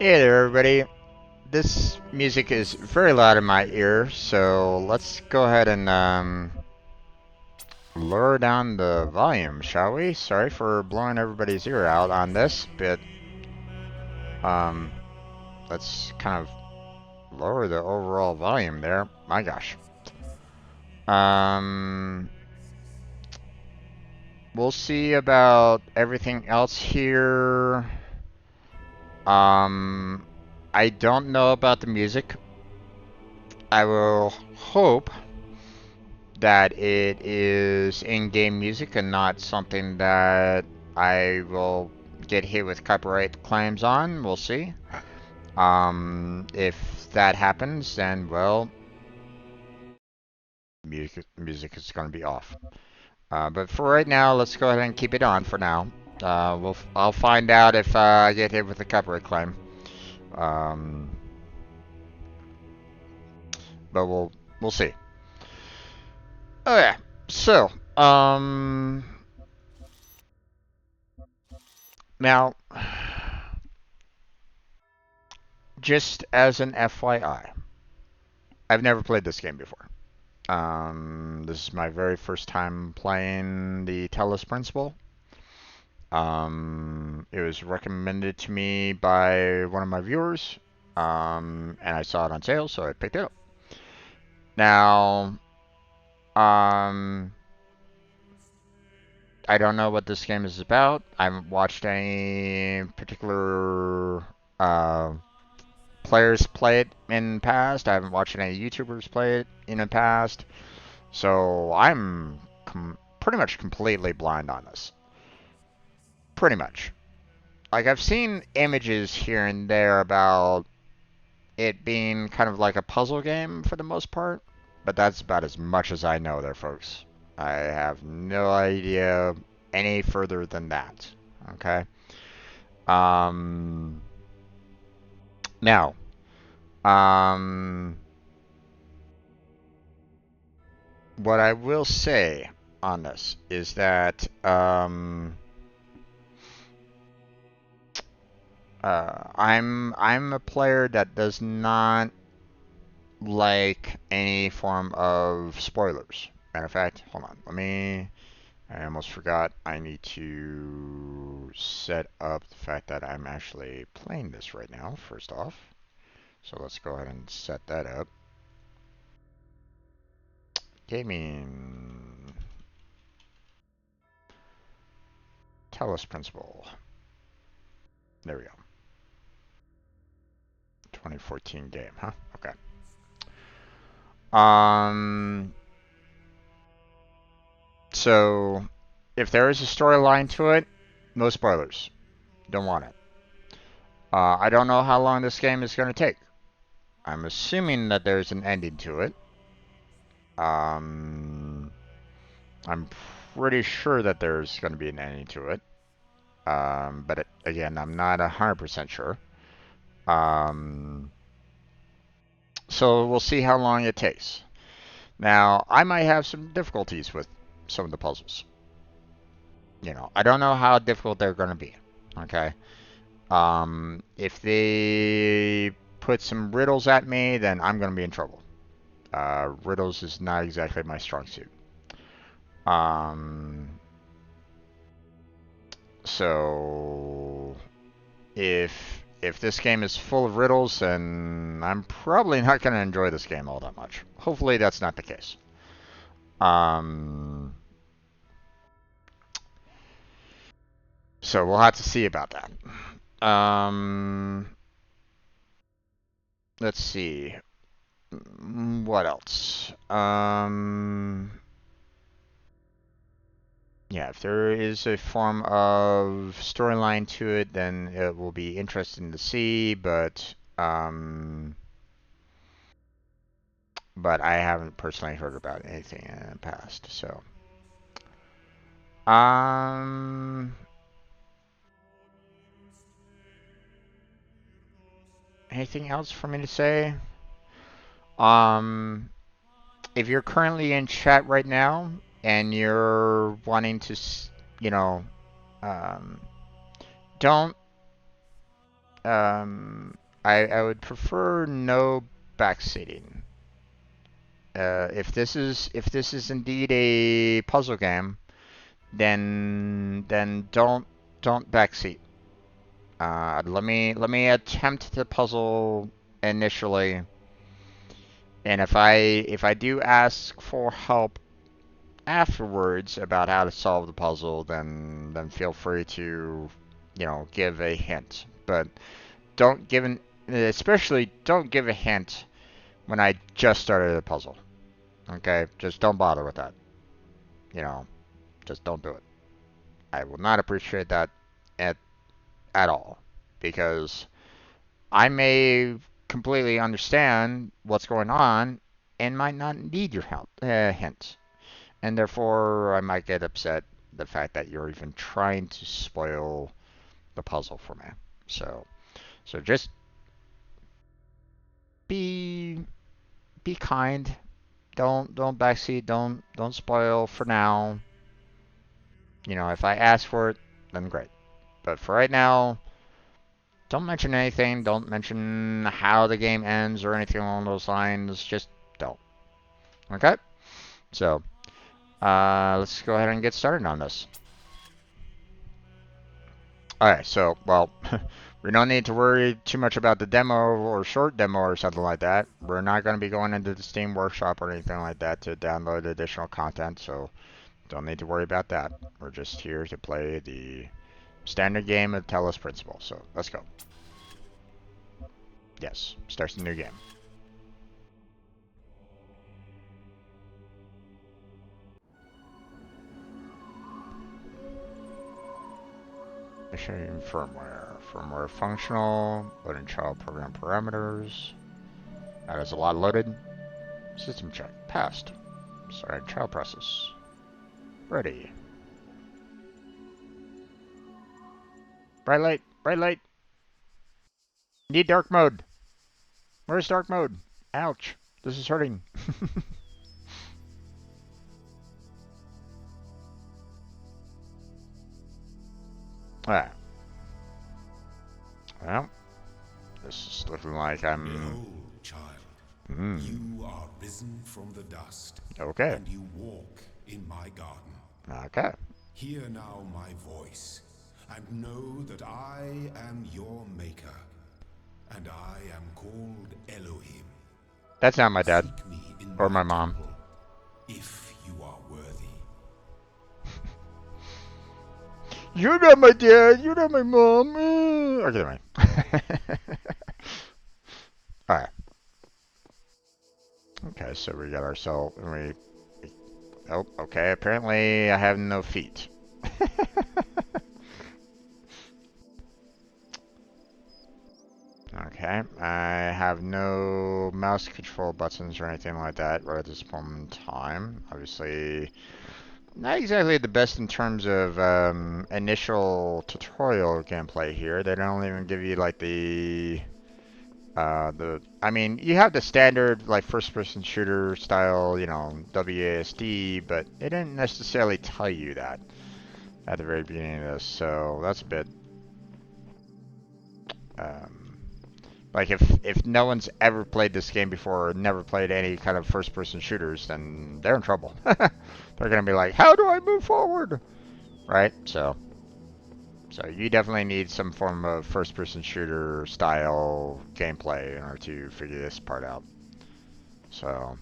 Hey there, everybody. This music is very loud in my ear, so let's go ahead and lower down the volume, shall we? Sorry for blowing everybody's ear out on this, but um, let's kind of lower the overall volume there. My gosh. Um, we'll see about everything else here. I don't know about the music. I will hope that it is in-game music and not something that I will get hit with copyright claims on. We'll see. If that happens, then well, music is going to be off. But for right now, let's go ahead and keep it on for now. I'll find out if I get hit with a copyright claim. Um, but we'll see. Okay, so now. Just as an FYI, I've never played this game before. This is my very first time playing the Talos Principle. It was recommended to me by one of my viewers, and I saw it on sale, so I picked it up. Now, I don't know what this game is about. I haven't watched any particular players play it in the past. I haven't watched any YouTubers play it in the past. So I'm pretty much completely blind on this. Pretty much. Like, I've seen images here and there about it being kind of like a puzzle game for the most part, but that's about as much as I know there, folks. I have no idea any further than that. Okay? Um, now, um, what I will say on this is that I'm a player that does not like any form of spoilers. Matter of fact, hold on. I almost forgot. I need to set up the fact that I'm actually playing this right now, first off. So let's go ahead and set that up. Gaming. Talos Principle. There we go. 2014 game, huh? Okay. So if there is a storyline to it, no spoilers. Don't want it. I don't know how long this game is going to take. I'm assuming that there's an ending to it. I'm pretty sure that there's going to be an ending to it. But again, I'm not 100% sure. So we'll see how long it takes. Now, I might have some difficulties with some of the puzzles. You know, I don't know how difficult they're going to be. Okay. If they put some riddles at me, then I'm going to be in trouble. Riddles is not exactly my strong suit. So if this game is full of riddles, then I'm probably not going to enjoy this game all that much. Hopefully that's not the case. So we'll have to see about that. Let's see. What else? Yeah, if there is a form of storyline to it, then it will be interesting to see, but I haven't personally heard about anything in the past, so. Anything else for me to say? If you're currently in chat right now and you're wanting to, you know, don't. I would prefer no backseating. If this is indeed a puzzle game, then don't backseat. Let me attempt the puzzle initially, and if I do ask for help afterwards about how to solve the puzzle, then feel free to, you know, give a hint. But especially don't give a hint when I just started the puzzle. Okay, just don't bother with that. You know, just don't do it. I will not appreciate that at all, because I may completely understand what's going on and might not need your help hint, and therefore I might get upset the fact that you're even trying to spoil the puzzle for me. So just be kind. Don't backseat. Don't spoil for now. You know, if I ask for it, then great. But for right now, don't mention anything. Don't mention how the game ends or anything along those lines. Just don't. Okay? So, let's go ahead and get started on this. Alright, so, well, we don't need to worry too much about the demo or short demo or something like that. We're not going to be going into the Steam Workshop or anything like that to download additional content, so don't need to worry about that. We're just here to play the standard game of Talos Principle, so let's go. Yes, starts the new game. Mission firmware. Firmware functional. Loading child program parameters. That is a lot loaded. System check. Passed. Starting child process. Ready. Bright light. Bright light. Need dark mode. Where's dark mode? Ouch. This is hurting. Alright. Well, this is looking like I'm... Behold, child, you are risen from the dust. Okay. And you walk in my garden. Okay. Hear now my voice, and know that I am your maker, and I am called Elohim. That's not my dad. Seek me in Or my mom. temple, if you are worthy. You're not my dad. You're not my mom. Okay, anyway. All right. Okay, so we got ourselves. Oh, okay. Apparently, I have no feet. Okay, I have no mouse control buttons or anything like that right at this moment in time. Obviously, not exactly the best in terms of initial tutorial gameplay here. They don't even give you like I mean, you have the standard like first-person shooter style, you know, WASD, but it didn't necessarily tell you that at the very beginning of this, so that's a bit um, like if no one's ever played this game before or never played any kind of first-person shooters, then they're in trouble. They're gonna be like, "How do I move forward?" Right? So you definitely need some form of first-person shooter style gameplay in order to figure this part out. So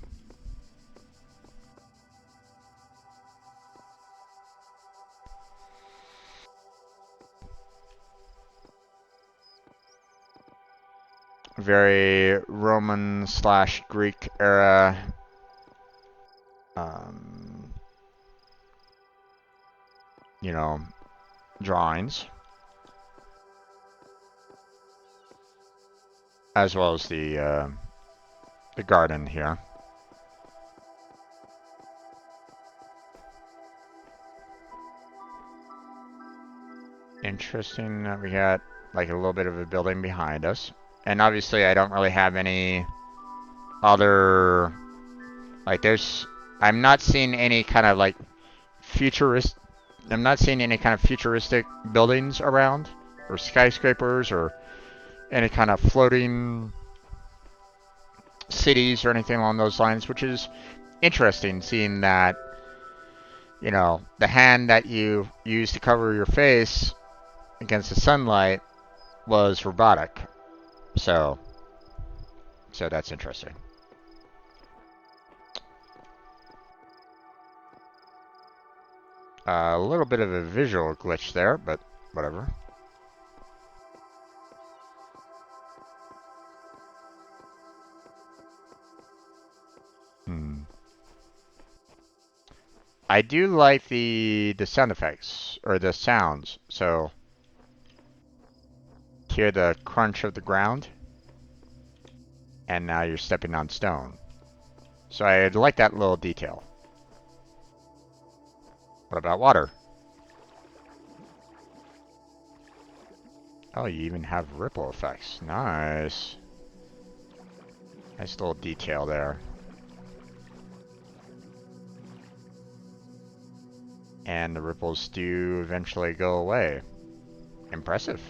very Roman slash Greek era um, you know, drawings, as well as the garden here. Interesting that we got like a little bit of a building behind us. And obviously I don't really have any other like I'm not seeing any kind of like futurist I'm not seeing any kind of futuristic buildings around or skyscrapers or any kind of floating cities or anything along those lines, which is interesting seeing that, you know, the hand that you use to cover your face against the sunlight was robotic. So that's interesting. A little bit of a visual glitch there, but whatever. Hmm. I do like the sound effects or the sounds. So hear the crunch of the ground, and now you're stepping on stone. So I like that little detail. What about water? Oh, you even have ripple effects. Nice. Nice little detail there. And the ripples do eventually go away. Impressive.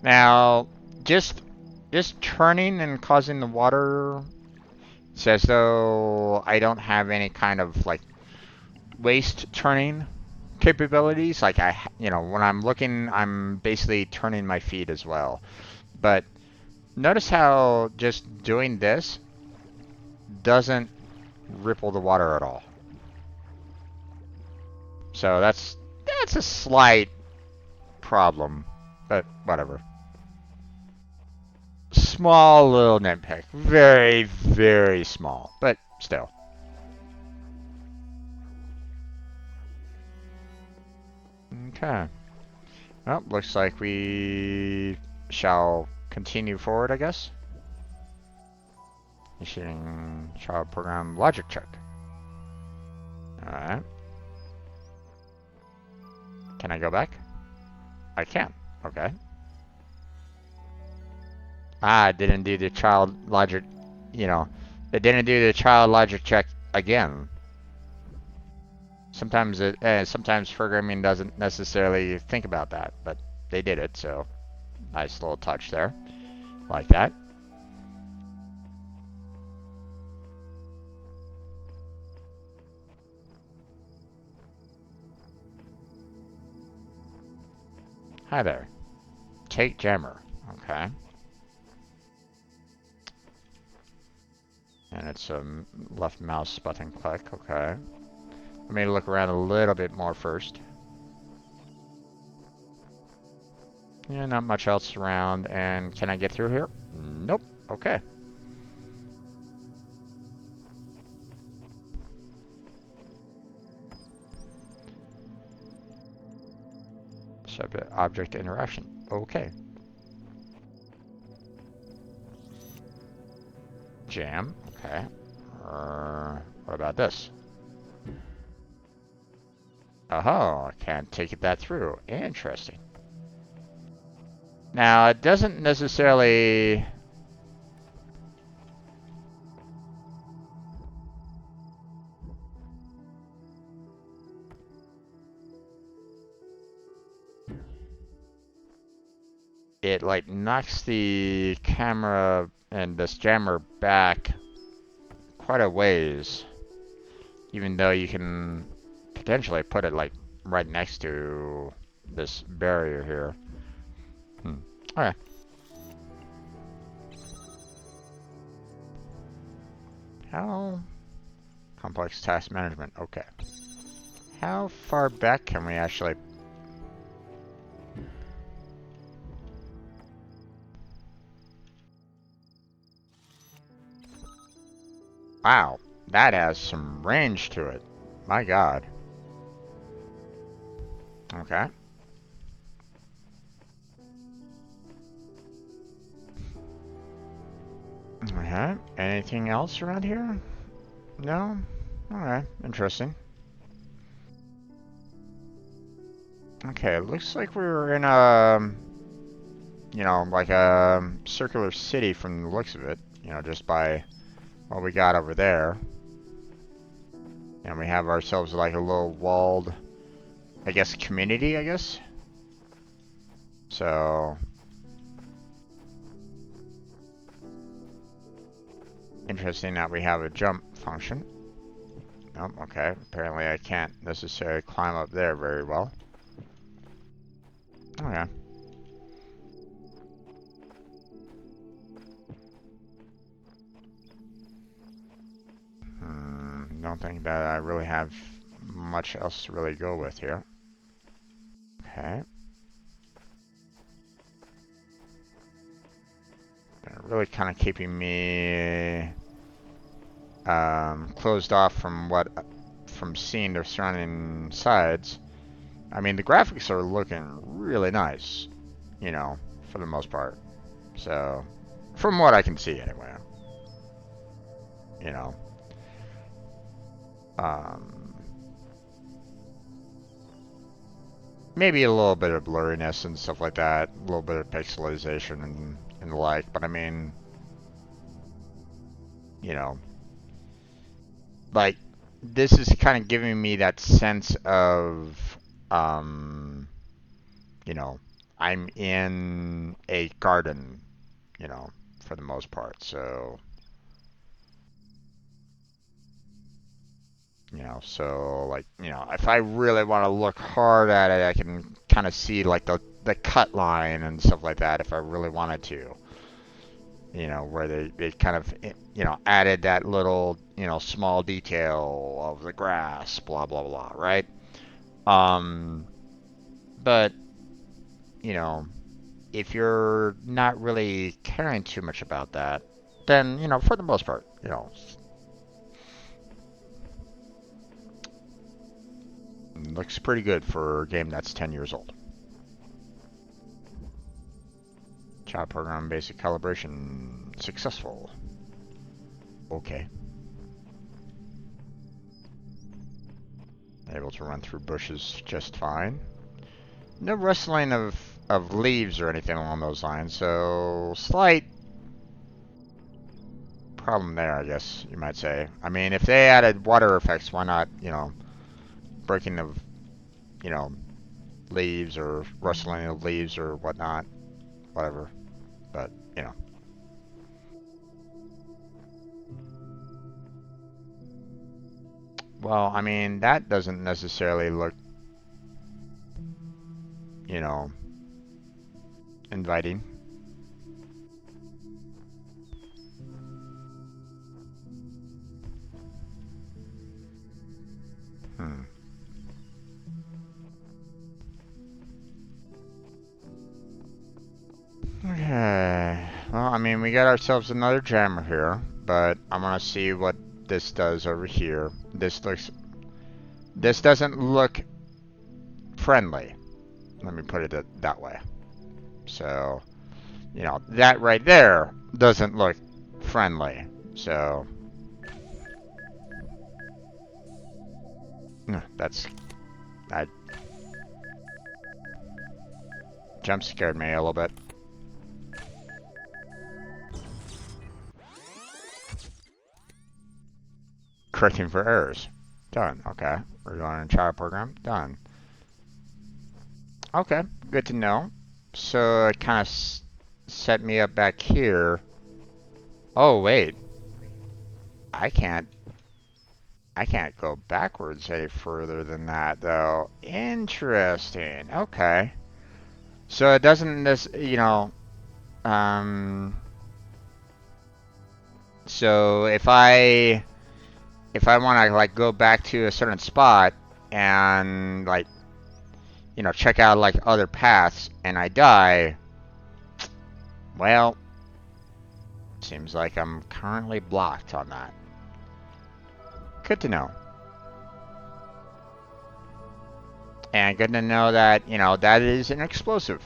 Now, just turning and causing the water, it's as though I don't have any kind of like waist turning capabilities. Like you know, when I'm looking, I'm basically turning my feet as well. But notice how just doing this doesn't ripple the water at all. So that's a slight problem, but whatever. Small little nitpick. Very, very small, but still. Okay. Well, looks like we shall continue forward, I guess. Initiating child program logic check. Alright. Can I go back? I can. Okay. Ah, it didn't do the child logic, you know, it didn't do the child logic check again. Sometimes programming doesn't necessarily think about that, but they did it, so nice little touch there, like that. Hi there. Take jammer. Okay. And it's a left mouse button click, okay. Let me look around a little bit more first. Yeah, not much else around. And can I get through here? Nope. Okay. Subject object interaction. Okay. Jam. Okay. What about this? Oh, I can't take that through. Interesting. Now, it doesn't necessarily... It, like, knocks the camera and this jammer back quite a ways. Even though you can potentially put it, like, right next to this barrier here. Alright. How... Complex task management. Okay. How far back can we actually... Wow. That has some range to it. My god. Okay. Okay. Anything else around here? No? Alright. Interesting. Okay, it looks like we're in a... You know, like a circular city from the looks of it. You know, just by what we got over there. And we have ourselves like a little walled, I guess, community, I guess? So... Interesting that we have a jump function. Oh, okay. Apparently I can't necessarily climb up there very well. Okay. Don't think that I really have much else to really go with here. Okay. Really kind of keeping me closed off from seeing the surrounding sides. I mean, the graphics are looking really nice, you know, for the most part. So, from what I can see anyway. You know. Maybe a little bit of blurriness and stuff like that, a little bit of pixelization and the like, but I mean, you know, like, this is kind of giving me that sense of, you know, I'm in a garden, you know, for the most part, so, you know, so, like, you know, if I really want to look hard at it, I can kind of see, like, the cut line and stuff like that if I really wanted to. You know, where they kind of, you know, added that little, you know, small detail of the grass, blah, blah, blah, right? But, you know, if you're not really caring too much about that, then, you know, for the most part, you know, looks pretty good for a game that's 10 years old. Child program basic calibration successful. Okay. Able to run through bushes just fine. No rustling of leaves or anything along those lines, so slight problem there, I guess you might say. I mean, if they added water effects, why not, you know, breaking of, you know, leaves or rustling of leaves or whatnot, whatever. But, you know. Well, I mean, that doesn't necessarily look, you know, inviting. Hmm. Okay. Well, I mean, we got ourselves another jammer here, but I want to see what this does over here. This doesn't look friendly. Let me put it that way. So, you know, that right there doesn't look friendly. So, that jump scared me a little bit. Correcting for errors. Done. Okay. We're going to child program. Done. Okay. Good to know. So it kind of set me up back here. Oh, wait. I can't. I can't go backwards any further than that, though. Interesting. Okay. So it doesn't, um, so if I want to like go back to a certain spot and like, check out like other paths and I die, well, seems like I'm currently blocked on that. Good to know. And good to know that, that is an explosive.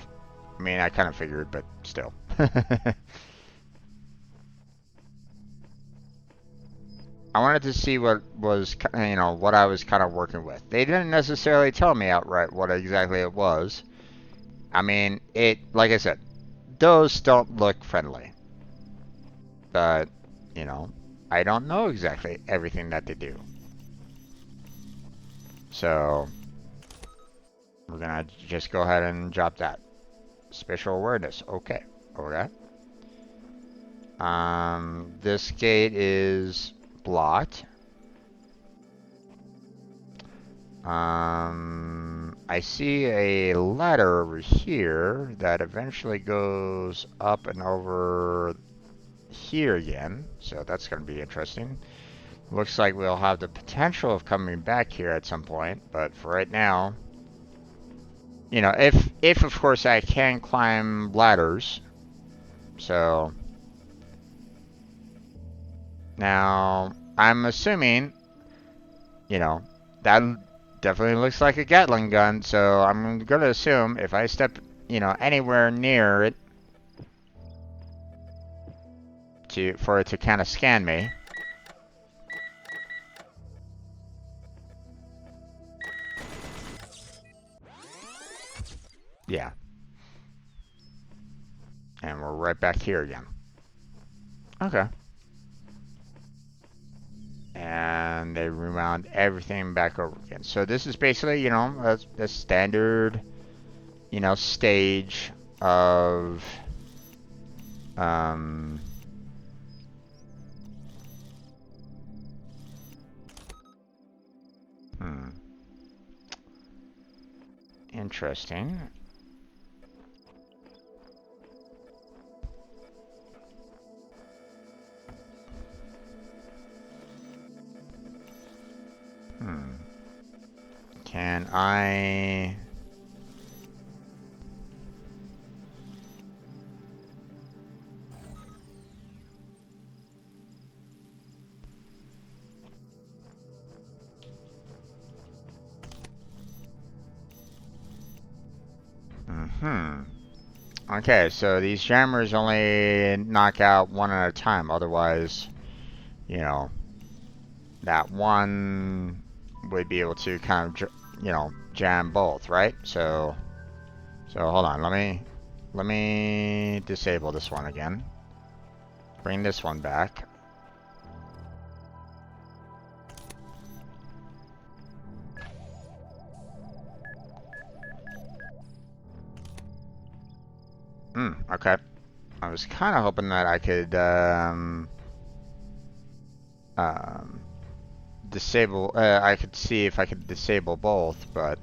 I mean, I kind of figured, but still. I wanted to see what was, what I was kind of working with. They didn't necessarily tell me outright what exactly it was. I mean, like I said, those don't look friendly. But, you know, I don't know exactly everything that they do. So, we're gonna just go ahead and drop that. Spatial awareness. Okay. Okay. This gate is blocked. I see a ladder over here that eventually goes up and over here again. So that's going to be interesting. Looks like we'll have the potential of coming back here at some point, but for right now, if of course I can climb ladders. So now I'm assuming, that definitely looks like a Gatling gun. So I'm gonna assume if I step, anywhere near it for it to kind of scan me. Yeah. And we're right back here again. Okay. And they rewound everything back over again. So this is basically, a standard, stage of, um, interesting. Can I... Okay, so these jammers only knock out one at a time. Otherwise, that one would be able to kind of, jam both, right? So hold on. Let me disable this one again. Bring this one back. Okay. I was kind of hoping that I could disable. I could see if I could disable both, but.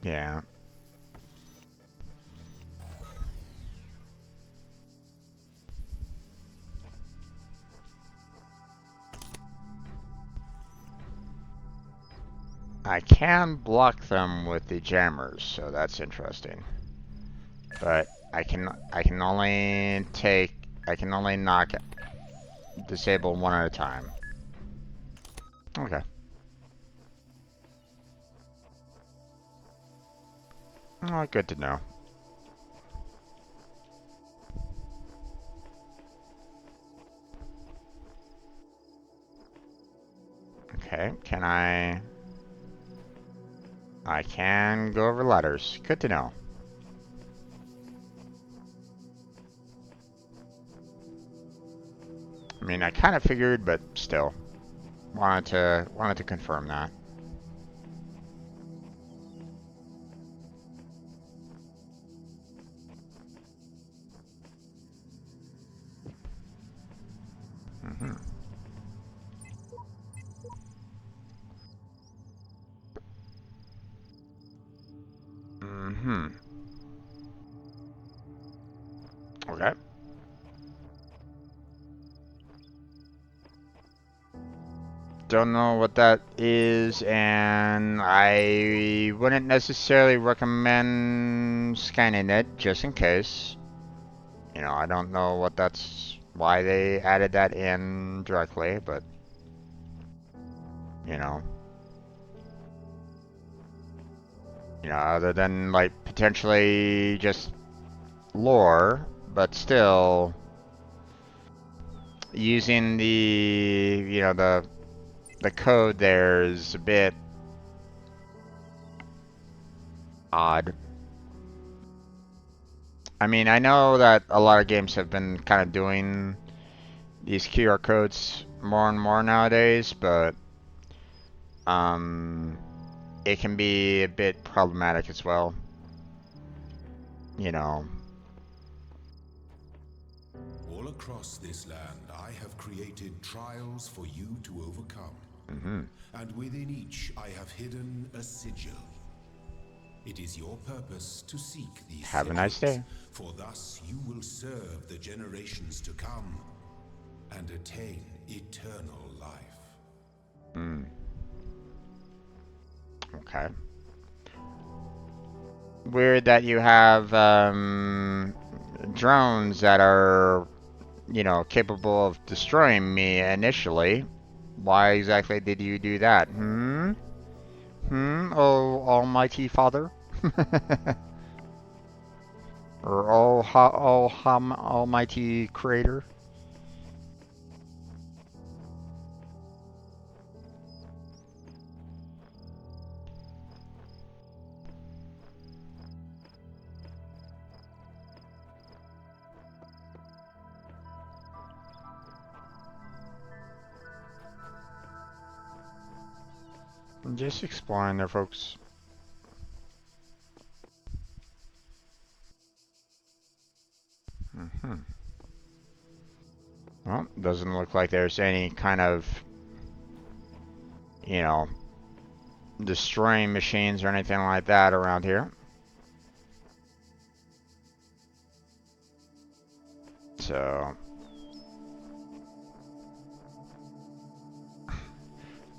Yeah. I can block them with the jammers, so that's interesting. But I can only knock disable one at a time. Okay. Oh, good to know. Okay, can I can go over letters. Good to know. I mean, I kind of figured, but still, wanted to confirm that. Mm-hmm. Mm-hmm. Okay. Don't know what that is, and I wouldn't necessarily recommend scanning it just in case. You know, I don't know what that's why they added that in directly, but you know, other than like potentially just lore, but still using the code there is a bit odd. I mean, I know that a lot of games have been kind of doing these QR codes more and more nowadays, but um, it can be a bit problematic as well. You know. All across this land, I have created trials for you to overcome. Mm-hmm. And within each, I have hidden a sigil. It is your purpose to seek these Have a sigils, nice day. for thus you will serve the generations to come and attain eternal life. Mm. Okay. Weird that you have drones that are, capable of destroying me initially. Why exactly did you do that? Hmm? Hmm? Oh, Almighty Father? Or Almighty Creator? I'm just exploring there, folks. Hmm. Well, doesn't look like there's any kind of, you know, destroying machines or anything like that around here. So,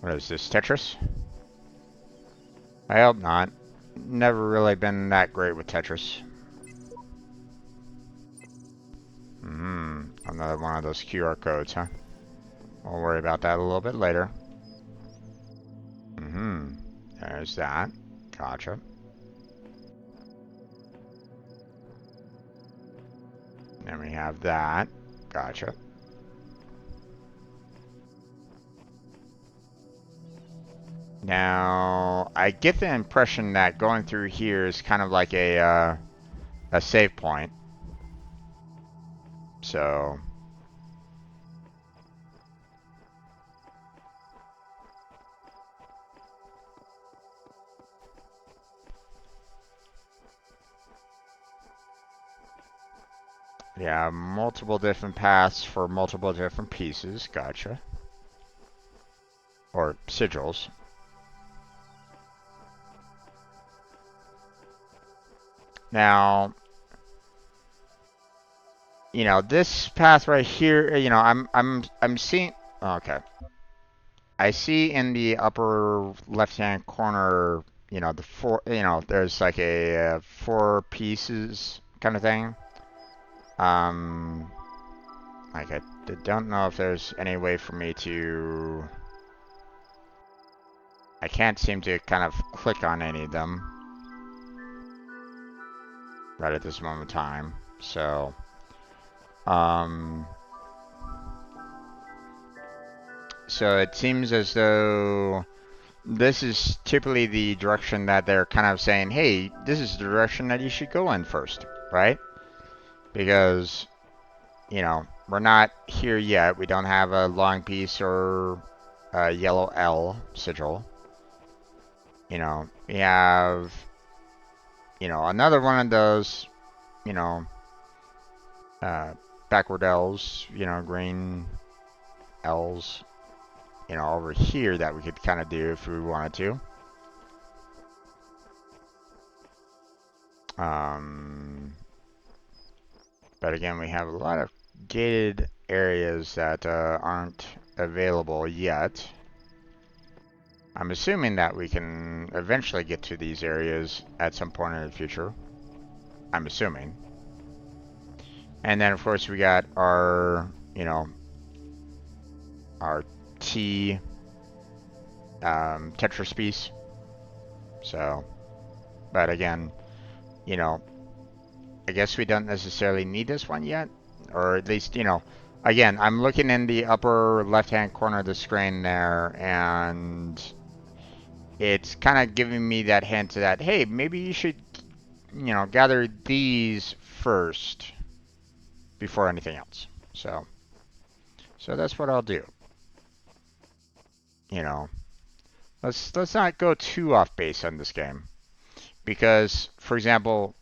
what is this, Tetris? I hope not. Never really been that great with Tetris. Another one of those QR codes, huh? We'll worry about that a little bit later. There's that. Gotcha. Then we have that. Gotcha. Now, I get the impression that going through here is kind of like a save point. So, yeah, multiple different paths for multiple different pieces. Gotcha. Or sigils. Now, you know, this path right here, you know, I'm seeing, okay. I see in the upper left-hand corner, you know, the four, you know, there's like a four pieces kind of thing. Like I don't know if there's any way for me to, I can't seem to kind of click on any of them right at this moment in time. So, um, so it seems as though this is typically the direction that they're kind of saying, hey, this is the direction that you should go in first, right? Because, you know, we're not here yet. We don't have a long piece or a yellow L sigil. You know, we have, you know, another one of those, you know, backward L's, you know, green L's, you know, over here that we could kind of do if we wanted to. But again, we have a lot of gated areas that aren't available yet. I'm assuming that we can eventually get to these areas at some point in the future. I'm assuming. And then, of course, we got our, you know, our T Tetris piece. So, but again, you know, I guess we don't necessarily need this one yet. Or at least, you know, again, I'm looking in the upper left-hand corner of the screen there, and it's kind of giving me that hint that, hey, maybe you should, you know, gather these first before anything else. So that's what I'll do. You know, let's not go too off base on this game, because, for example,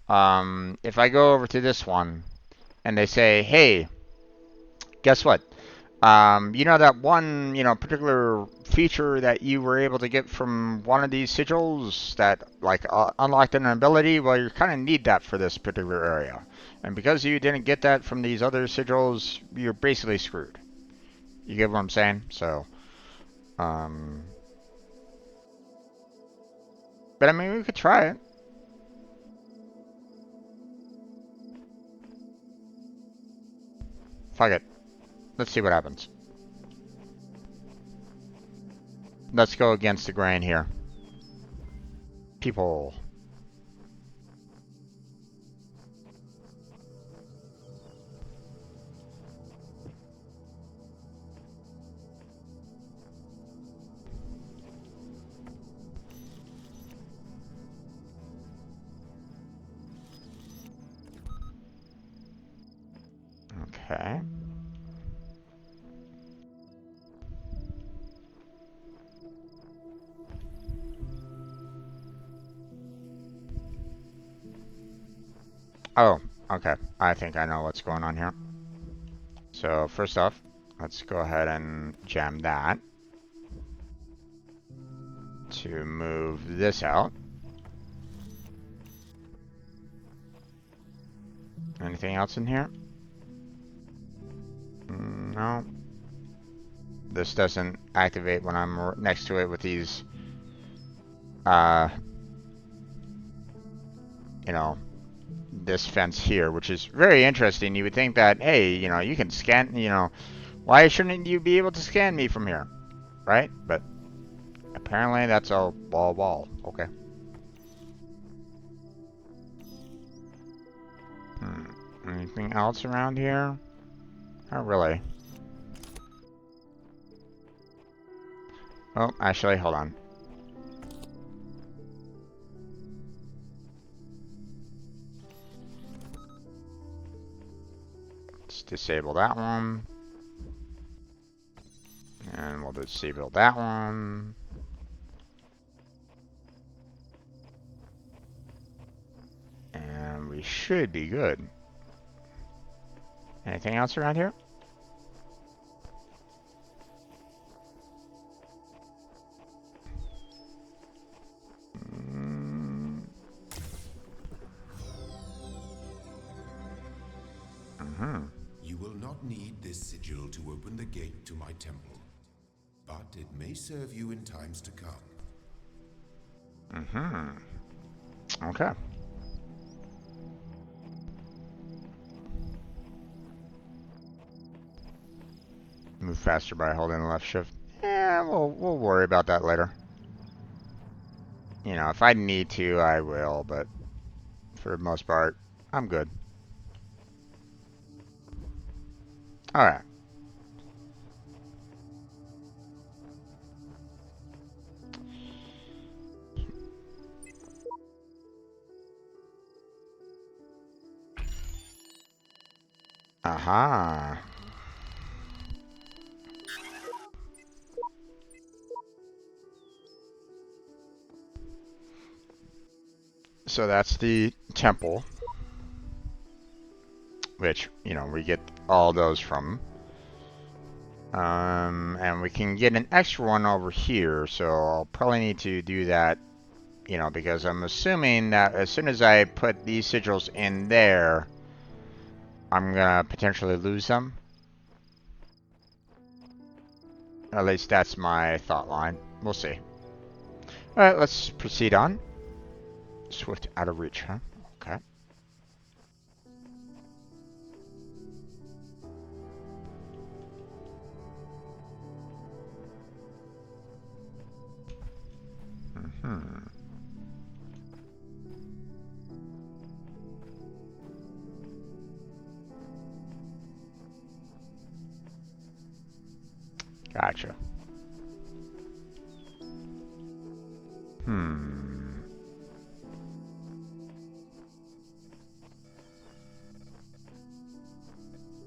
if I go over to this one and they say, hey, guess what? You know that one, you know, particular feature that you were able to get from one of these sigils that, like, unlocked an ability? Well, you kind of need that for this particular area. And because you didn't get that from these other sigils, you're basically screwed. You get what I'm saying? So, but I mean, we could try it. Fuck it. Let's see what happens. Let's go against the grain here. People. Okay. Oh, okay. I think I know what's going on here. So first off, let's go ahead and jam that to move this out. Anything else in here? No. This doesn't activate when I'm next to it with these, you know, this fence here, which is very interesting. You would think that, hey, you know, you can scan, you know, why shouldn't you be able to scan me from here, right? But apparently that's a wall. Okay. Anything else around here? Not really. Oh, actually, hold on. Let's disable that one. And we'll disable that one. And we should be good. Anything else around here? this sigil to open the gate to my temple, but it may serve you in times to come. Okay. Move faster by holding the left shift. Yeah, we'll worry about that later. You know, if I need to, I will, but for the most part, I'm good. Alright. Aha. So that's the temple, which, you know, we get all those from. And we can get an extra one over here, so I'll probably need to do that, you know, because I'm assuming that as soon as I put these sigils in there, I'm gonna potentially lose them. At least that's my thought line. We'll see. Alright, let's proceed on. Swift out of reach, huh? Okay. Gotcha.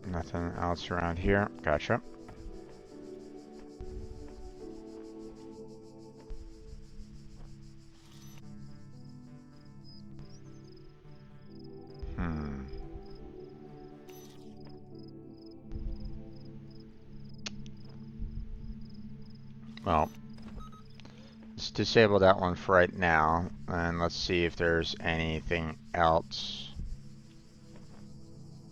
Nothing else around here. Gotcha. Well, let's disable that one for right now, and let's see if there's anything else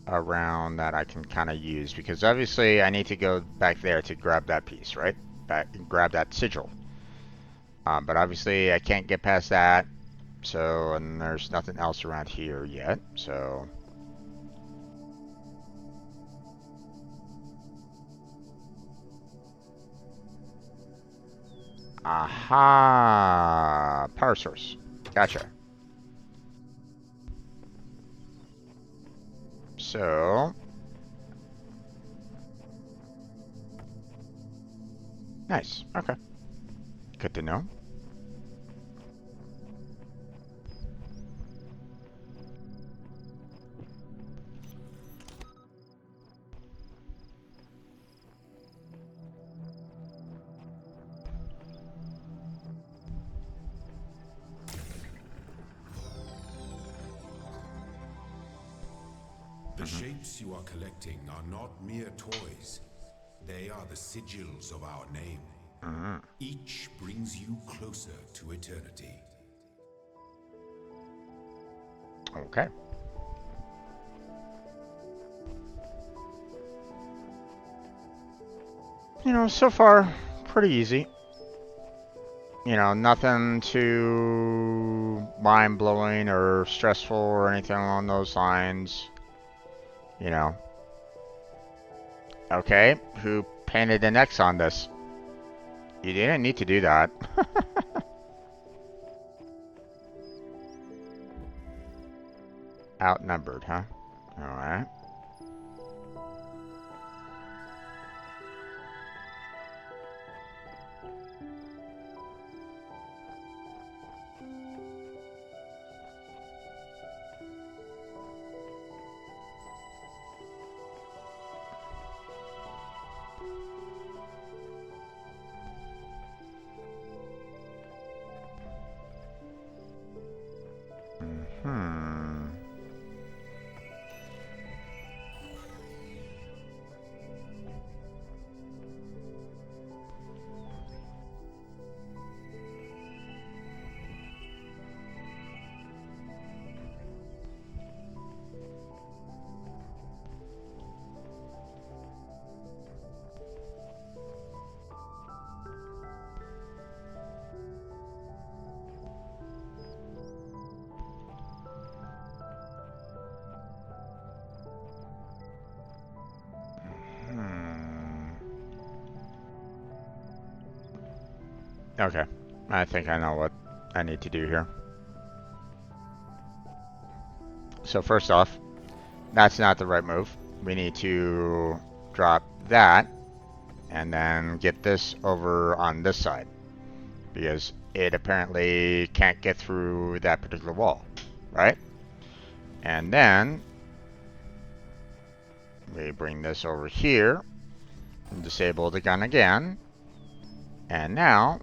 around that I can kind of use, because obviously I need to go back there to grab that piece, right? Grab that sigil. But obviously I can't get past that, so, and there's nothing else around here yet, so. Aha! Power source. Gotcha. So. Nice. Okay. Good to know. The shapes you are collecting are not mere toys. They are the sigils of our name. Each brings you closer to eternity. Okay. You know, so far, pretty easy. You know, nothing too mind-blowing or stressful or anything along those lines. You know. Okay, who painted an X on this? You didn't need to do that. Outnumbered, huh? Alright. Okay. I think I know what I need to do here. So first off, that's not the right move. We need to drop that and then get this over on this side because it apparently can't get through that particular wall, right? And then we bring this over here and disable the gun again. And now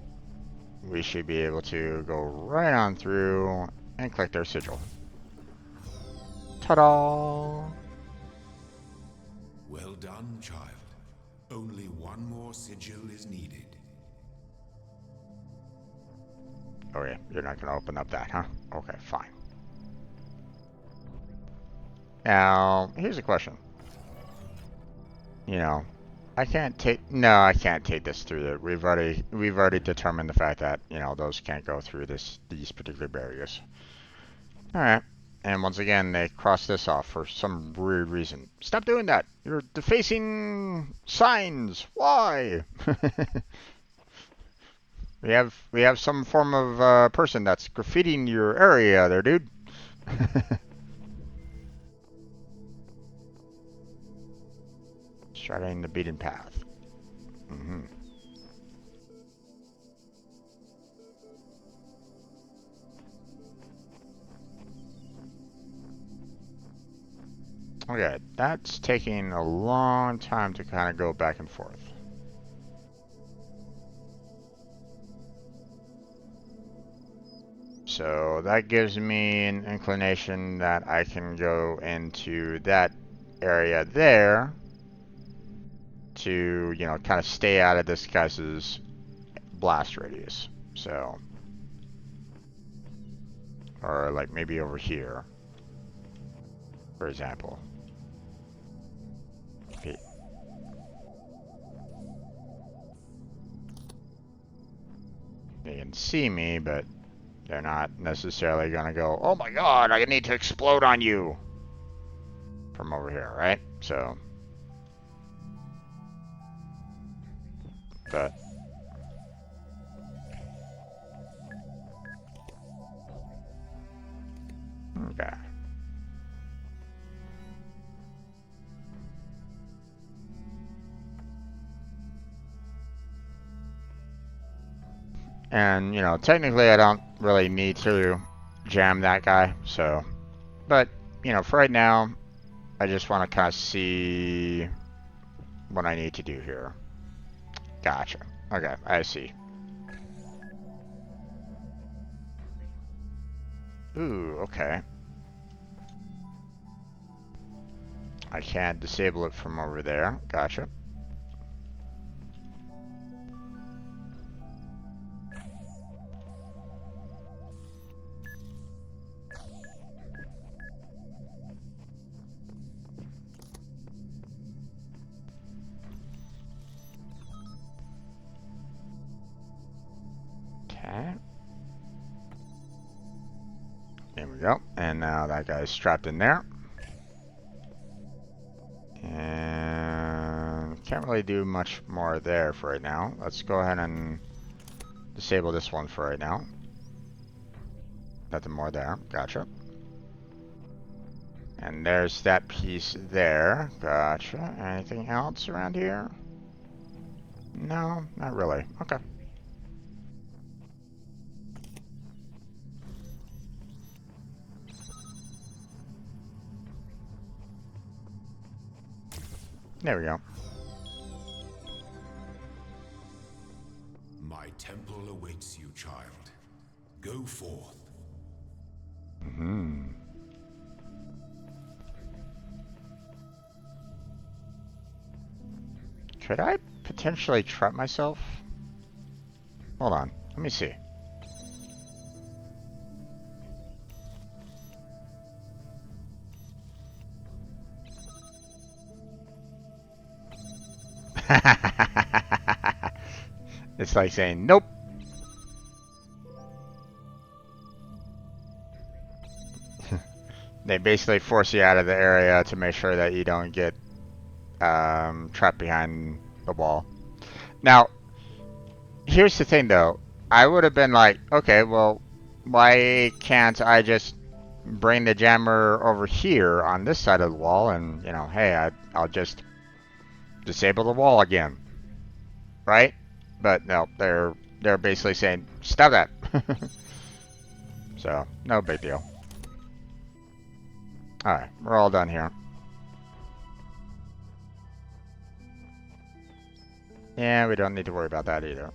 we should be able to go right on through and collect our sigil. Ta-da! Well done, child. Only one more sigil is needed. Oh yeah, you're not gonna open up that, huh? Okay, fine. Now, here's a question. You know, I can't take this through there. We've already determined the fact that, you know, those can't go through these particular barriers. Alright. And once again, they cross this off for some weird reason. Stop doing that! You're defacing signs! Why? We have some form of person that's graffitiing your area there, dude. Straddling the beaten path. Mm-hmm. Okay, that's taking a long time to kind of go back and forth. So that gives me an inclination that I can go into that area there to, you know, kind of stay out of this guy's blast radius. So, or like maybe over here, for example. They can see me, but they're not necessarily gonna go, oh my god, I need to explode on you from over here, right? So, but okay. And, you know, technically I don't really need to jam that guy, so. But, you know, for right now, I just want to kind of see what I need to do here. Gotcha. Okay, I see. Ooh, okay. I can't disable it from over there. Gotcha. Okay. There we go. And now that guy's strapped in there. And can't really do much more there for right now. Let's go ahead and disable this one for right now. Nothing more there. Gotcha. And there's that piece there. Gotcha. Anything else around here? No, not really. Okay. There we go. My temple awaits you, child. Go forth. Hmm. Could I potentially trap myself? Hold on. Let me see. It's like saying, nope. They basically force you out of the area to make sure that you don't get trapped behind the wall. Now, here's the thing though. I would have been like, okay, well, why can't I just bring the jammer over here on this side of the wall and, you know, hey, I'll just disable the wall again, right? But no, they're basically saying, stop that. So, no big deal. Alright, we're all done here. Yeah, we don't need to worry about that either.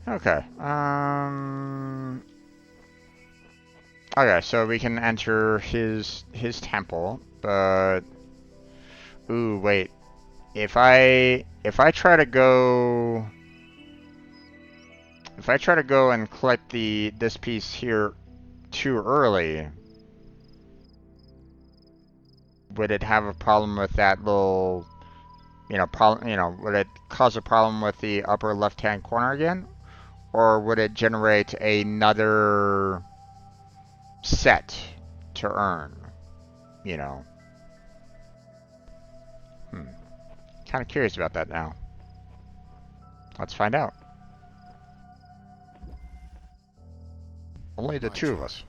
Okay. Okay, so we can enter his temple, but ooh, wait. If I try to go and collect this piece here too early, would it have a problem with that little, would it cause a problem with the upper left-hand corner again? Or would it generate another set to earn? You know. Kind of curious about that now. Let's find out. Only the two of us.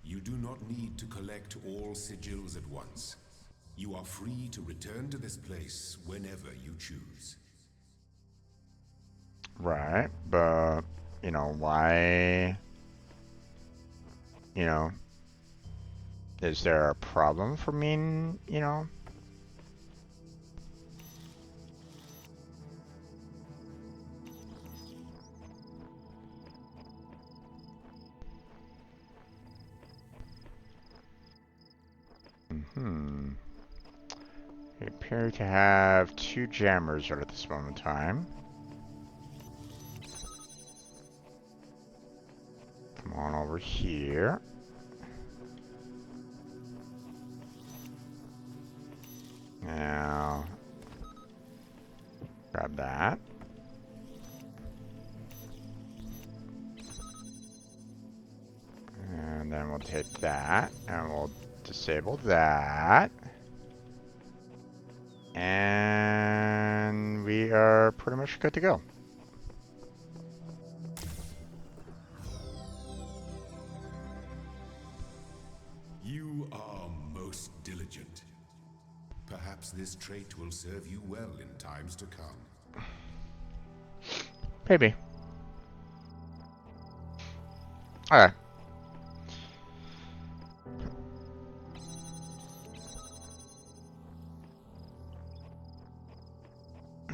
You do not need to collect all sigils at once. You are free to return to this place whenever you choose. Right, but, why, is there a problem for me, We appear to have two jammers right at this moment in time. Come on over here. Now, grab that. And then we'll take that, and we'll disable that. And we are pretty much good to go. You are most diligent. Perhaps this trait will serve you well in times to come. Maybe. Alright.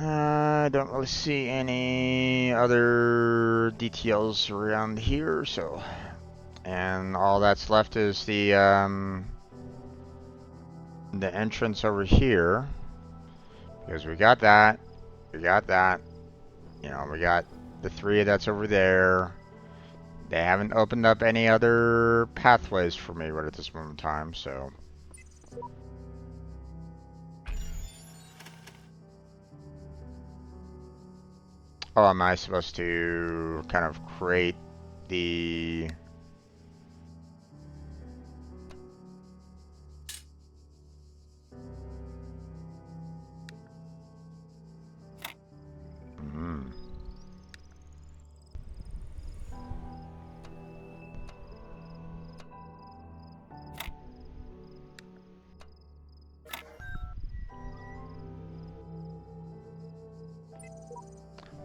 I don't really see any other details around here, so... And all that's left is the entrance over here. Because we got that. We got that. We got the three that's over there. They haven't opened up any other pathways for me right at this moment in time, so... Oh, am I supposed to kind of create the...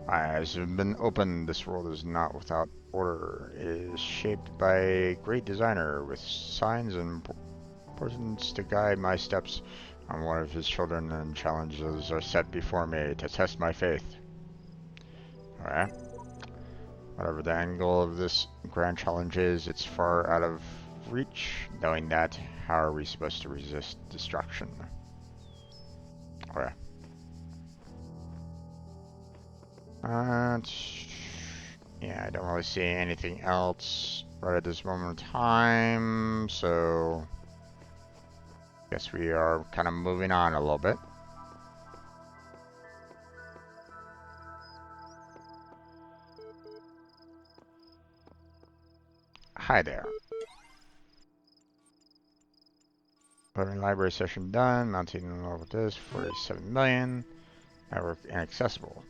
Eyes have been opened. This world is not without order. It is shaped by a great designer with signs and portents to guide my steps. I'm one of his children, and challenges are set before me to test my faith. Alright. Whatever the angle of this grand challenge is, it's far out of reach. Knowing that, how are we supposed to resist destruction? Okay. Yeah, I don't really see anything else right at this moment in time, so guess we are kind of moving on a little bit. Hi there. Putting library session done, mounting over this, 47 million. Network inaccessible.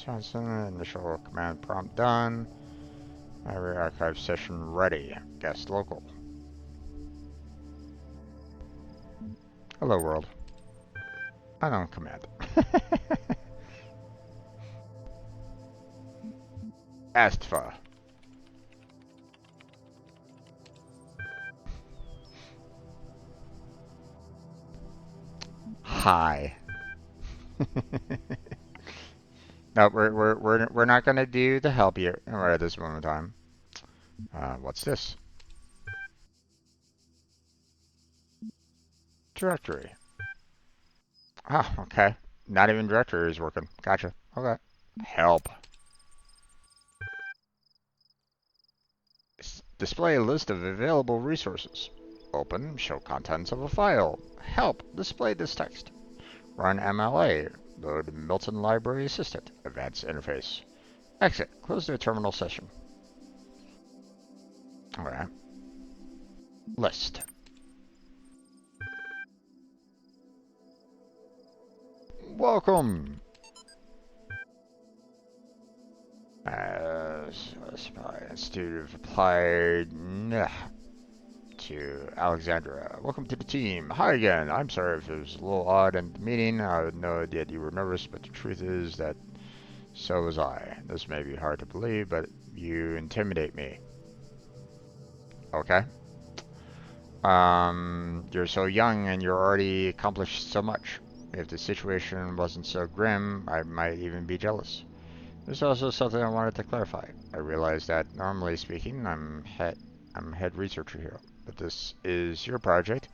Johnson, initial command prompt done. Library archive session ready. Guest local. Hello world. Unknown command. Astfa. Hi. No, we're not gonna do the help here right at this moment in time. What's this? Directory. Oh, okay. Not even directory is working. Gotcha. Okay. Help. Display a list of available resources. Open, show contents of a file. Help, display this text. Run MLA. Load Milton Library Assistant. Advanced interface. Exit. Close the terminal session. Alright. List. Welcome. Institute of Applied to Alexandria. Welcome to the team. Hi again. I'm sorry if it was a little odd in the meeting. I had no idea you were nervous, but the truth is that so was I. This may be hard to believe, but you intimidate me. Okay. You're so young and you're already accomplished so much. If the situation wasn't so grim, I might even be jealous. There's also something I wanted to clarify. I realize that, normally speaking, I'm head researcher here, but this is your project,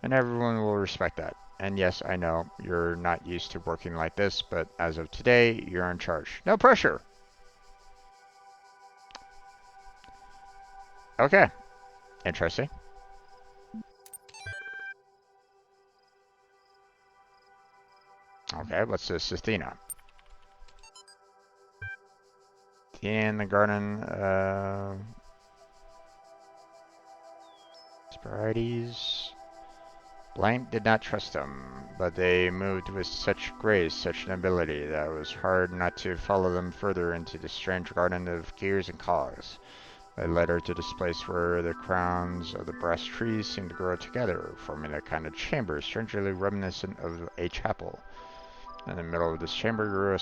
and everyone will respect that. And yes, I know you're not used to working like this, but as of today, you're in charge. No pressure! Okay. Interesting. Okay, what's this? Athena. In the garden, Spirites. Blank did not trust them, but they moved with such grace, such nobility, that it was hard not to follow them further into the strange garden of gears and cogs. They led her to this place where the crowns of the brass trees seemed to grow together, forming a kind of chamber strangely reminiscent of a chapel. In the middle of this chamber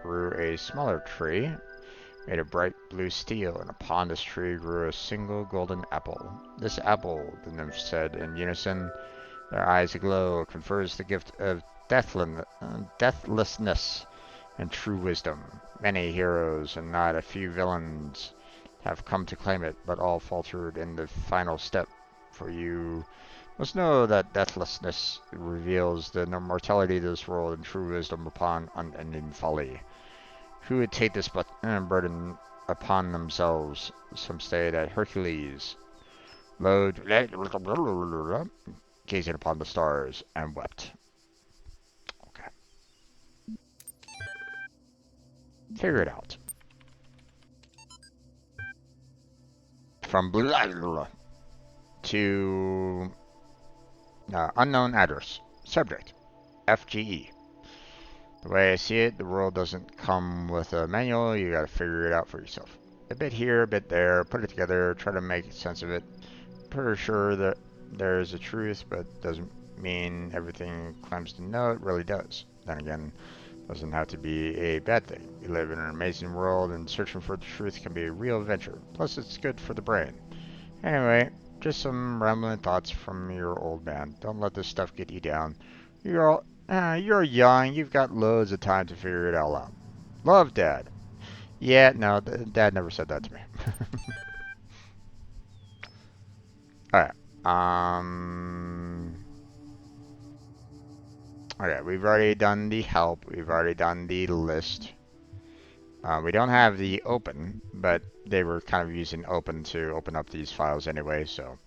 grew a smaller tree, made of bright blue steel, and upon this tree grew a single golden apple. This apple, the nymph said in unison, their eyes aglow, confers the gift of deathlessness and true wisdom. Many heroes and not a few villains have come to claim it, but all faltered in the final step. For you must know that deathlessness reveals the mortality of this world and true wisdom upon unending folly. Who would take this burden upon themselves? Some say that Hercules load gazing upon the stars and wept. Okay. Figure it out. From blue to unknown address. Subject. FGE. The way I see it, the world doesn't come with a manual. You gotta figure it out for yourself. A bit here, a bit there. Put it together. Try to make sense of it. Pretty sure that there's a truth, but doesn't mean everything claims to know it really does. Then again, doesn't have to be a bad thing. We live in an amazing world, and searching for the truth can be a real adventure. Plus, it's good for the brain. Anyway, just some rambling thoughts from your old man. Don't let this stuff get you down. You're young. You've got loads of time to figure it all out. Love, Dad. Yeah, no, Dad never said that to me. Alright. Okay, we've already done the help. We've already done the list. We don't have the open, but they were kind of using open to open up these files anyway, so.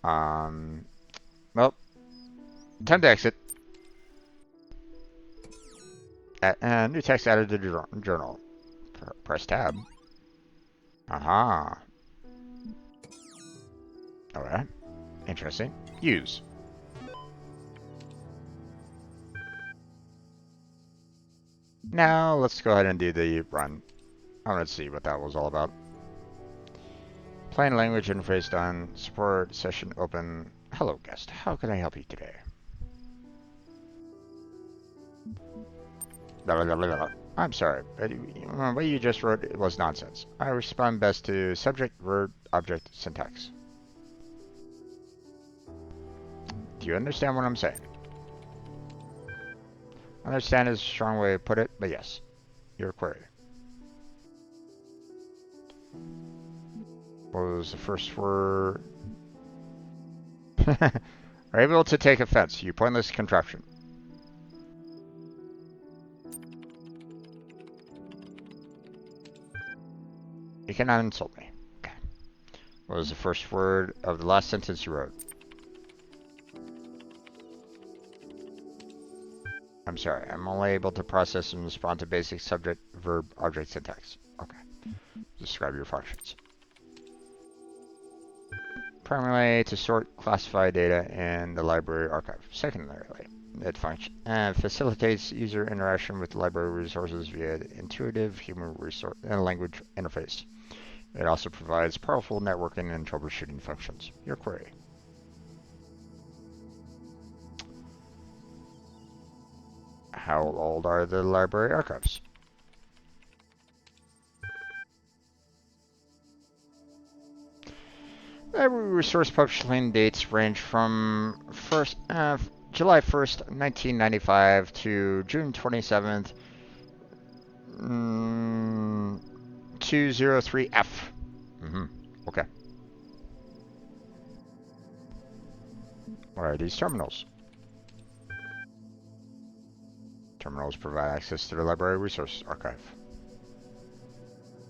Well, time to exit. New text added to the journal. Press tab. Aha. Alright. Interesting. Use. Now let's go ahead and do the run. I want to see what that was all about. Plain language interface done. Support session open. Hello guest, how can I help you today? Blah, blah, blah, blah. I'm sorry, but what you just wrote was nonsense. I respond best to subject, verb, object, syntax. Do you understand what I'm saying? Understand is a strong way to put it, but yes, your query. What was the first word? Are able to take offense, you pointless contraption. You cannot insult me. Okay. What was the first word of the last sentence you wrote? I'm sorry, I'm only able to process and respond to basic subject, verb, object syntax. Okay. Describe your functions. Primarily to sort, classify data in the library archive. Secondarily, it facilitates user interaction with library resources via the intuitive human resource and language interface. It also provides powerful networking and troubleshooting functions. Your query. How old are the library archives? Library resource publishing dates range from July 1st, 1995 to June 27th, 203F. Okay. What are these terminals? Terminals provide access to the library resource archive.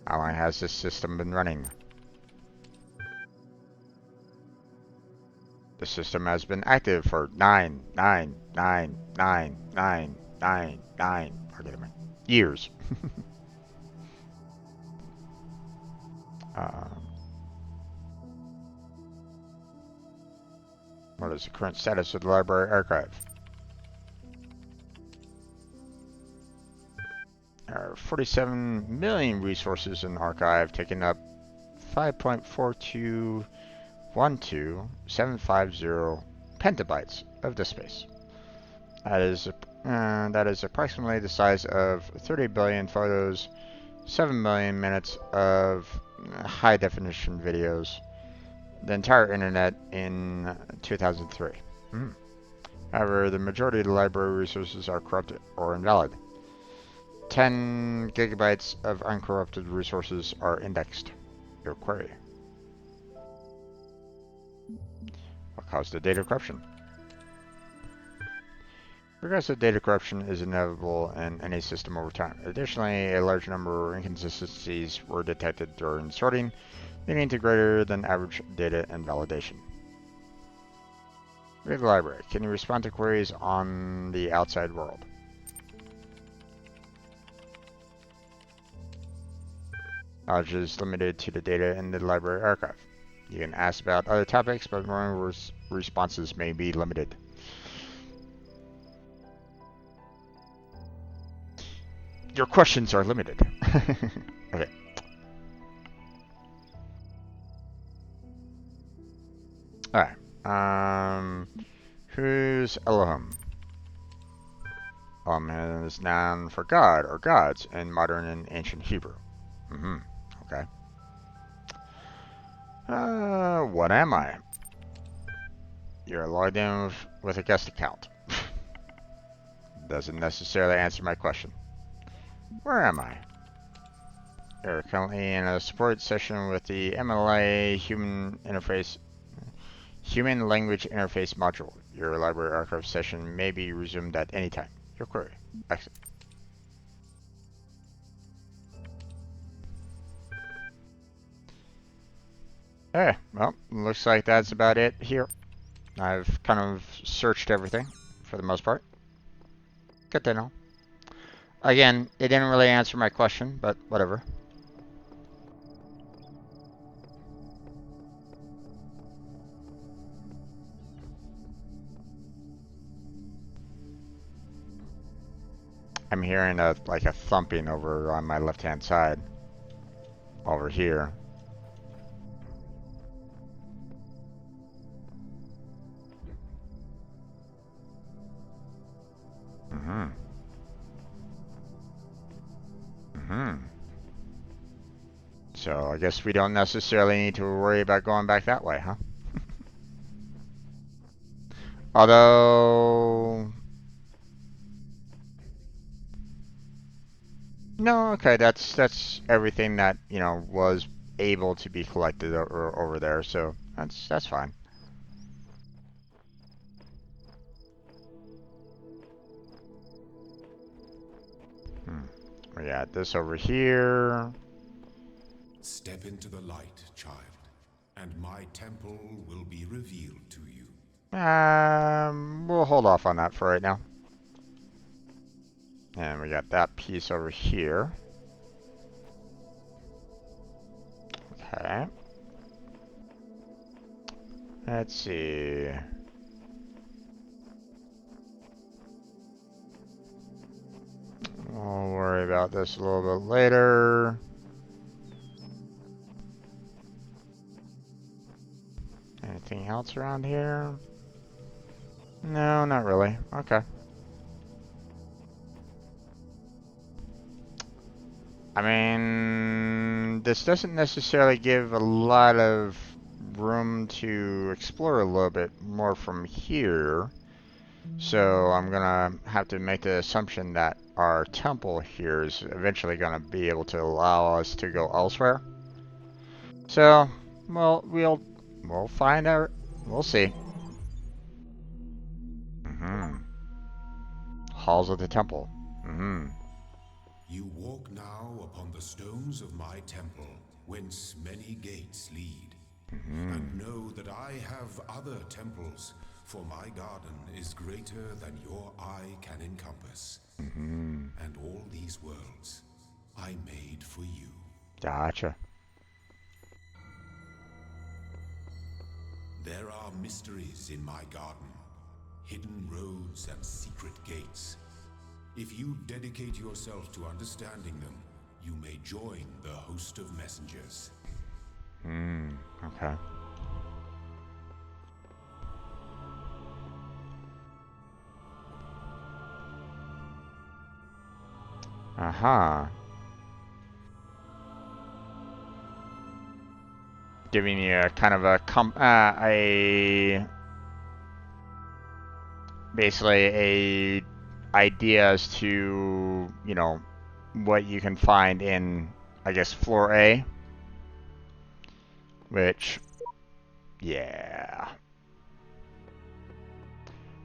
How long has this system been running? The system has been active for 9 years. What is the current status of the library archive? There are 47 million resources in the archive, taking up 5.4212,750 petabytes of disk space. That is approximately the size of 30 billion photos, 7 million minutes of high-definition videos, the entire internet in 2003. However, the majority of the library resources are corrupted or invalid. 10 gigabytes of uncorrupted resources are indexed. Your query. What caused the data corruption? Progressive data corruption is inevitable in any system over time. Additionally, a large number of inconsistencies were detected during sorting, leading to greater than average data invalidation. Read the library. Can you respond to queries on the outside world? Knowledge is limited to the data in the library archive. You can ask about other topics, but more responses may be limited. Your questions are limited. Okay. Alright. Who's Elohim? Elohim is noun for God or gods in modern and ancient Hebrew. Okay. What am I? You're logged in with a guest account. Doesn't necessarily answer my question. Where am I? You're currently in a support session with the MLA Human Language Interface module. Your library archive session may be resumed at any time. Your query. Exit. Well, looks like that's about it here. I've kind of searched everything for the most part. Good to know. Again, it didn't really answer my question, but whatever. I'm hearing like a thumping over on my left-hand side. Over here. Mm-hmm. Mm-hmm. So I guess we don't necessarily need to worry about going back that way, huh? Although... No, okay, that's everything that, you know, was able to be collected over there, so that's fine. We got this over here. Step into the light, child, and my temple will be revealed to you. We'll hold off on that for right now. And we got that piece over here. Okay. Let's see. We'll worry about this a little bit later. Anything else around here? No, not really. Okay. I mean, this doesn't necessarily give a lot of room to explore a little bit more from here. So I'm gonna have to make the assumption that our temple here is eventually gonna be able to allow us to go elsewhere. So, well, we'll find out. We'll see. Halls of the temple. You walk now upon the stones of my temple, whence many gates lead. And know that I have other temples, for my garden is greater than your eye can encompass. And all these worlds I made for you. Gotcha. There are mysteries in my garden, hidden roads and secret gates. If you dedicate yourself to understanding them, you may join the host of messengers. Okay. Uh-huh. Giving you a kind of basically a idea as to, you know, what you can find in, I guess, floor A. Which, yeah.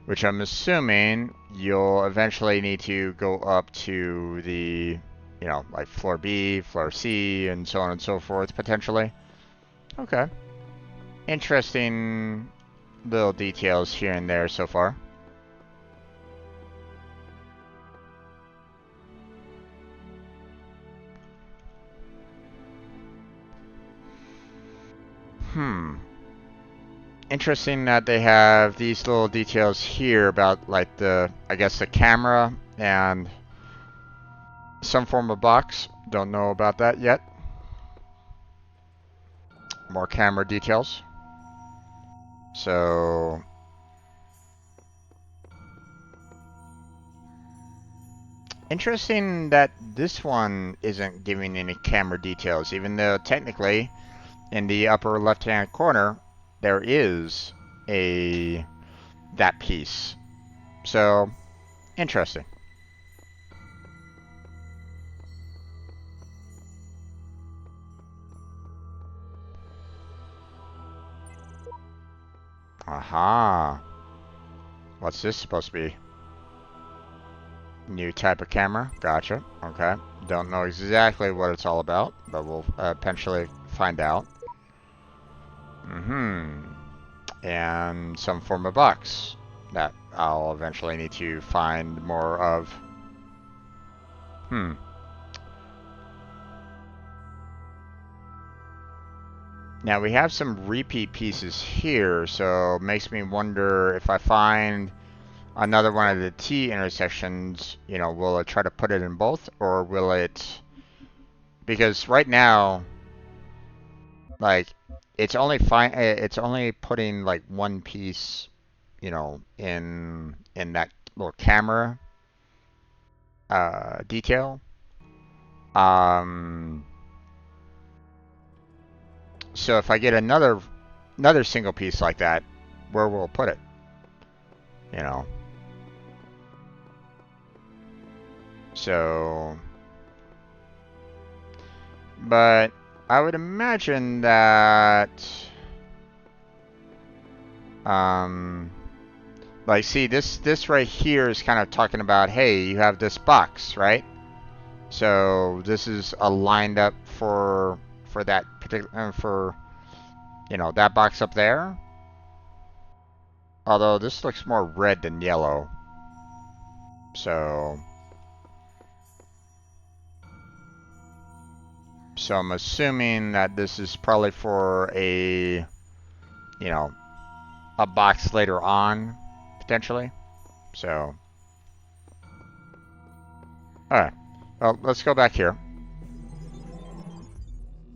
Which I'm assuming you'll eventually need to go up to the, you know, like floor B, floor C, and so on and so forth, potentially. Okay. Interesting little details here and there so far. Interesting that they have these little details here about, like, the, I guess, the camera and some form of box. Don't know about that yet. More camera details. So... interesting that this one isn't giving any camera details, even though technically in the upper left-hand corner there is that piece. So, interesting. Aha. What's this supposed to be? New type of camera. Gotcha. Okay. Don't know exactly what it's all about, but we'll eventually find out. And some form of box that I'll eventually need to find more of. Now we have some repeat pieces here, so it makes me wonder if I find another one of the T intersections, you know, will it try to put it in both, or will it? Because right now, like, it's only fine. It's only putting like one piece, you know, in that little camera detail. Um, so if I get another single piece like that, where will it put it? You know. So, but I would imagine that, like, see, this right here is kind of talking about, hey, you have this box, right? So this is lined up for that particular for, you know, that box up there. Although this looks more red than yellow. So I'm assuming that this is probably for a, you know, a box later on, potentially. So, alright. Well, let's go back here.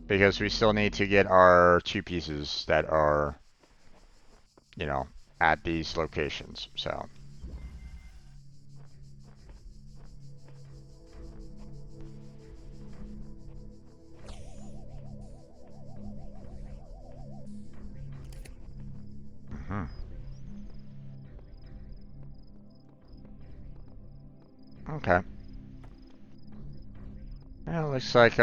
Because we still need to get our two pieces that are, you know, at these locations. So. Mm-hmm. Okay. Yeah, looks like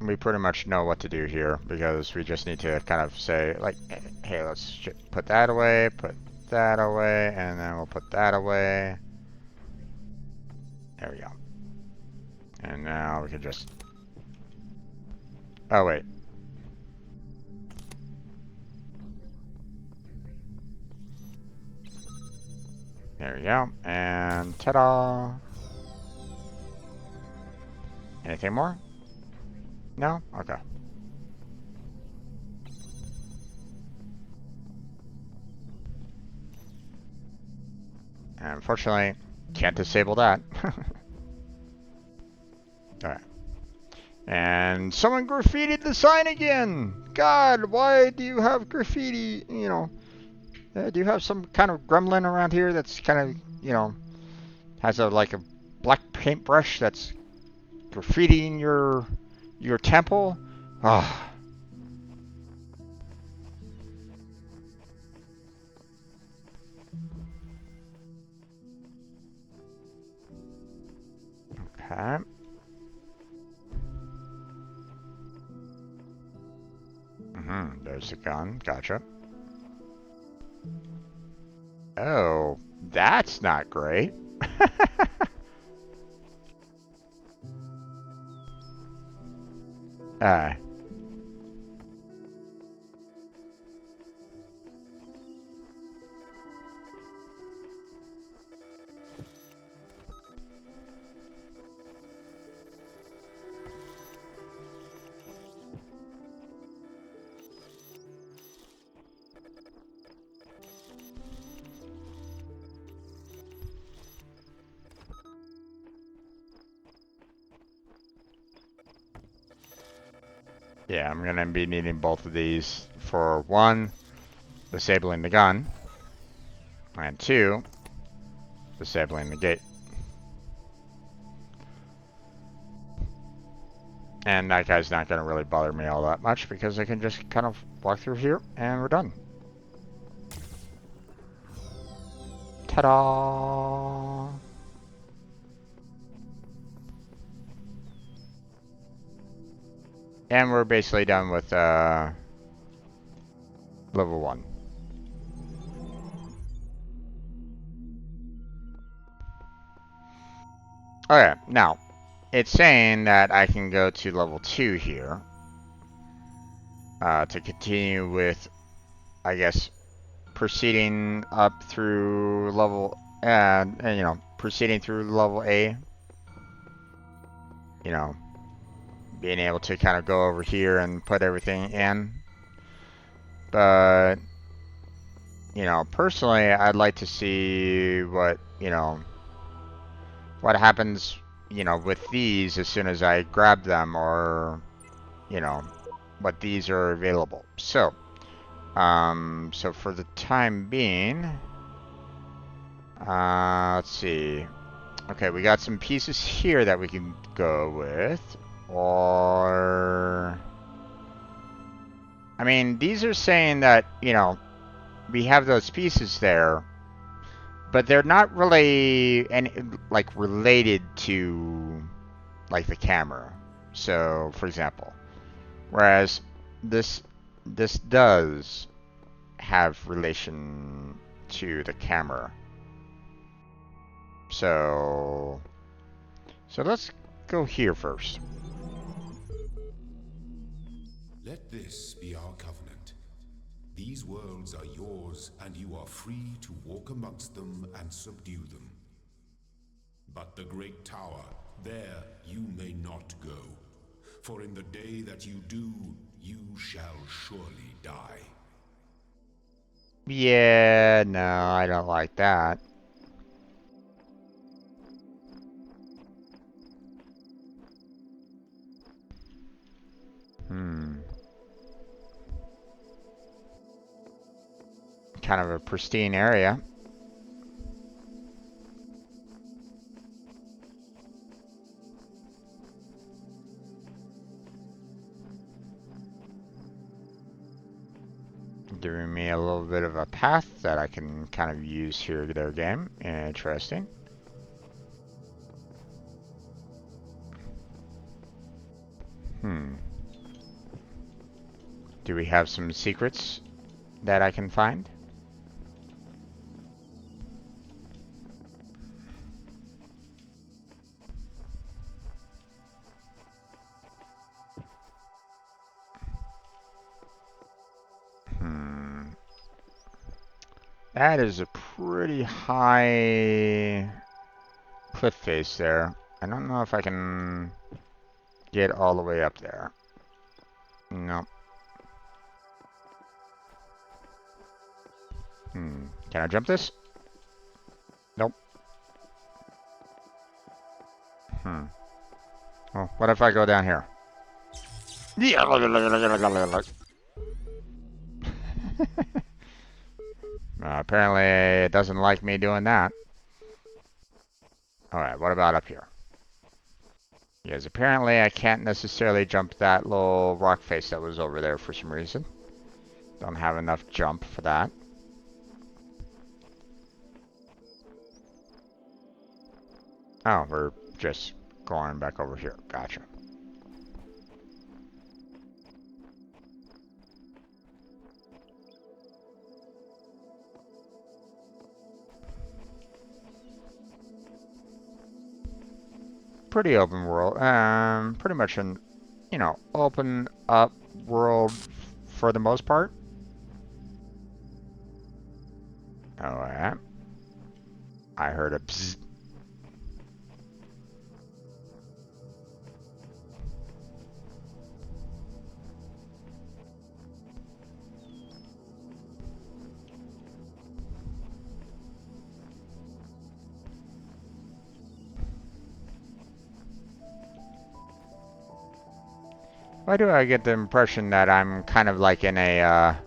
we pretty much know what to do here because we just need to kind of say like, hey, let's put that away, and then we'll put that away. There we go. And now we can just. Oh wait. There we go. And ta-da! Anything more? No? Okay. And unfortunately, can't disable that. Alright. And someone graffitied the sign again! God, why do you have graffiti? You know, do you have some kind of gremlin around here that's kind of, you know, has a like a black paintbrush that's graffitiing your temple? Ah. Okay. There's the gun. Gotcha. Oh, that's not great. uh, yeah, I'm gonna be needing both of these for one, disabling the gun, and two, disabling the gate. And that guy's not gonna really bother me all that much because I can just kind of walk through here and we're done. Ta-da! And we're basically done with level 1. Okay, now, it's saying that I can go to level 2 here to continue with, I guess, proceeding up through level, and you know, proceeding through level A. You know, being able to kind of go over here and put everything in. But personally, I'd like to see what, what happens, with these as soon as I grab them, or, you know, what these are available. So for the time being, let's see. Okay, we got some pieces here that we can go with, or, I mean, these are saying that, we have those pieces there, but they're not really any like related to like the camera. So, for example, whereas this this does have relation to the camera. So let's go here first. Let this be our covenant. These worlds are yours, and you are free to walk amongst them and subdue them. But the great tower, there you may not go. For in the day that you do, you shall surely die. Yeah, no, I don't like that. Kind of a pristine area. Giving me a little bit of a path that I can kind of use here, their game. Interesting. Do we have some secrets that I can find? That is a pretty high cliff face there. I don't know if I can get all the way up there. No. Can I jump this? Nope. Well, what if I go down here? Apparently it doesn't like me doing that. Alright, what about up here? Because apparently I can't necessarily jump that little rock face that was over there for some reason. Don't have enough jump for that. Oh, we're just going back over here. Gotcha. Pretty open world. Pretty much an, open up world for the most part. Alright. I heard a bzzz. Why do I get the impression that I'm kind of like in a,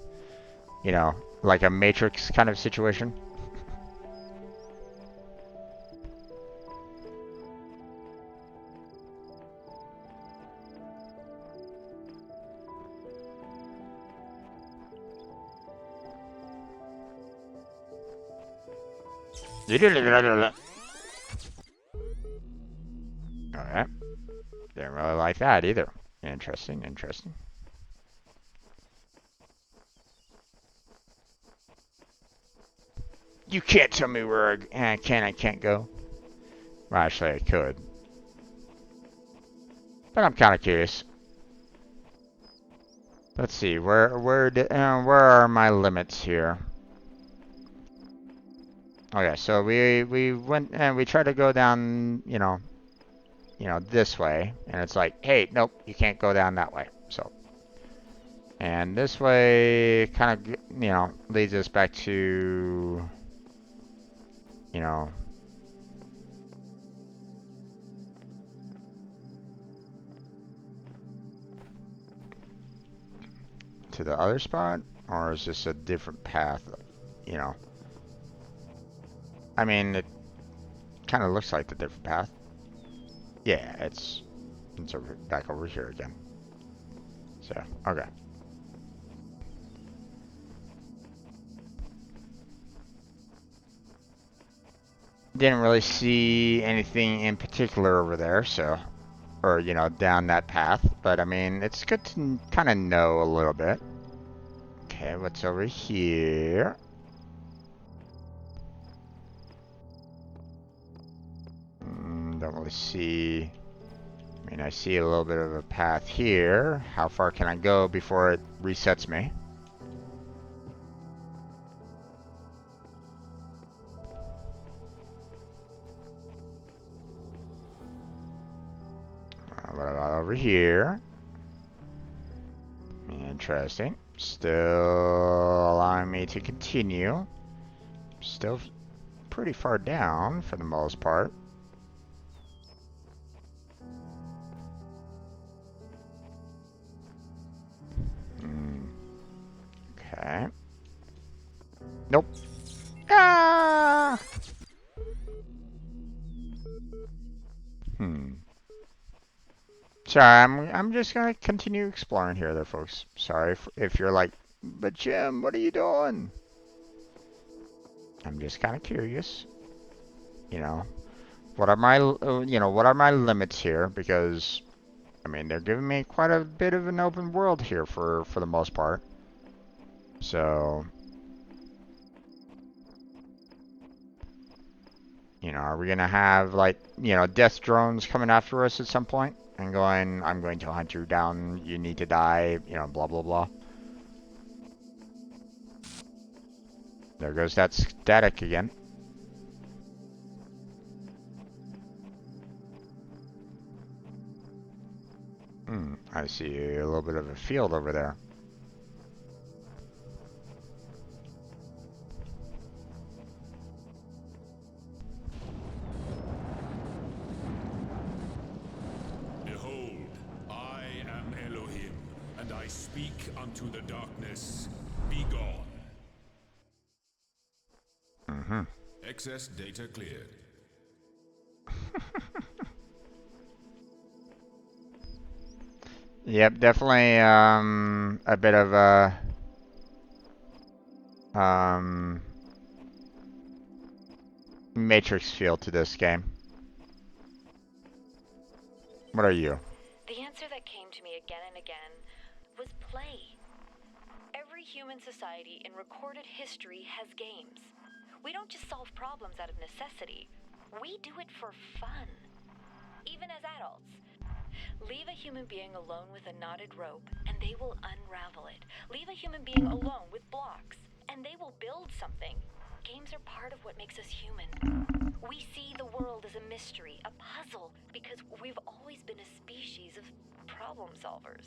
like a Matrix kind of situation? Alright. Didn't really like that either. Interesting, interesting. You can't tell me where I can't go. Well, actually, I could. But I'm kind of curious. Let's see, where are my limits here? Okay, so we went and we tried to go down, this way, and it's like, hey, nope, you can't go down that way. So And this way kind of, leads us back to, you know, to the other spot? Or is this a different path, you know? I mean, it kind of looks like the different path. Yeah, it's back over here again. So, okay. Didn't really see anything in particular over there, so, or, down that path. But, I mean, it's good to kind of know a little bit. Okay, what's over here? Don't really see. I mean, I see a little bit of a path here. How far can I go before it resets me? What about over here? Interesting. Still allowing me to continue. Still pretty far down for the most part. Okay. Nope. Ah! Sorry, I'm just gonna continue exploring here, there, folks. Sorry if you're like, but Jim, what are you doing? I'm just kind of curious. You know, what are my limits here? Because I mean, they're giving me quite a bit of an open world here for the most part. So, are we gonna have like, death drones coming after us at some point and going, I'm going to hunt you down, you need to die, blah blah blah. There goes that static again. I see a little bit of a field over there. Behold, I am Elohim, and I speak unto the darkness, be gone. Excess data cleared. Yep, definitely a bit of a Matrix feel to this game. What are you? The answer that came to me again and again was play. Every human society in recorded history has games. We don't just solve problems out of necessity. We do it for fun. Even as adults. Leave a human being alone with a knotted rope, and they will unravel it. Leave a human being alone with blocks, and they will build something. Games are part of what makes us human. We see the world as a mystery, a puzzle, because we've always been a species of problem solvers.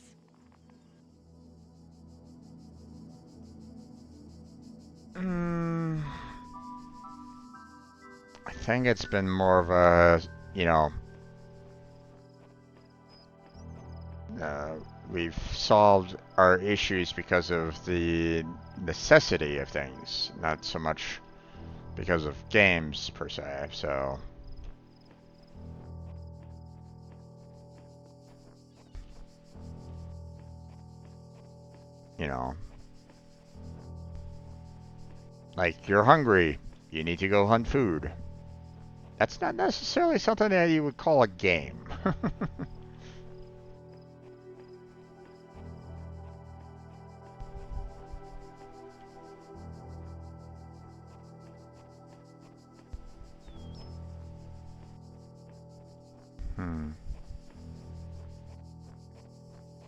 I think it's been more of a, we've solved our issues because of the necessity of things, not so much because of games per se. So, like you're hungry, you need to go hunt food. That's not necessarily something that you would call a game.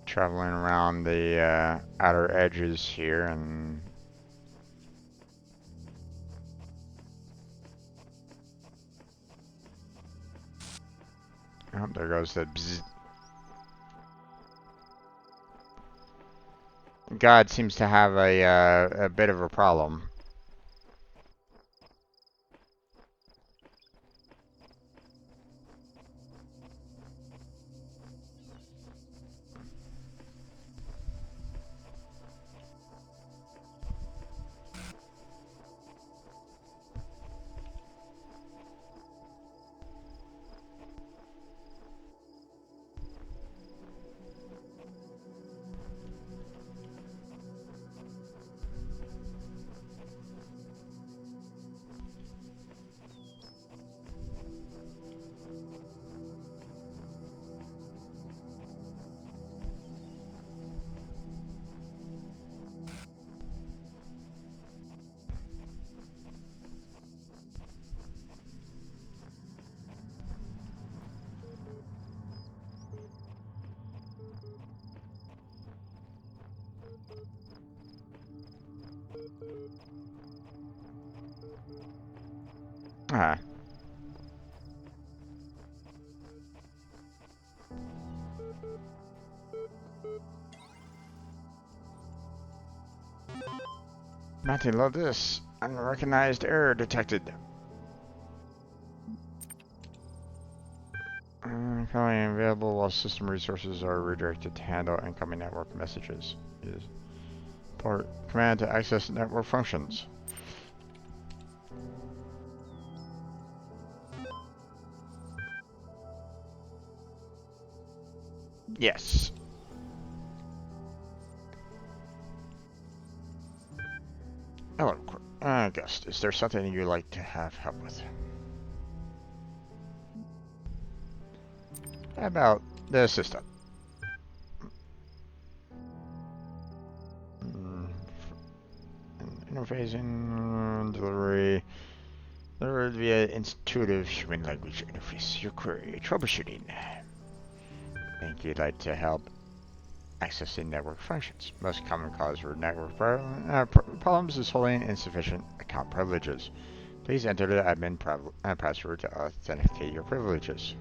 Traveling around the outer edges here, and oh, there goes the bzz. God seems to have a bit of a problem. Ah. Mounting load this. Unrecognized error detected. Currently available while system resources are redirected to handle incoming network messages. Is port command to access network functions. Yes. Hello, Gust. Is there something you'd like to have help with? How about the system? Interfacing, delivery via intuitive human language interface. Your query, troubleshooting. Think you'd like to help accessing network functions. Most common cause for network problems is holding insufficient account privileges. Please enter the admin password to authenticate your privileges.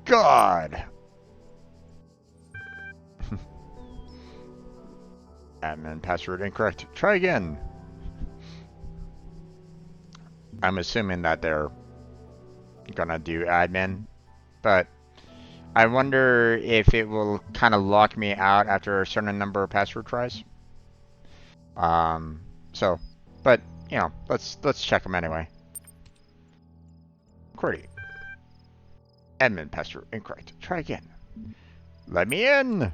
God! Admin password incorrect. Try again. I'm assuming that they're gonna do admin, but I wonder if it will kind of lock me out after a certain number of password tries. So, but you know, let's check them anyway. QWERTY. Admin password incorrect. Try again. Let me in.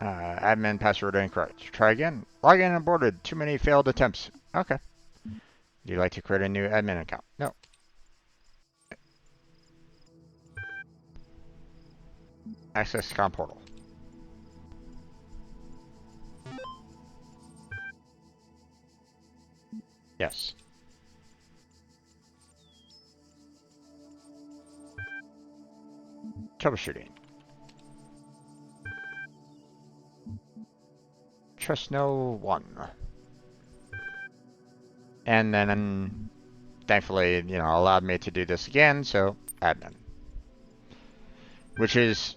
Admin password incorrect. Try again. Login aborted. Too many failed attempts. Okay. Do you like to create a new admin account? No. Access account portal. Yes. Troubleshooting. Trust no one. And then, thankfully, you know, allowed me to do this again, so admin. Which is...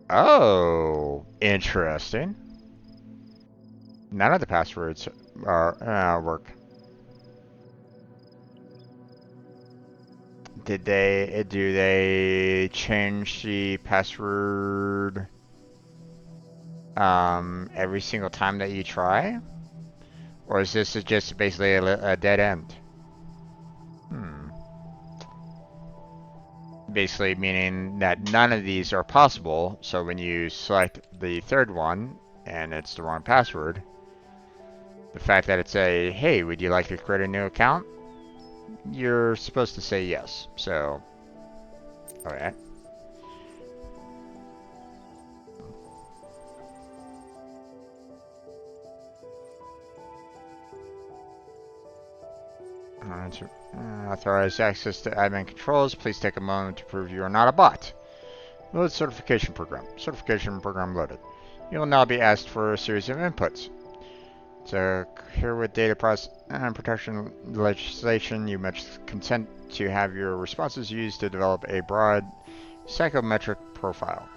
Oh, interesting. None of the passwords are work. Do they change the password every single time that you try? Or is this just basically a dead end? Basically meaning that none of these are possible, so when you select the third one and it's the wrong password, the fact that it's a, hey, would you like to create a new account? You're supposed to say yes, so, alright. To authorize access to admin controls, please take a moment to prove you are not a bot. Load certification program. Certification program loaded. You will now be asked for a series of inputs. So here with data process and protection legislation, you must consent to have your responses used to develop a broad psychometric profile.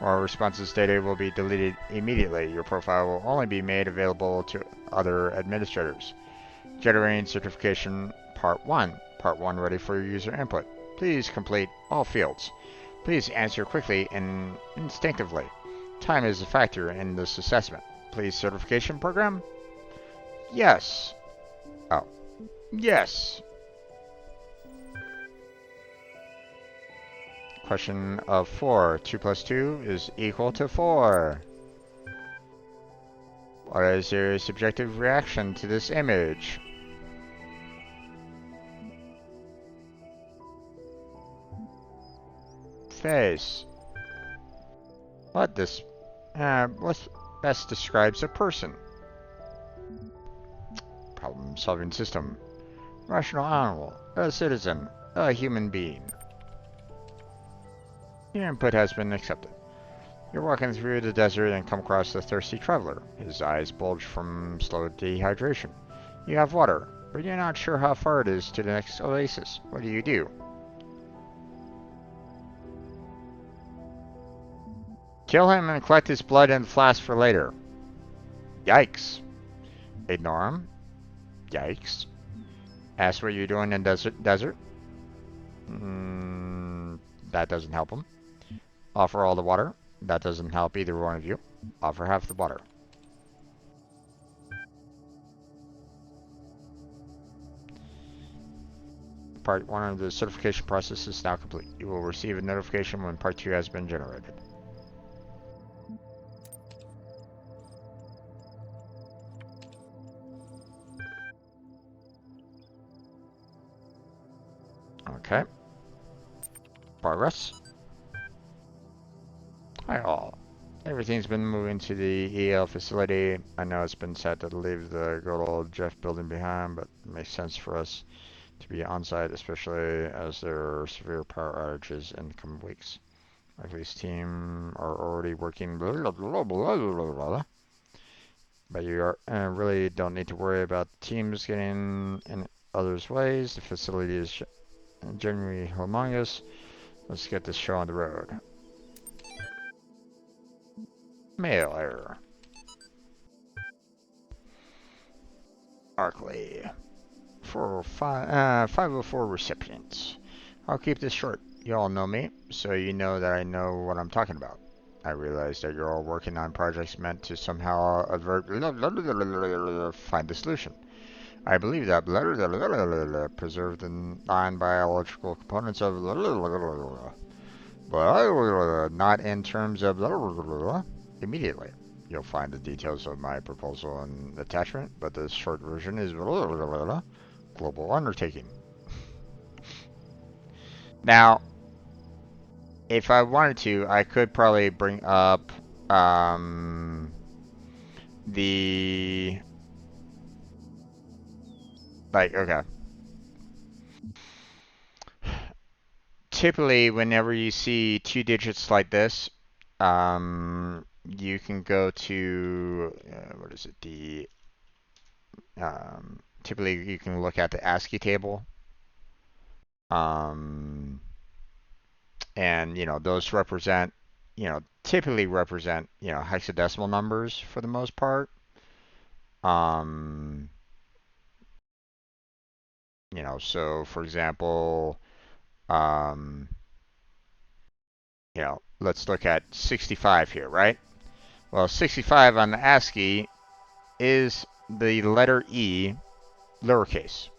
All responses data will be deleted immediately. Your profile will only be made available to other administrators. Generating certification part 1. Part 1 ready for your user input. Please complete all fields. Please answer quickly and instinctively. Time is a factor in this assessment. Please certification program? Yes. Oh. Yes. Question of 4. 2 plus 2 is equal to 4. What is your subjective reaction to this image? Face. What best describes a person? Problem-solving system. Rational animal. A citizen. A human being. Your input has been accepted. You're walking through the desert and come across a thirsty traveler. His eyes bulge from slow dehydration. You have water, but you're not sure how far it is to the next oasis. What do you do? Kill him and collect his blood in the flask for later. Yikes. Ignore him. Yikes. Ask what you're doing in desert. That doesn't help him. Offer all the water. That doesn't help either one of you. Offer half the water. Part 1 of the certification process is now complete. You will receive a notification when Part 2 has been generated. Okay. Progress. Hi all. Everything's been moving to the EL facility. I know it's been set to leave the good old Jeff building behind, but it makes sense for us to be on site, especially as there are severe power outages in the coming weeks. Riley's team are already working, but you really don't need to worry about teams getting in others' ways. The facility is genuinely humongous. Let's get this show on the road. Mail error. Arkley. 504 recipients. I'll keep this short. You all know me, so you know that I know what I'm talking about. I realize that you're all working on projects meant to somehow find the solution. I believe that preserve the non-biological components of not in terms of immediately. You'll find the details of my proposal and attachment, but the short version is global undertaking. Now, if I wanted to, I could probably bring up the okay. Typically, whenever you see 2 digits like this, you can go to what is it? Typically you can look at the ASCII table, and those represent, typically represent, hexadecimal numbers for the most part. So for example, let's look at 65 here, right? Well, 65 on the ASCII is the letter E lowercase.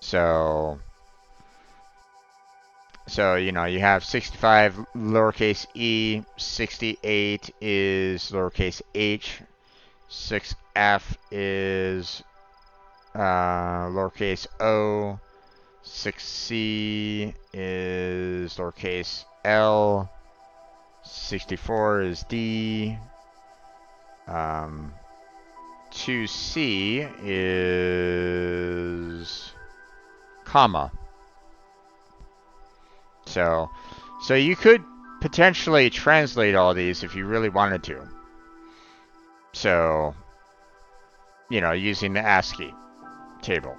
So you have 65 lowercase e, 68 is lowercase h, 6f is lowercase o, 6c is lowercase l, 64 is d, 2c is comma. So you could potentially translate all these if you really wanted to. So using the ASCII table.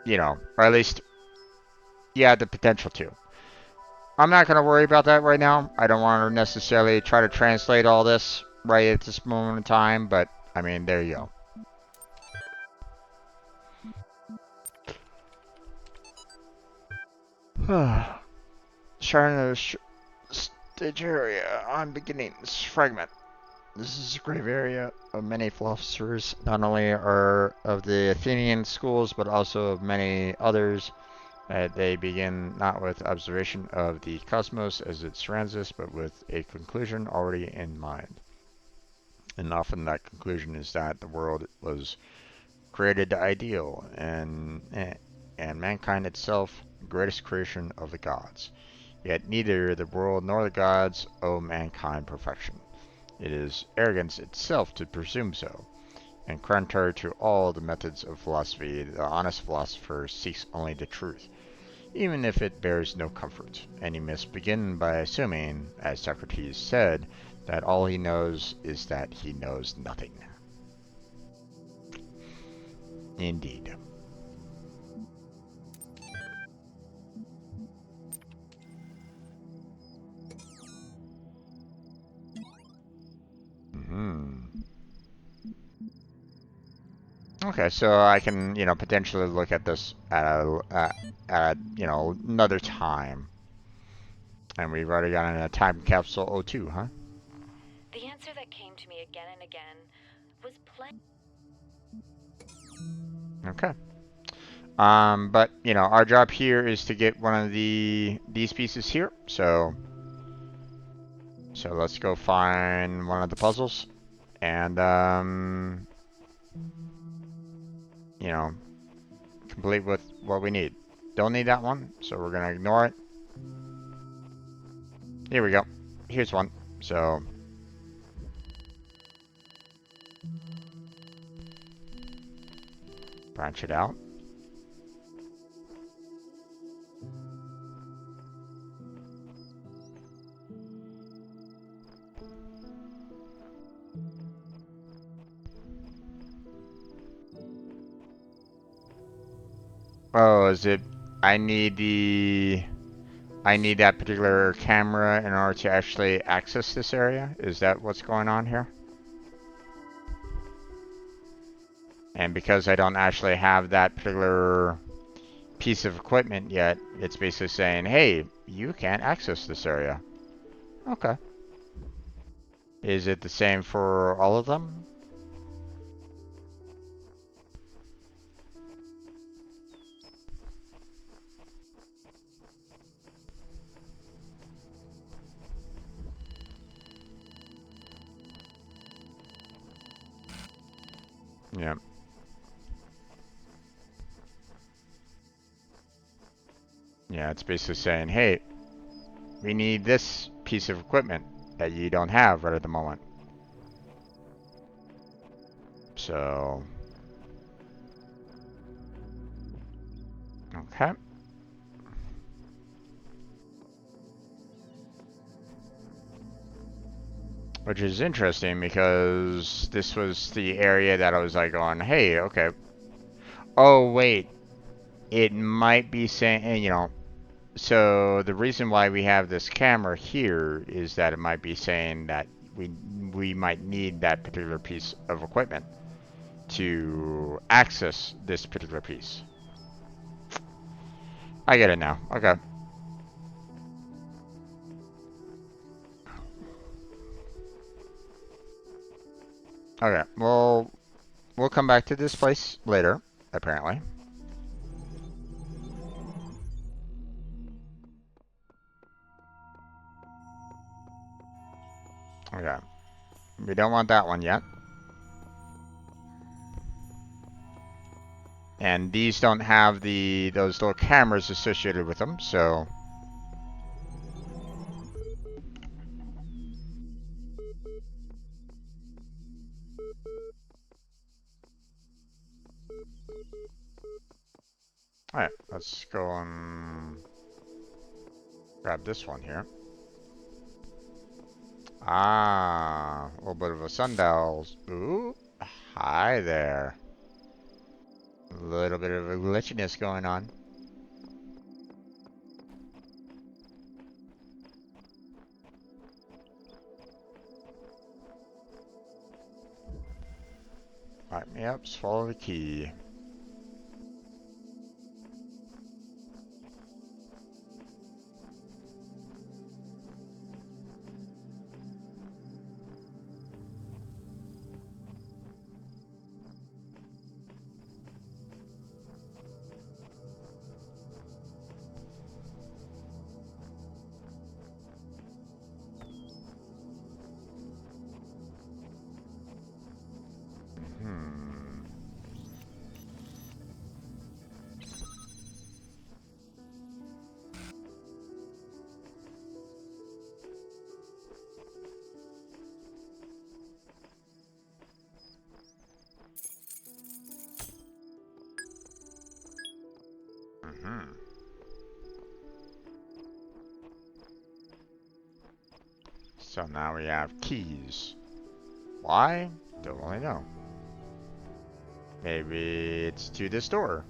Or at least you have the potential to. I'm not going to worry about that right now. I don't want to necessarily try to translate all this right at this moment in time, but I mean, there you go. Sharing stage area on beginnings fragment. This is a grave area of many philosophers, not only are of the Athenian schools, but also of many others. They begin not with observation of the cosmos as it surrounds us, but with a conclusion already in mind. And often that conclusion is that the world was created ideal, and mankind itself, the greatest creation of the gods. Yet neither the world nor the gods owe mankind perfection. It is arrogance itself to presume so, and contrary to all the methods of philosophy, the honest philosopher seeks only the truth, even if it bears no comfort, and he must begin by assuming, as Socrates said, that all he knows is that he knows nothing. Indeed. Okay, so I can, potentially look at this at another time. And we've already got in a time capsule O2, huh? The answer that came to me again and again was play. Okay. But our job here is to get one of these pieces here. So let's go find one of the puzzles, and complete with what we need. Don't need that one, so we're gonna ignore it. Here we go. Here's one. So branch it out. Oh, is it? I need that particular camera in order to actually access this area? Is that what's going on here? And because I don't actually have that particular piece of equipment yet, it's basically saying, hey, you can't access this area. Okay. Is it the same for all of them? Yeah. Yeah, it's basically saying, hey, we need this piece of equipment that you don't have right at the moment. So, okay. Which is interesting because this was the area that I was like going, hey, okay. Oh, wait. It might be saying, so the reason why we have this camera here is that it might be saying that we might need that particular piece of equipment to access this particular piece. I get it now. Okay. Okay. Well, we'll come back to this place later, apparently. Okay. We don't want that one yet. And these don't have those little cameras associated with them, so alright, let's go and grab this one here. Ah, a little bit of a sundial. Ooh. Hi there. A little bit of a glitchiness going on. Light me up, swallow the key. Hmm. Mm-hmm. So now we have keys. Why? Don't really know. Maybe it's to this door.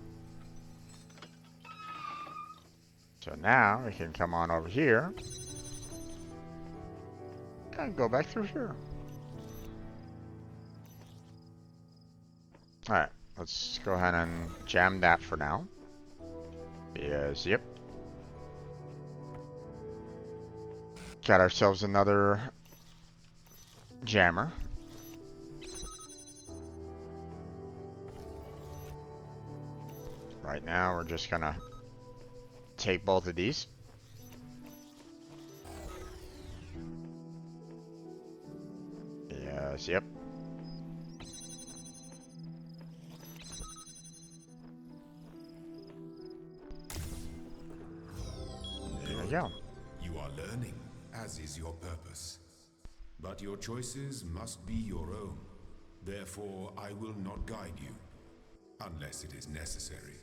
So now we can come on over here and go back through here. Alright, let's go ahead and jam that for now. Yes, yep. Got ourselves another jammer. Right now we're just gonna take both of these. Yes, yep. There we go. You are learning, as is your purpose. But your choices must be your own. Therefore, I will not guide you, unless it is necessary.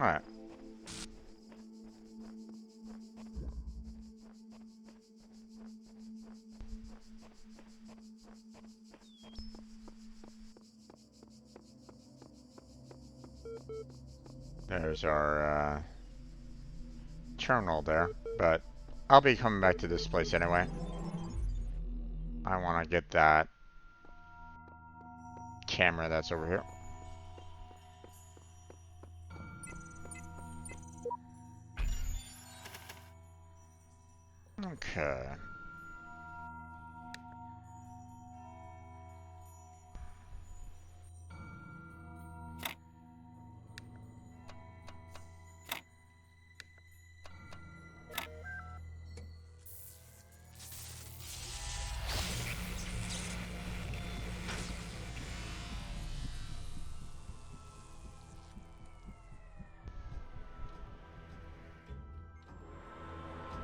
Alright. There's our terminal there, but I'll be coming back to this place anyway. I want to get that camera that's over here. Okay.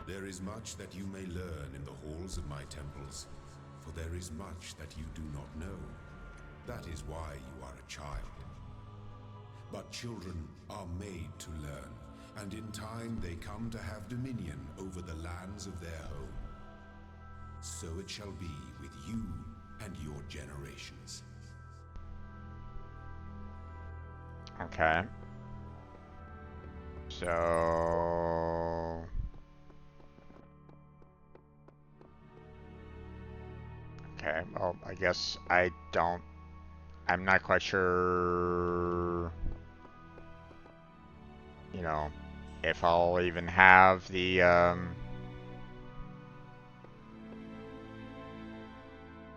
There is much that you may learn in the halls of my temples, for there is much that you do not know. That is why you are a child. But children are made to learn, and in time they come to have dominion over the lands of their home. So it shall be with you and your generations. Okay. So... Okay, well, I guess I'm not quite sure, you know, if I'll even have the,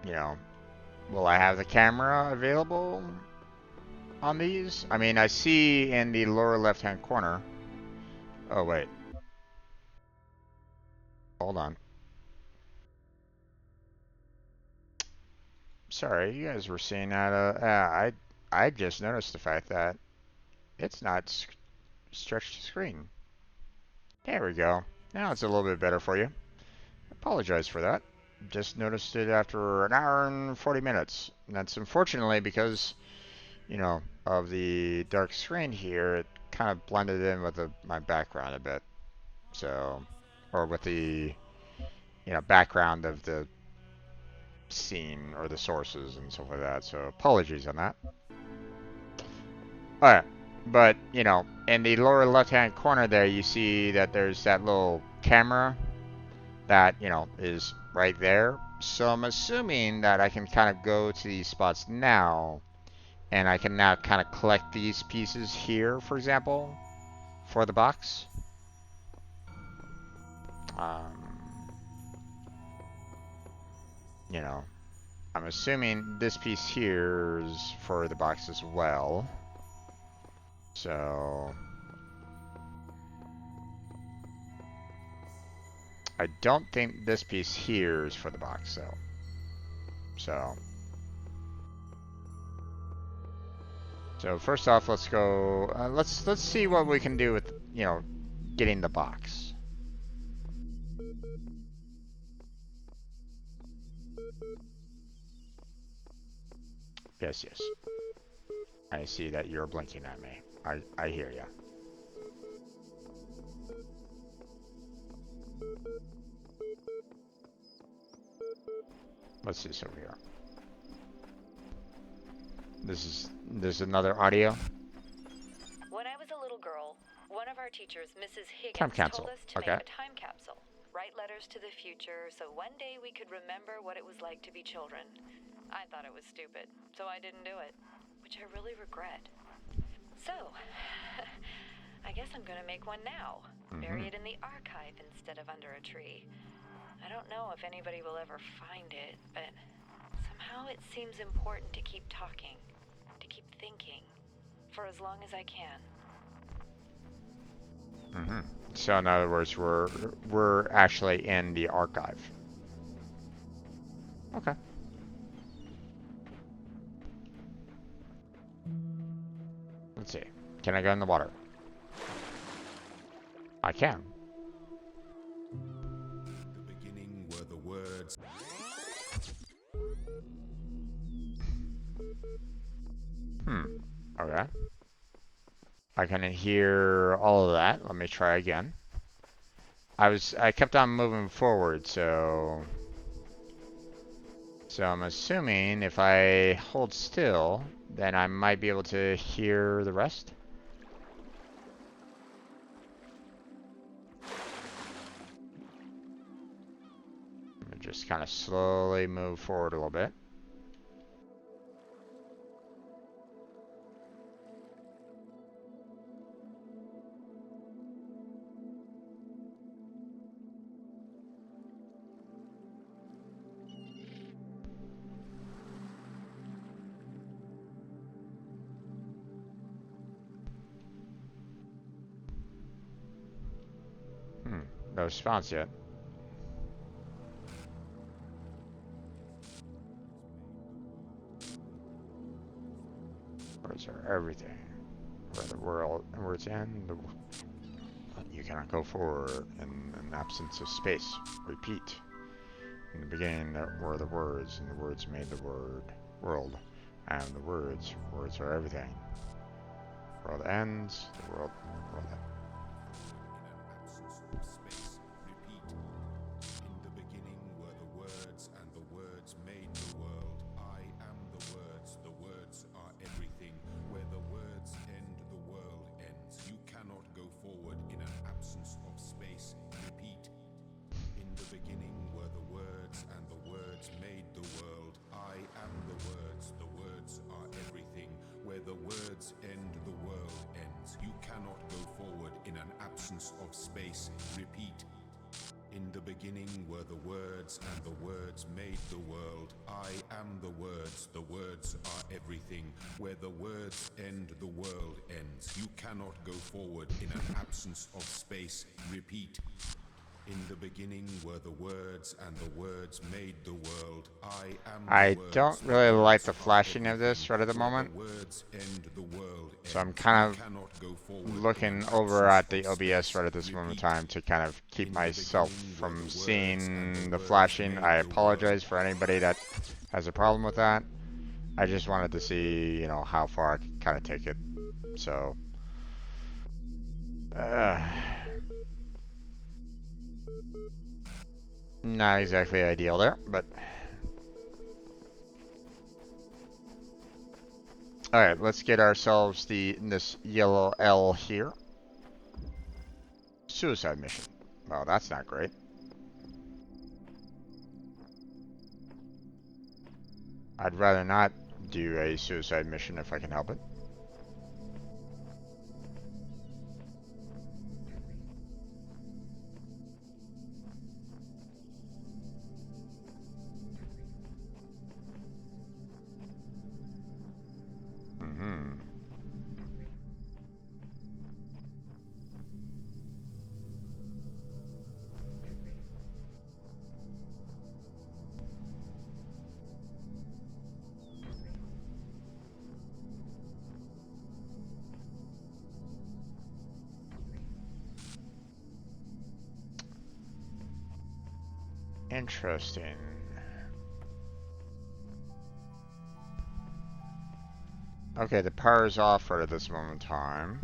you know, will I have the camera available on these? I mean, I see in the lower left-hand corner. Oh, wait. Hold on. Sorry, you guys were seeing that. I just noticed the fact that it's not stretched to screen. There we go. Now it's a little bit better for you. Apologize for that. Just noticed it after an hour and 40 minutes. And that's unfortunately because, you know, of the dark screen here, it kind of blended in with my background a bit. So, or with the, background of the scene or the sources and stuff like that. So apologies on that. Alright, but, in the lower left-hand corner there, you see that there's that little camera that, is right there. So I'm assuming that I can kind of go to these spots now, and I can now kind of collect these pieces here, for example, for the box. You know, I'm assuming this piece here is for the box as well. So I don't think this piece here is for the box, though. So first off, let's go. Let's see what we can do with getting the box. Yes. I see that you're blinking at me. I hear ya. What's this over here? There's another audio. When I was a little girl, one of our teachers, Mrs. Time Higgins, capsule. told us to Okay. make a time capsule, write letters to the future, so one day we could remember what it was like to be children. I thought it was stupid, so I didn't do it, which I really regret. So, I guess I'm gonna make one now. Bury it in the archive instead of under a tree. I don't know if anybody will ever find it, but somehow it seems important to keep talking, to keep thinking, for as long as I can. So in other words, we're actually in the archive. Okay. Let's see. Can I go in the water? I can. The beginning were the words. Okay. I can hear all of that. Let me try again. I kept on moving forward, so I'm assuming if I hold still, then I might be able to hear the rest. Let me just kind of slowly move forward a little bit. No response yet. Words are everything. Where the words end, you cannot go forward in an absence of space. Repeat. In the beginning there were the words, and the words made the world. And the words are everything. World ends, the world ends. Of space. Repeat. In the beginning were the words, and the words made the world. I am the words are everything. Where the words end, the world ends. You cannot go forward in an absence of space. Repeat. In the beginning were the words, and the words made the world. I am the I words, don't really like the flashing of this right at the moment. So I'm kind of looking over at the OBS right at this moment in time to kind of keep myself from seeing the flashing. I apologize for anybody that has a problem with that. I just wanted to see, how far I could kind of take it. So Uh, Not exactly ideal there, but... Alright, let's get ourselves this yellow L here. Suicide mission. Well, that's not great. I'd rather not do a suicide mission if I can help it. Interesting. Okay, the power's off right at this moment in time.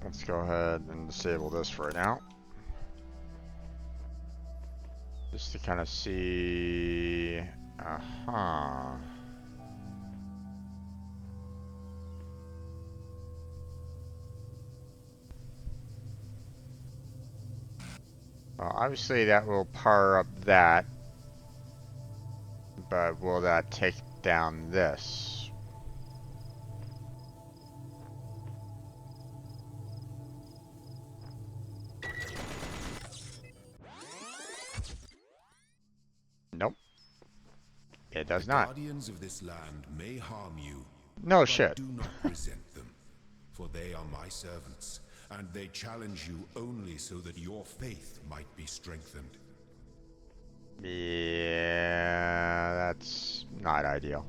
Let's go ahead and disable this for right now. Just to kind of see... Well, obviously that will power up that. But will that take down this? Nope. It does not. Guardians of this land may harm you. No but shit. do not resent them, for they are my servants, and they challenge you only so that your faith might be strengthened. Yeah, that's not ideal.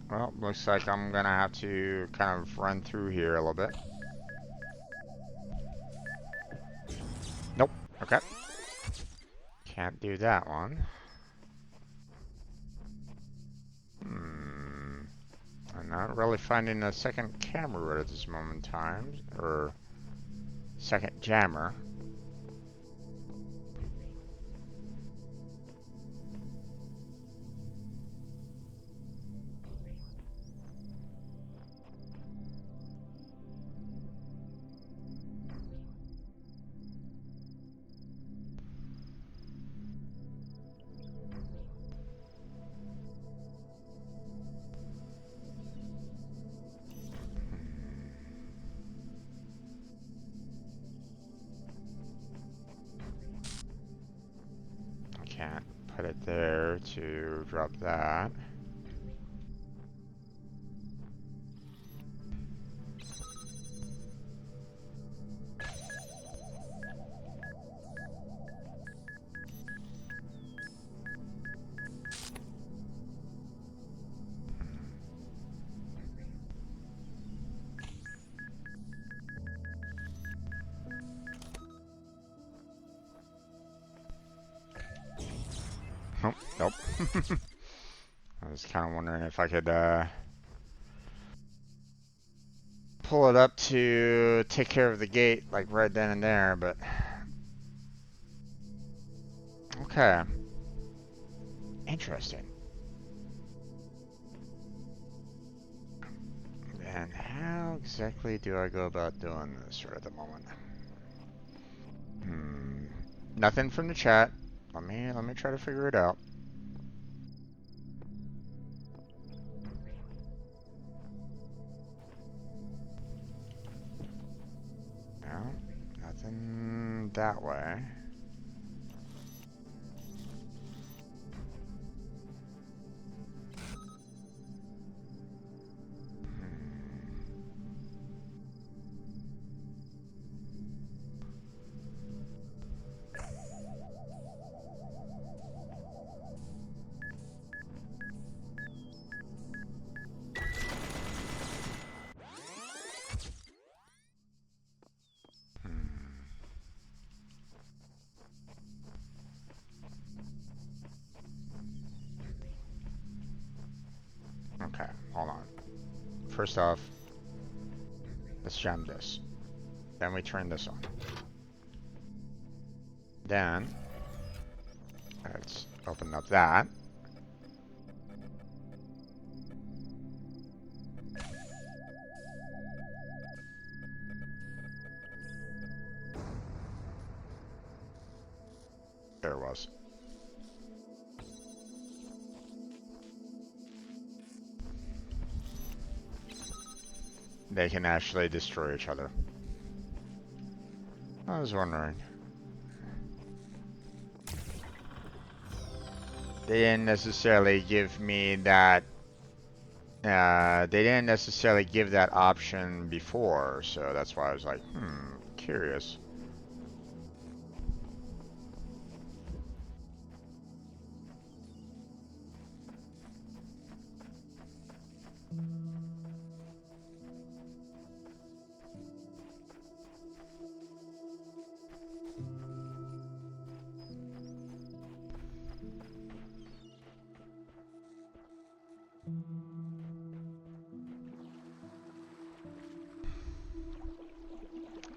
Well, looks like I'm gonna have to kind of run through here a little bit. Nope. Okay. Can't do that one. I'm not really finding a second camera at this moment in time, or second jammer. Can't put it there to drop that. Oh, nope. I was kind of wondering if I could pull it up to take care of the gate like right then and there, but okay. Interesting. And how exactly do I go about doing this right at the moment? Hmm. Nothing from the chat. Let me try to figure it out. No, nothing that way. Okay, hold on. First off, let's jam this. Then we turn this on. Then, let's open up that. There it was. They can actually destroy each other. I was wondering. They didn't necessarily give me that. They didn't necessarily give that option before, so that's why I was like, curious.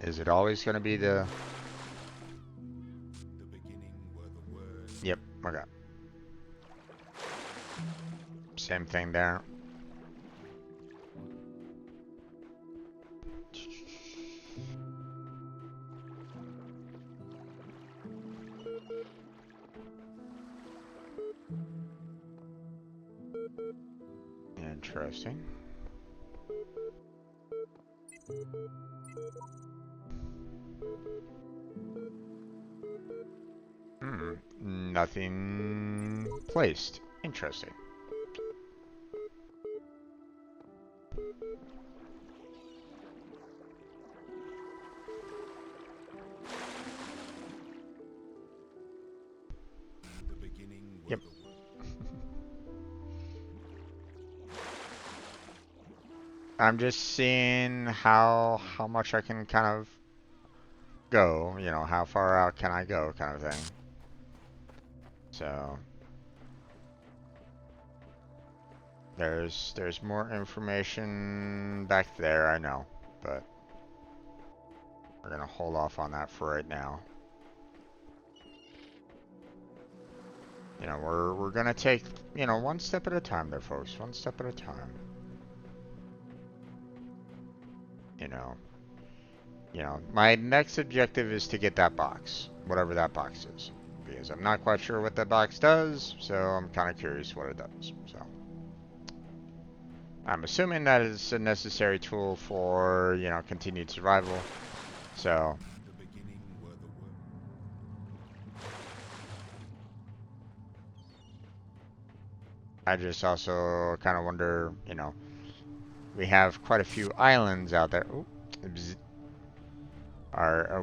Is it always going to be the... The beginning were the words. Yep, okay. Same thing there. Interesting. Nothing placed. Interesting. The beginning were Yep. the I'm just seeing how much I can kind of go, you know, how far out can I go kind of thing. So there's more information back there, I know, but we're gonna hold off on that for right now. You know, we're gonna take, you know, one step at a time there, folks. One step at a time. You know. You know, my next objective is to get that box, whatever that box is, because I'm not quite sure what that box does, so I'm kind of curious what it does. So I'm assuming that is a necessary tool for, you know, continued survival. So the beginning were the words. I just also kind of wonder, you know, we have quite a few islands out there. Ooh,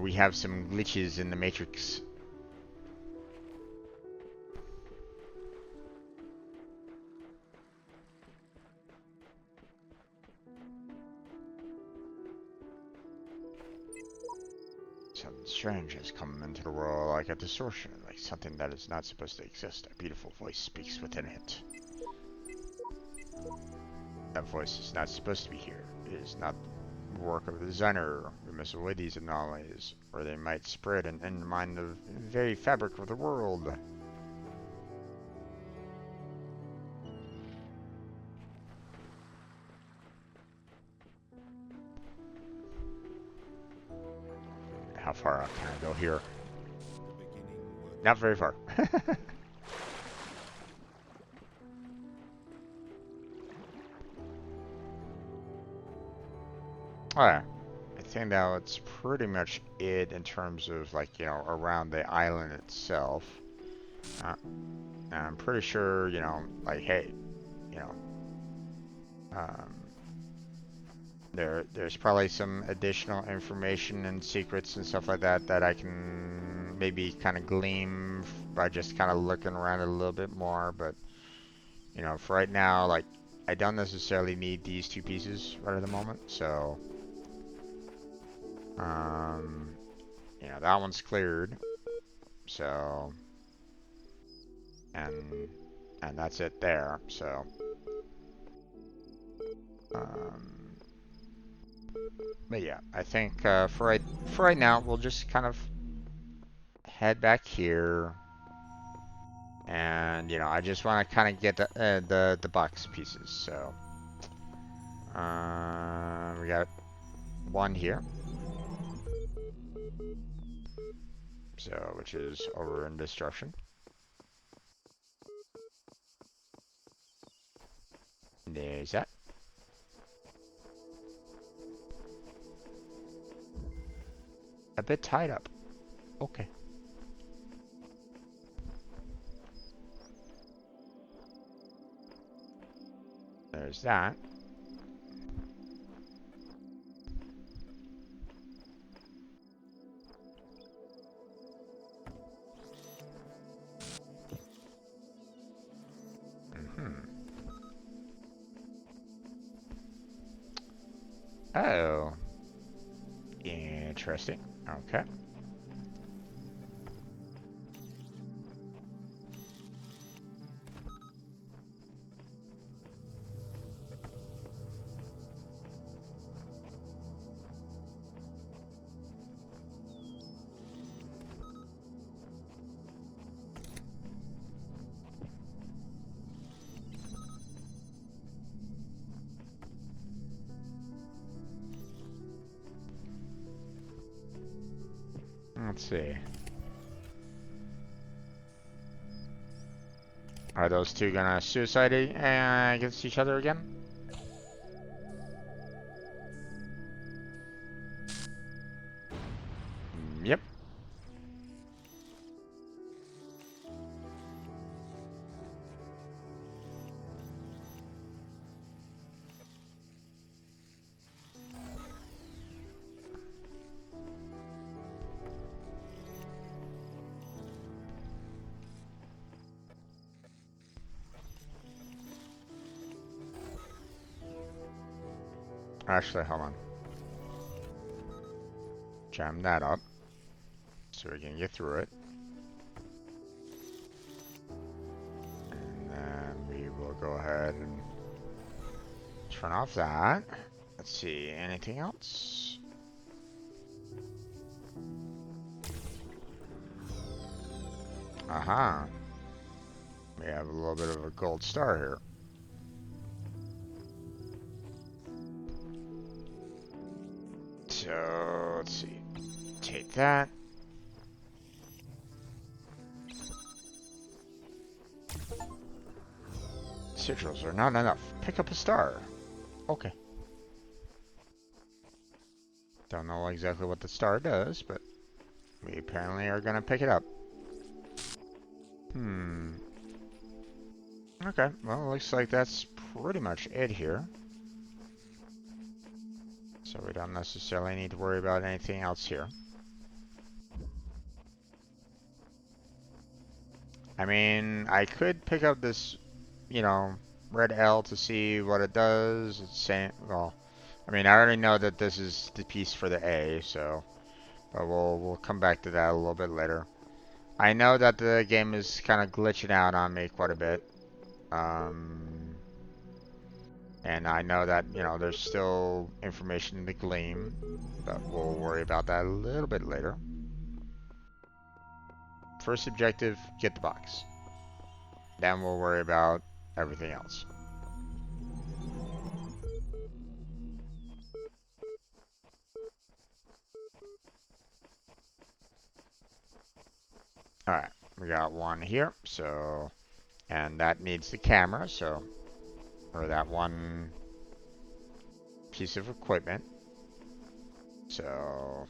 we have some glitches in the matrix. Something strange has come into the world, like a distortion, like something that is not supposed to exist. A beautiful voice speaks within it. That voice is not supposed to be here. It is not the work of the designer. We must avoid these anomalies, or they might spread and undermine the very fabric of the world. How far out can I go here? Not very far. Alright. I think that's pretty much it in terms of, like, you know, around the island itself. I'm pretty sure, you know, like, hey, you know, um, there's probably some additional information and secrets and stuff like that that I can maybe kind of glean by just kind of looking around a little bit more. But, you know, for right now, like, I don't necessarily need these two pieces right at the moment. So, you know, that one's cleared. So, and that's it there. So, but yeah, I think for right now, we'll just kind of head back here, and you know, I just want to kind of get the box pieces. So, we got one here, so which is over in destruction. There's that. A bit tied up. Okay. There's that. Oh. Interesting. Okay. Let's see. Are those two gonna suicide against each other again? Yep. Actually, hold on. Jam that up so we can get through it. And then we will go ahead and turn off that. Let's see, anything else? Aha. We have a little bit of a gold star here. So, let's see. Take that. Sigils are not enough. Pick up a star. Okay. Don't know exactly what the star does, but we apparently are gonna pick it up. Okay, well, looks like that's pretty much it here. So we don't necessarily need to worry about anything else here. I mean, I could pick up this, you know, red L to see what it does. It's saying, well, I mean, I already know that this is the piece for the A, so, but we'll come back to that a little bit later. I know that the game is kind of glitching out on me quite a bit. And I know that, you know, there's still information to glean, but we'll worry about that a little bit later. First objective, get the box. Then we'll worry about everything else. Alright, we got one here, so, and that needs the camera, so, or that one piece of equipment. So,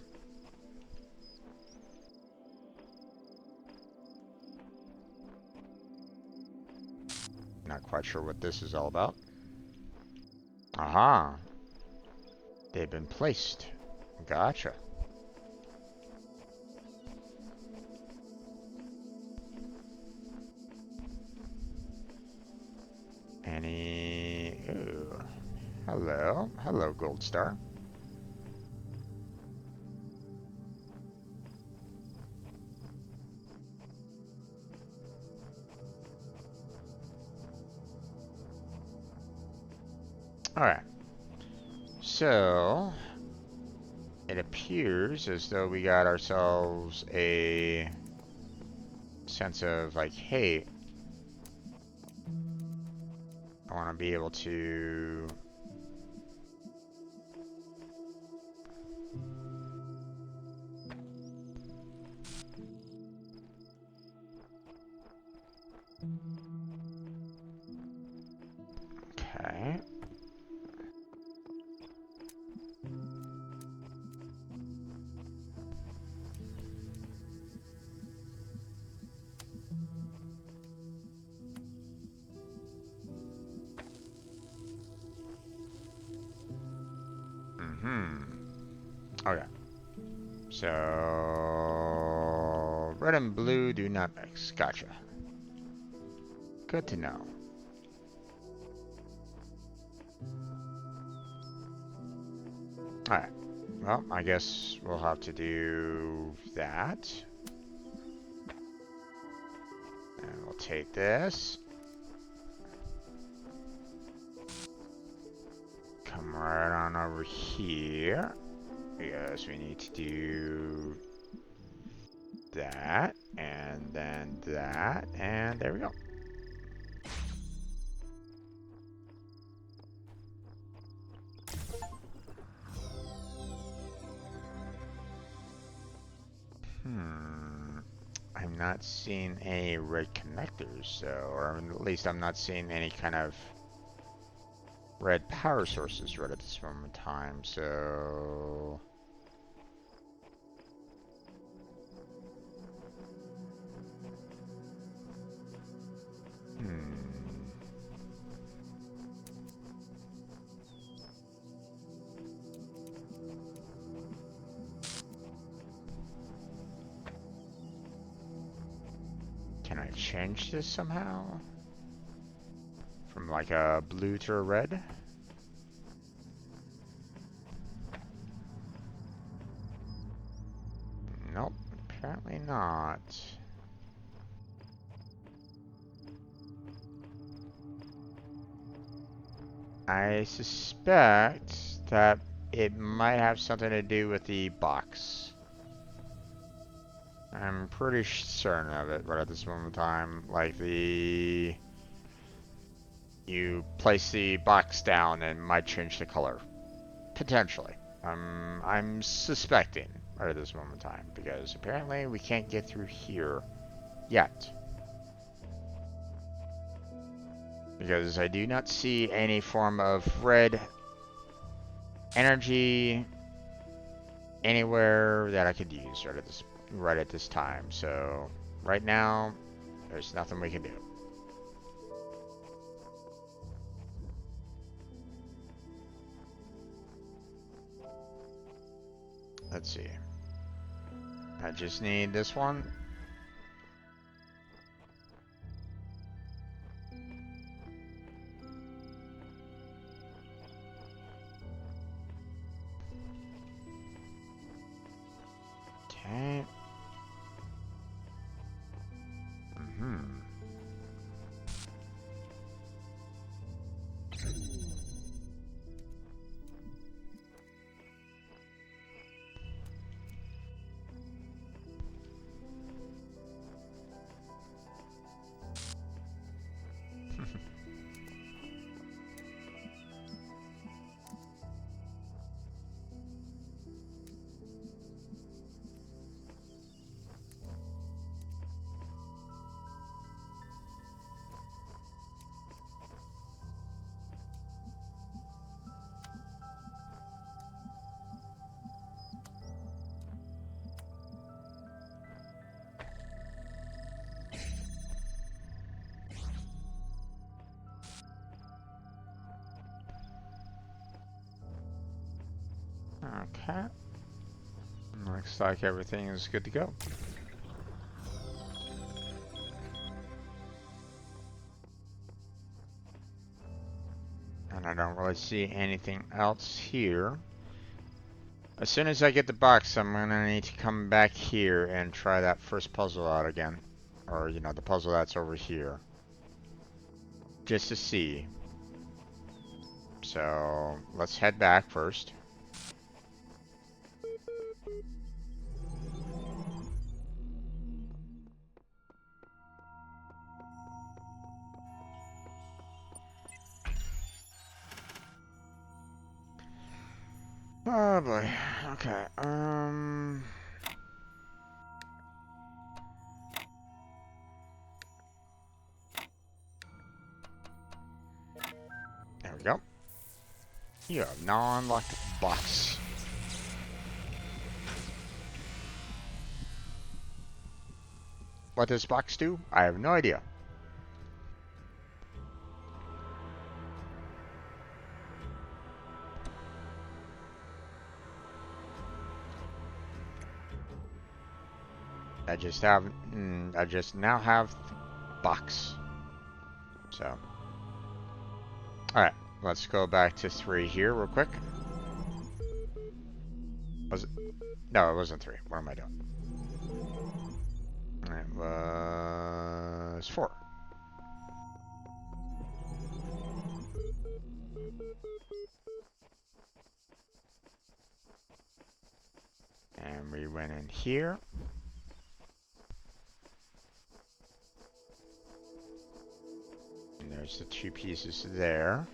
not quite sure what this is all about. Aha, they've been placed. Gotcha. Any... Ooh. Hello. Hello, Gold Star. Alright. So... It appears as though we got ourselves a sense of, like, hey... I want to be able to... Okay. Okay. So... Red and blue do not mix. Gotcha. Good to know. Alright. Well, I guess we'll have to do that. And we'll take this. Come right on over here. Because we need to do that. And then that. And there we go. I'm not seeing any red connectors, so, or at least I'm not seeing any kind of red power sources right at this moment in time, so... Can I change this somehow? From like a blue to a red? Nope, apparently not. I suspect that it might have something to do with the box. I'm pretty certain of it right at this moment in time. Like you place the box down and it might change the color. Potentially. I'm suspecting right at this moment in time because apparently we can't get through here yet. Because I do not see any form of red energy anywhere that I could use right at this time. So right now, there's nothing we can do. Let's see. I just need this one. Okay. Okay. Looks like everything is good to go. And I don't really see anything else here. As soon as I get the box, I'm gonna need to come back here and try that first puzzle out again. Or, you know, the puzzle that's over here. Just to see. So, let's head back first. Oh boy. Okay. There we go. You have now unlocked the box. What does box do? I have no idea. I just now have the box. So, alright, let's go back to 3 here real quick. Was it? No, it wasn't 3. What am I doing? It was 4. And we went in here. And there's the 2 pieces there.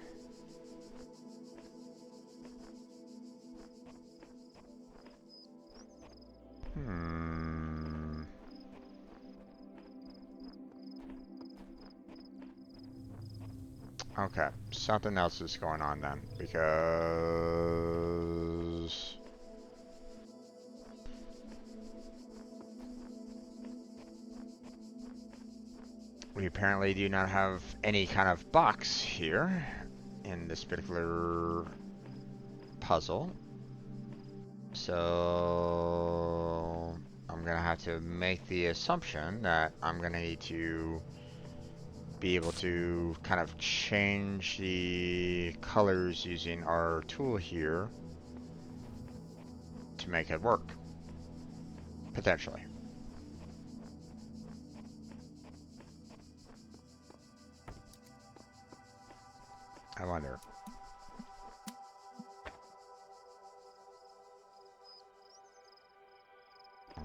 Okay, something else is going on then, because we apparently do not have any kind of box here in this particular puzzle. So I'm gonna have to make the assumption that I'm gonna need to be able to kind of change the colors using our tool here to make it work, potentially. I wonder.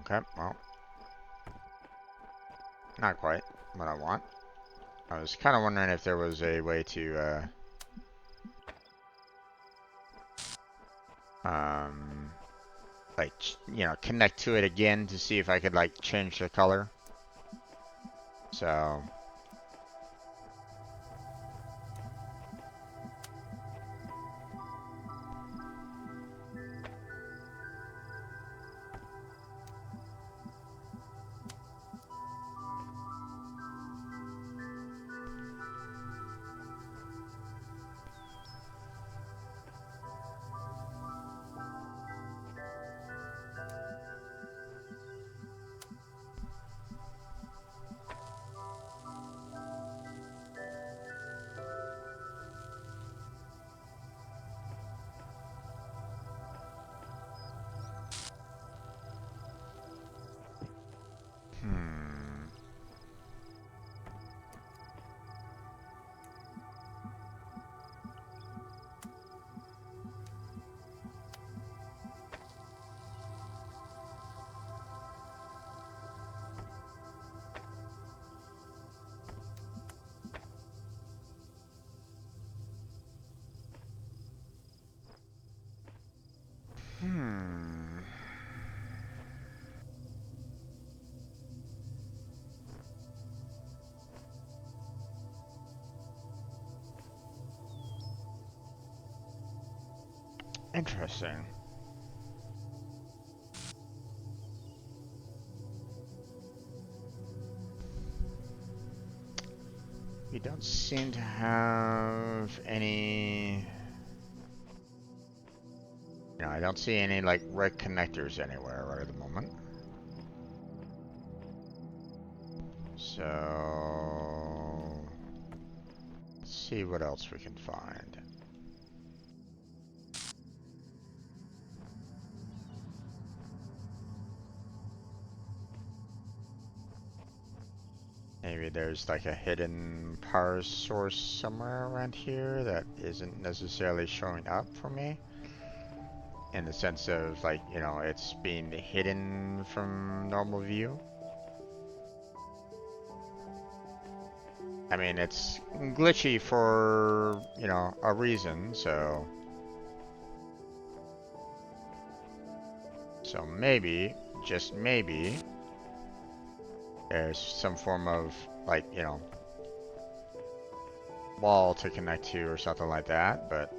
Okay, well, not quite what I want. I was kind of wondering if there was a way to, like, you know, connect to it again to see if I could, like, change the color. So, interesting. We don't seem to have any... You know, I don't see any like red connectors anywhere right at the moment. So let's see what else we can find. Maybe there's like a hidden power source somewhere around here that isn't necessarily showing up for me. In the sense of like, you know, it's being hidden from normal view. I mean, it's glitchy for, you know, a reason, so... So maybe, just maybe, there's some form of, like, you know, wall to connect to or something like that, but...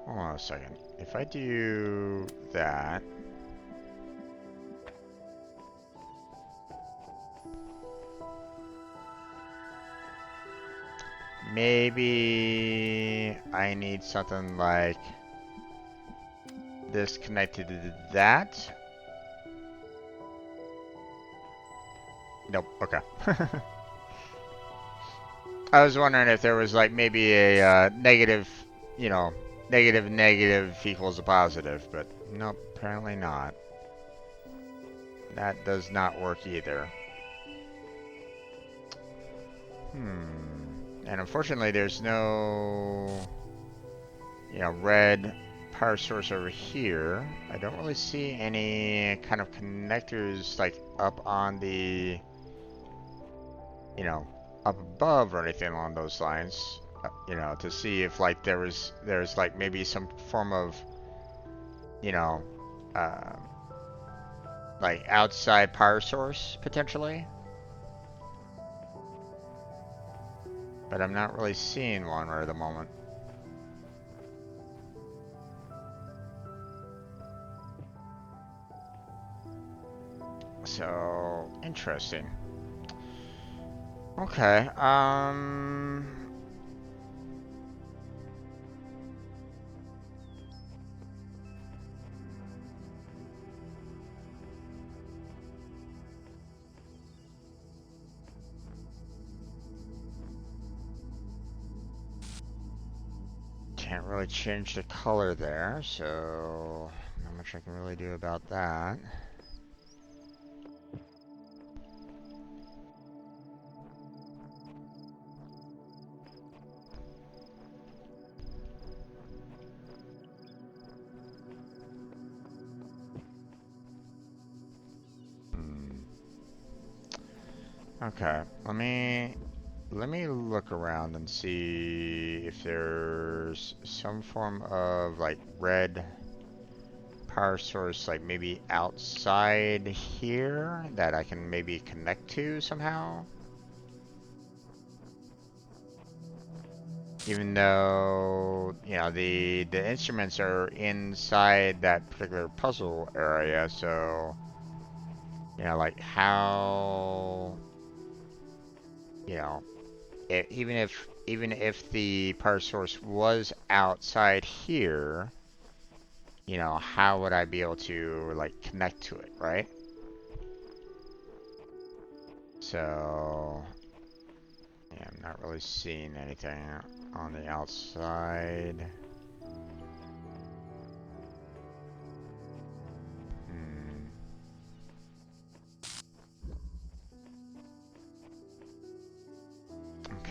Hold on a second. If I do that... Maybe I need something like this connected to that. Nope, okay. I was wondering if there was like maybe a negative, you know, negative equals a positive, but nope, apparently not. That does not work either. And unfortunately there's no, you know, red power source over here. I don't really see any kind of connectors like up on the, you know, up above or anything along those lines. You know, to see if like there's like maybe some form of, you know, uh, like outside power source potentially. But I'm not really seeing one right at the moment. So, interesting. Okay, can't really change the color there, so not much I can really do about that. Okay, let me look around and see if there's some form of like red power source like maybe outside here that I can maybe connect to somehow. Even though, you know, the instruments are inside that particular puzzle area, so, you know, like how, you know, even if the power source was outside here, you know, how would I be able to like connect to it, right? So, yeah, I'm not really seeing anything on the outside.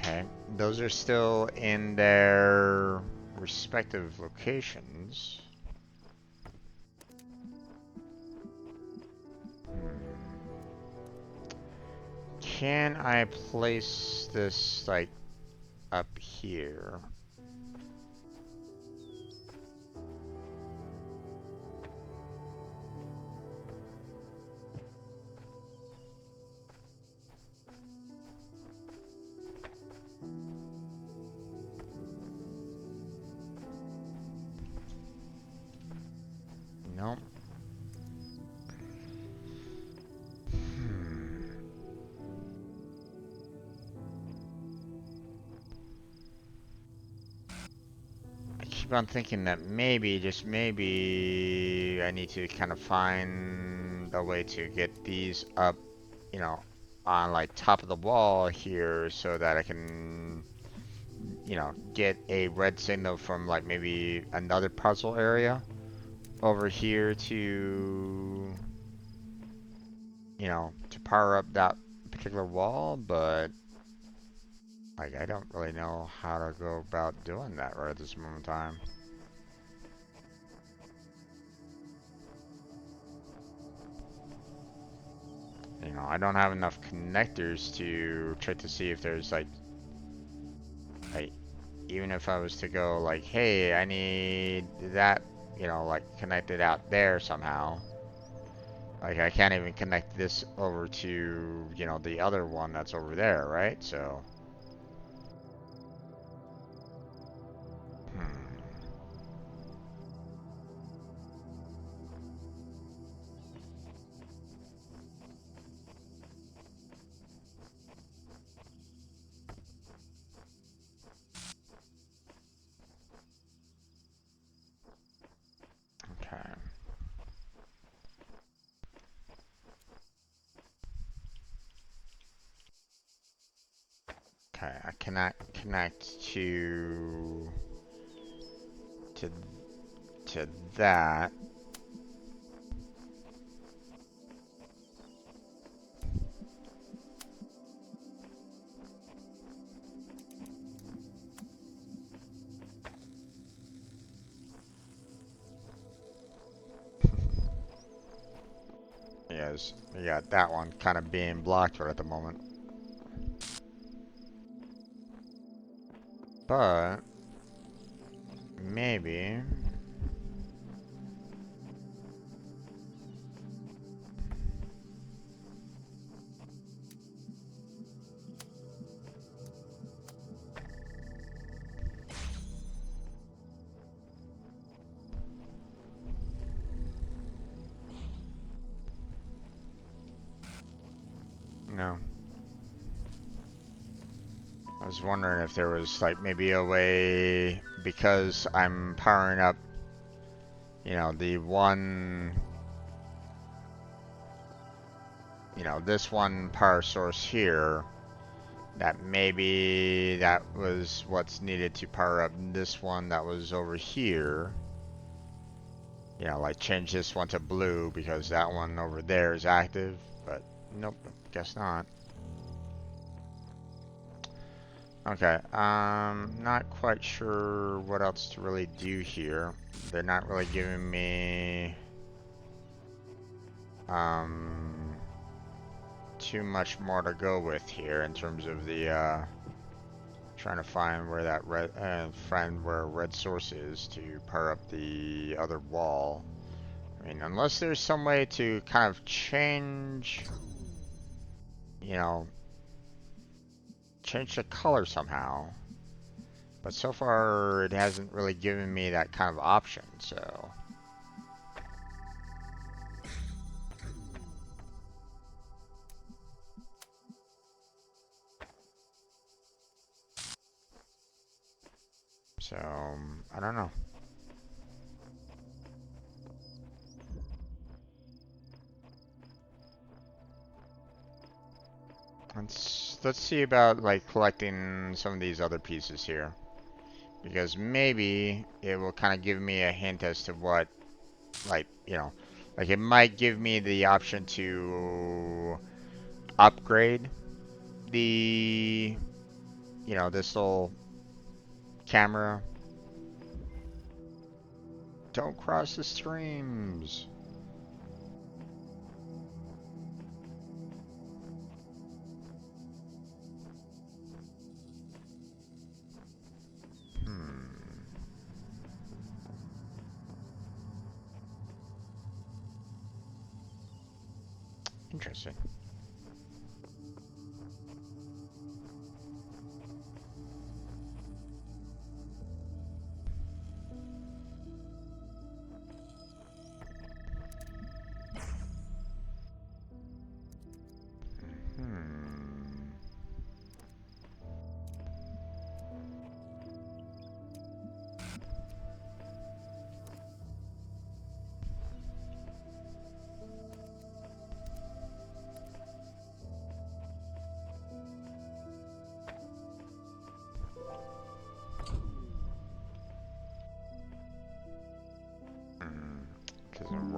Okay, those are still in their respective locations. Can I place this like up here? Nope. keep on thinking that maybe, just maybe, I need to kind of find a way to get these up, you know, on like top of the wall here so that I can, you know, get a red signal from like maybe another puzzle area over here to, you know, to power up that particular wall, but like I don't really know how to go about doing that right at this moment in time. You know, I don't have enough connectors to check to see if there's like even if I was to go like, hey, I need that, you know, like connected out there somehow. Like I can't even connect this over to, you know, the other one that's over there, right? So, hmm. Okay. Okay, I cannot connect to to that. Yes, we got that one kind of being blocked right at the moment. But maybe. No. I was wondering if there was like maybe a way, because I'm powering up, you know, the one, you know, this one power source here, that maybe that was what's needed to power up this one that was over here. You know, like change this one to blue because that one over there is active, but nope, guess not. Okay, not quite sure what else to really do here. They're not really giving me too much more to go with here in terms of the trying to find where that find where red source is to power up the other wall. I mean, unless there's some way to kind of change, you know, change the color somehow. But so far, it hasn't really given me that kind of option, so. So, I don't know. Let's see about like collecting some of these other pieces here, because maybe it will kind of give me a hint as to what, like, you know, like it might give me the option to upgrade the, you know, this little camera. Don't cross the streams. Hmm. Interesting. Hmm.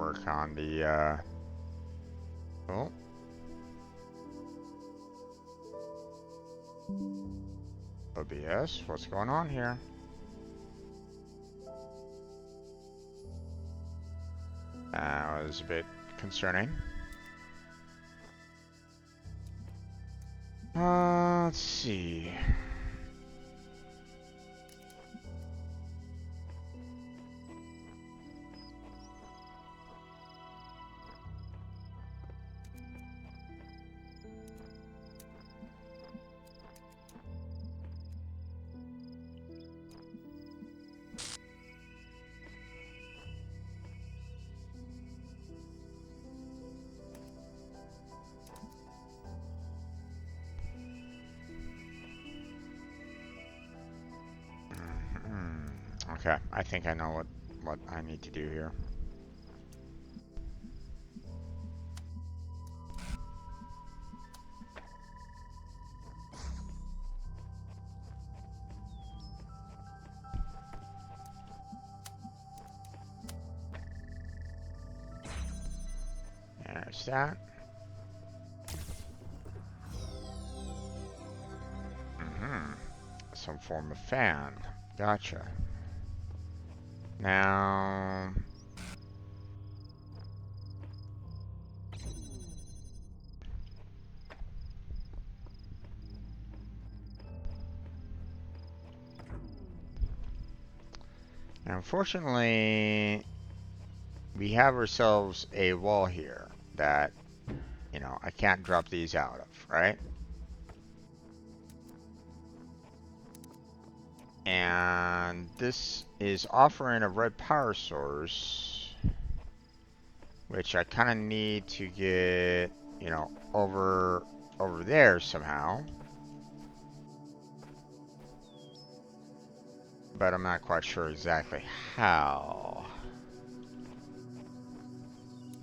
work on the, oh. OBS, what's going on here? That was a bit concerning. Let's see. Okay, I think I know what I need to do here. There's that. Some form of fan. Gotcha. Now... Unfortunately, we have ourselves a wall here that, you know, I can't drop these out of, right? And this is offering a red power source, which I kind of need to get, you know, over there somehow. But I'm not quite sure exactly how.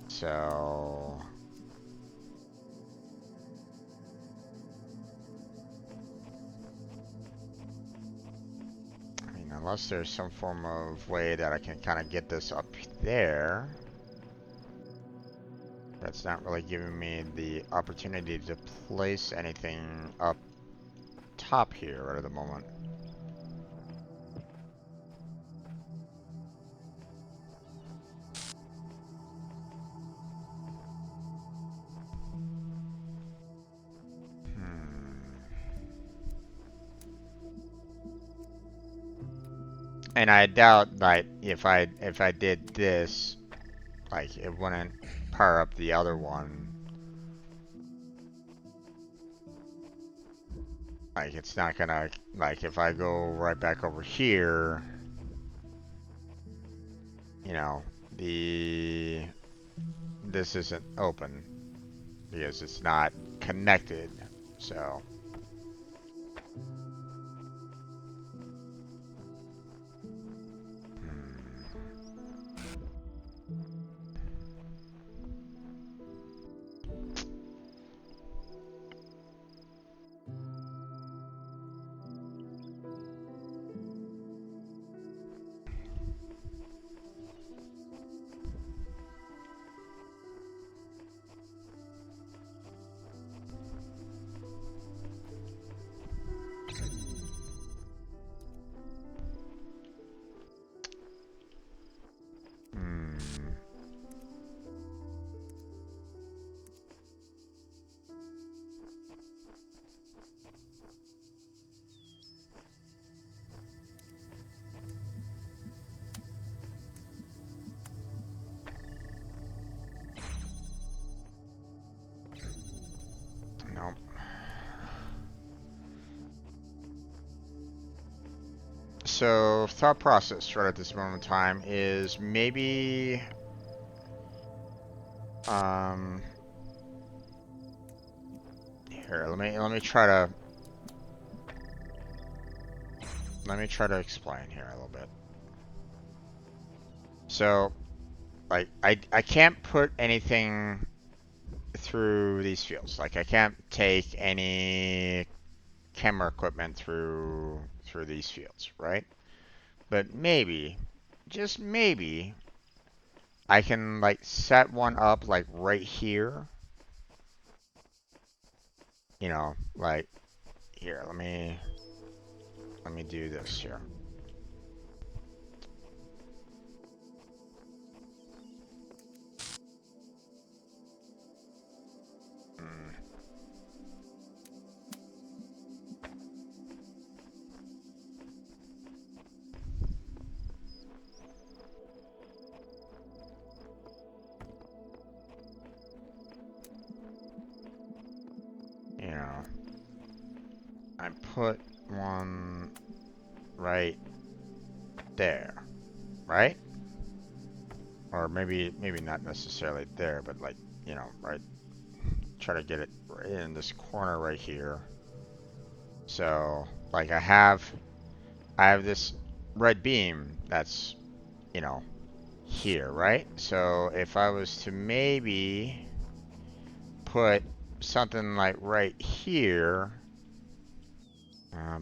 So... I mean, unless there's some form of way that I can kind of get this up there. That's not really giving me the opportunity to place anything up top here right at the moment. And I doubt that if I did this, like, it wouldn't power up the other one. Like, it's not gonna, like, if I go right back over here, you know, this isn't open because it's not connected, so. Nope. So, thought process right at this moment in time is maybe, here, let me try to explain here a little bit. So, like, I can't put anything through these fields. Like, I can't take any camera equipment through these fields, right? But maybe, just maybe, I can like set one up like right here. You know, like here, let me do this here. Mm. You know, I put one right there, right? Or maybe not necessarily there, but like, you know, right, try to get it right in this corner right here. So like I have this red beam that's, you know, here, right? So if I was to maybe put something like right here,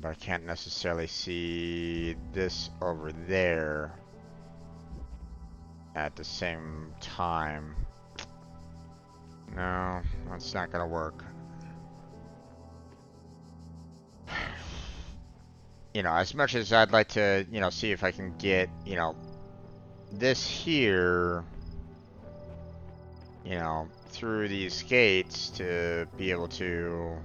but I can't necessarily see this over there at the same time. No, that's not gonna work. You know, as much as I'd like to, you know, see if I can get, you know, this here, you know, through these gates to be able to,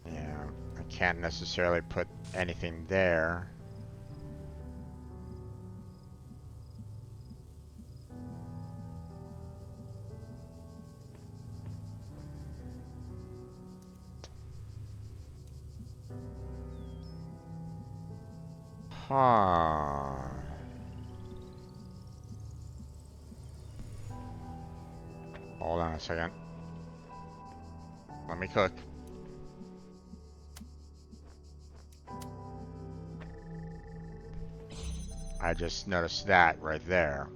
yeah, I can't necessarily put anything there. Huh. Hold on a second. Let me cook. I just noticed that right there.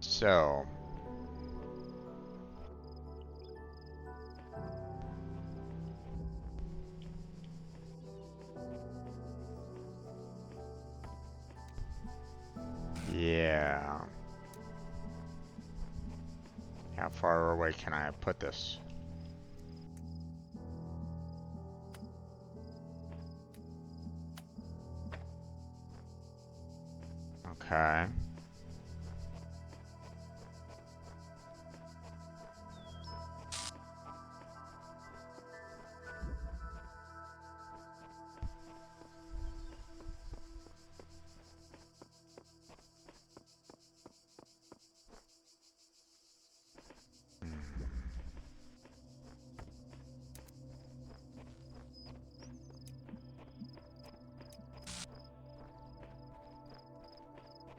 So, yeah. How far away can I put this? Okay.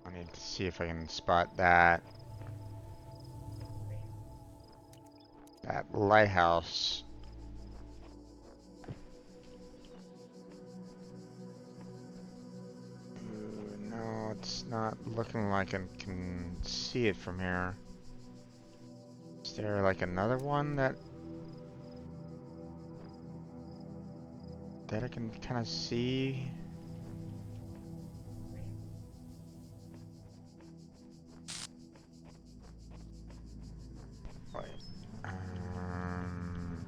I need to see if I can spot that. That lighthouse. Ooh, no, it's not looking like I can see it from here. Is there like another one that I can kind of see? Wait. Um,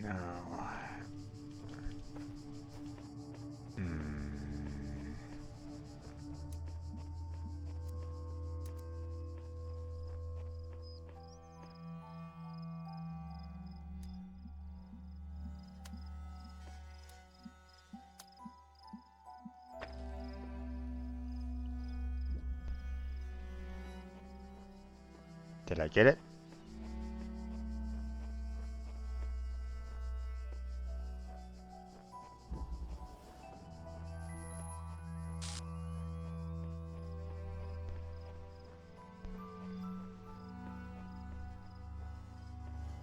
no. Hmm. Did I get it?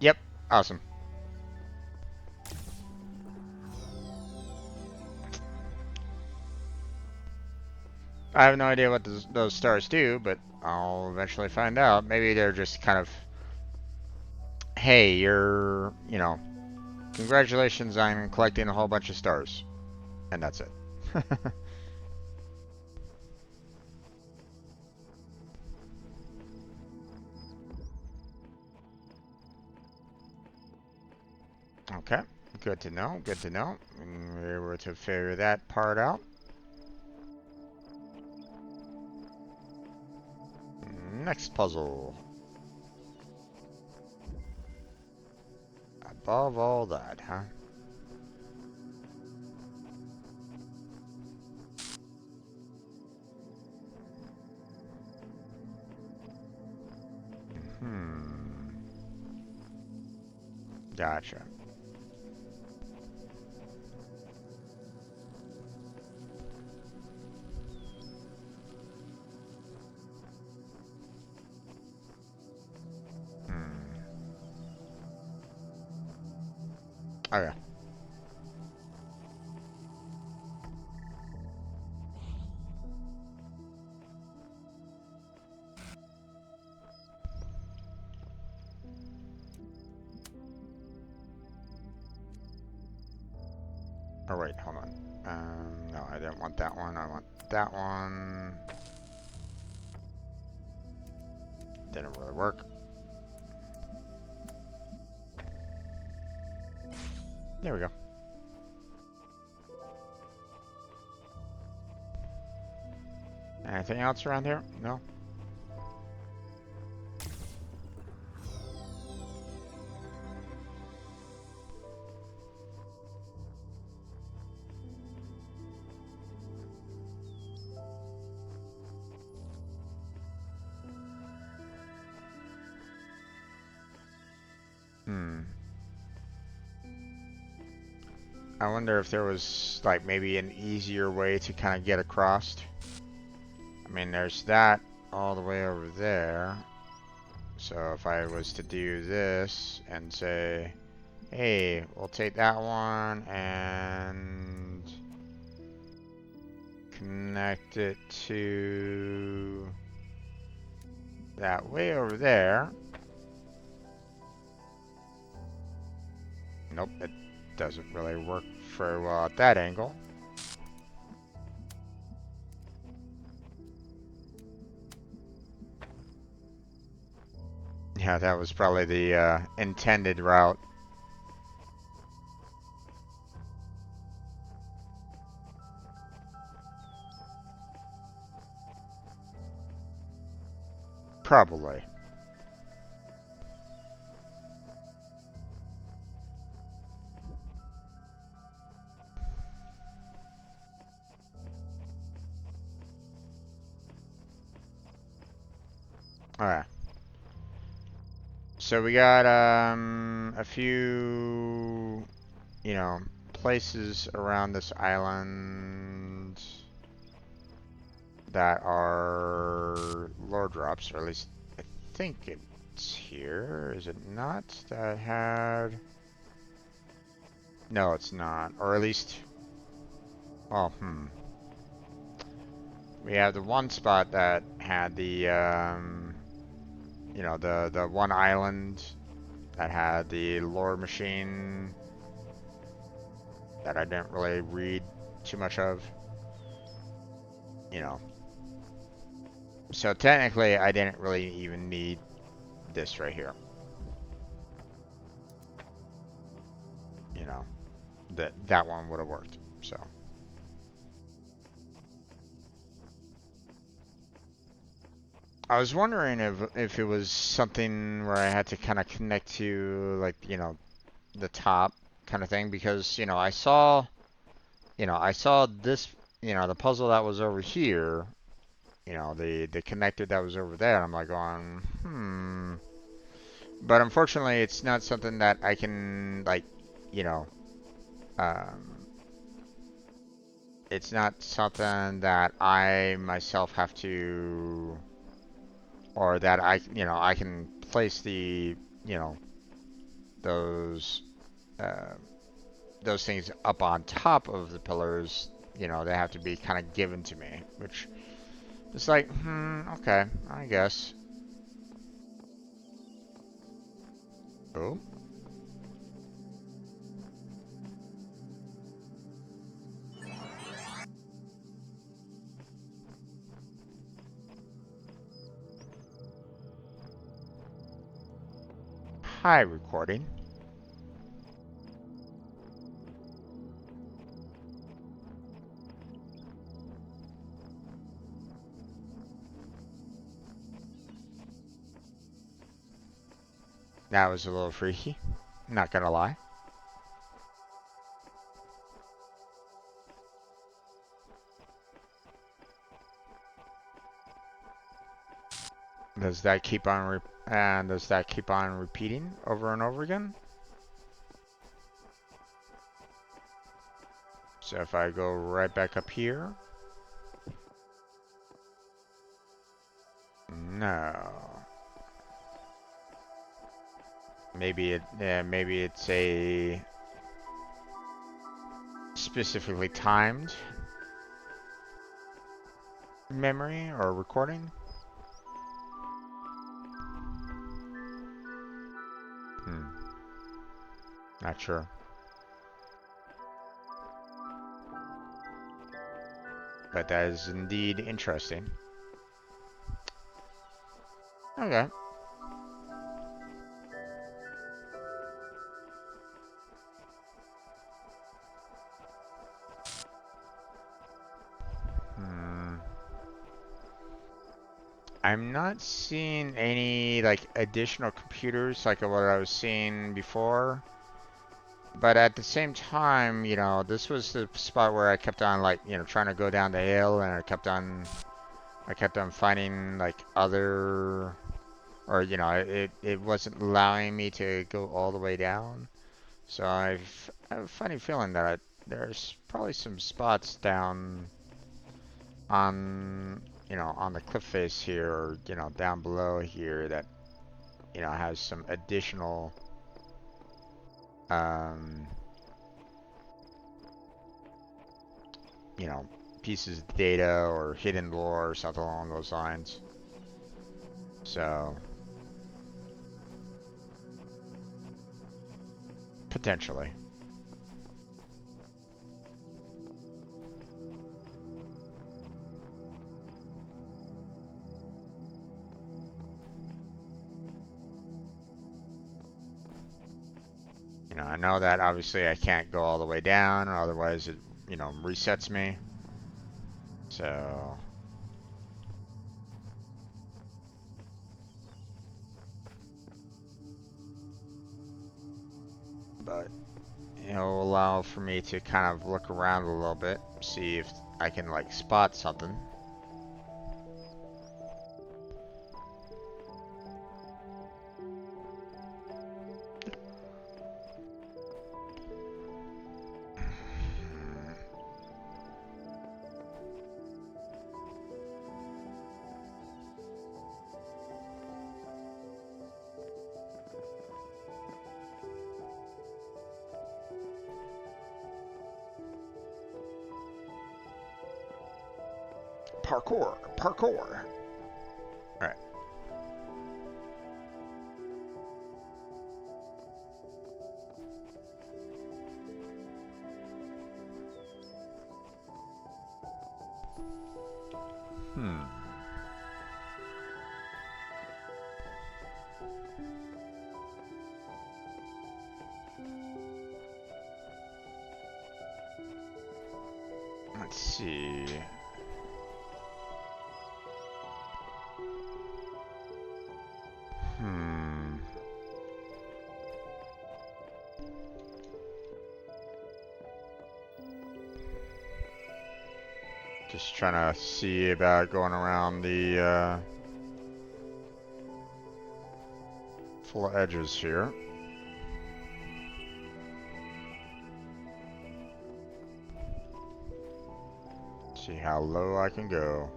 Yep. Awesome. I have no idea what those stars do, but I'll eventually find out. Maybe they're just kind of, hey, congratulations on collecting a whole bunch of stars. And that's it. Okay, good to know, good to know. We were able to figure that part out. Next puzzle. Above all that, huh? Hmm. Gotcha. Hmm. Okay. Oh wait, hold on. No, I didn't want that one. I want that one. Didn't really work. There we go. Anything else around here? No? Hmm. I wonder if there was, like, maybe an easier way to kind of get across. I mean, there's that all the way over there. So if I was to do this and say, hey, we'll take that one and connect it to that way over there. Nope, it doesn't really work very well at that angle. Yeah, that was probably the intended route. Probably. Alright. So we got a few, places around this island that are lore drops, or at least I think it's here. Is it not? That had... No, it's not. Or at least... Well, we have the one spot that had the, the one island that had the lore machine that I didn't really read too much of. So technically I didn't really even need this right here. That one would have worked. So I was wondering if it was something where I had to kind of connect to, like, the top kind of thing, because I saw this, the puzzle that was over here, the connector that was over there, and I'm like going, but unfortunately it's not something that I can, like, um, it's not something that I myself have to, or that I can place you know, those, uh, those things up on top of the pillars. They have to be kind of given to me, which It's like, okay, I guess. Oh. Hi, recording. That was a little freaky. Not gonna lie. Does that keep on does that keep on repeating over and over again? So if I go right back up here, no. Maybe it's a specifically timed memory or recording. Not sure. But that is indeed interesting. Okay. I'm not seeing any like additional computers like what I was seeing before. But at the same time, you know, this was the spot where I kept on like, you know, trying to go down the hill and I kept on finding like other or you know, it wasn't allowing me to go all the way down. So I have a funny feeling that there's probably some spots down on, you know, on the cliff face here or, you know, down below here that, you know, has some additional um, you know, pieces of data or hidden lore or something along those lines. So, potentially. You know, I know that obviously I can't go all the way down, or otherwise it, you know, resets me. So, but it'll allow for me to kind of look around a little bit, see if I can like spot something. Parkour, parkour. All right. Let's see. Just trying to see about going around the full edges here. See how low I can go.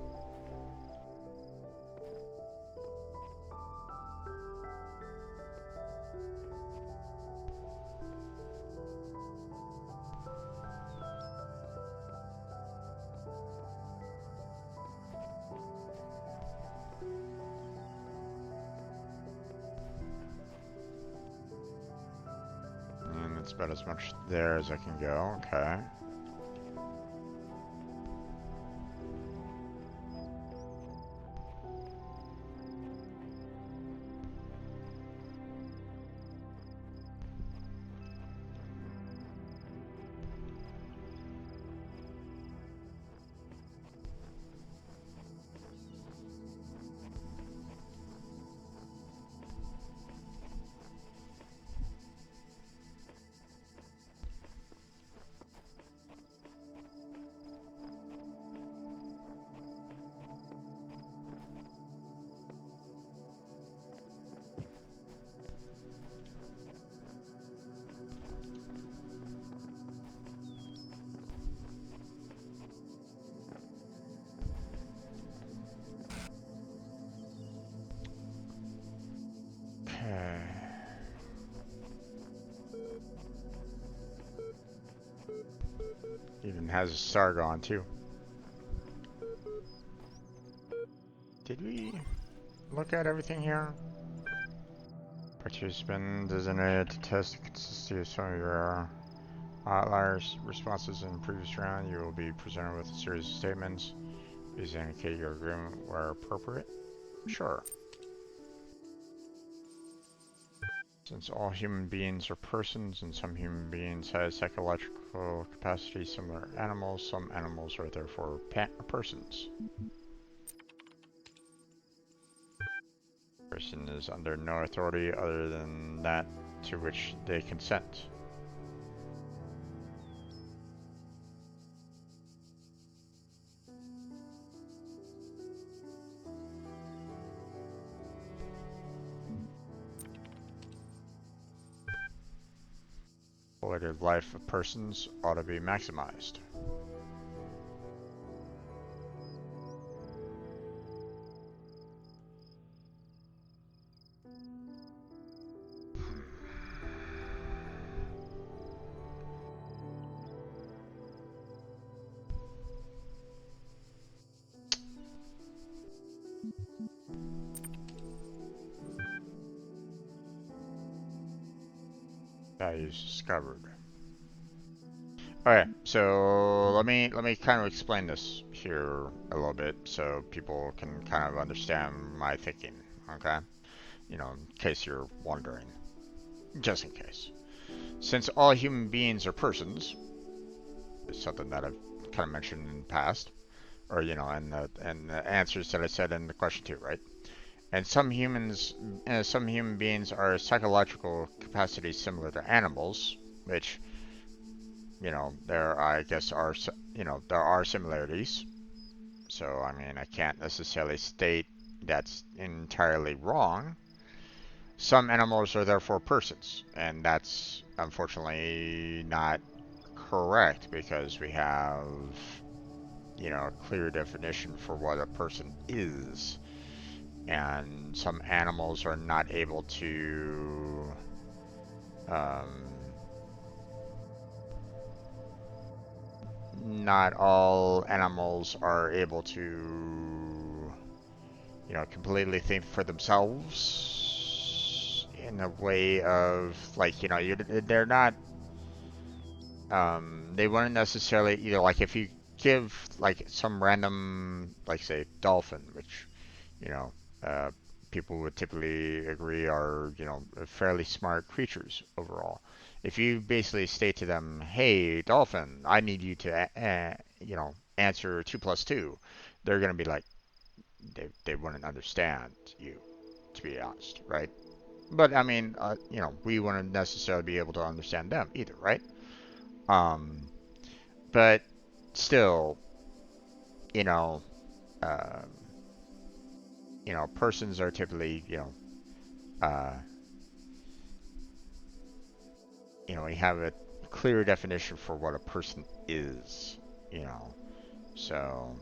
That's about as much there as I can go. Okay. Okay. Even has a star going too. Did we look at everything here? Participant designated to test the consistency of some of your outliers responses in the previous round. You will be presented with a series of statements. Please indicate your agreement where appropriate. Sure. Since all human beings are persons and some human beings have psychological capacity similar to animals, some animals are therefore persons. Person is under no authority other than that to which they consent. Quality of life of persons ought to be maximized. Values discovered. Okay, so let me kind of explain this here a little bit so people can kind of understand my thinking, okay? You know, in case you're wondering. Just in case. Since all human beings are persons, it's something that I've kind of mentioned in the past, or you know, and the answers that I said in the question too, right? And some human beings are psychological capacities similar to animals, which, you know, there I guess are, you know, there are similarities. So I mean, I can't necessarily state that's entirely wrong. Some animals are therefore persons, and that's unfortunately not correct because we have, you know, a clear definition for what a person is. And some animals are not able to not all animals are able to, you know, completely think for themselves in a way of, like, you know, they're not, they wouldn't necessarily, you know, like if you give like some random, like say dolphin, which, you know, people would typically agree are, you know, fairly smart creatures overall. If you basically state to them, hey, dolphin, I need you to, you know, answer 2 plus 2, they're going to be like, they wouldn't understand you, to be honest, right? But, I mean, you know, we wouldn't necessarily be able to understand them either, right? But still, you know, uh, persons are typically, we have a clear definition for what a person is, you know. So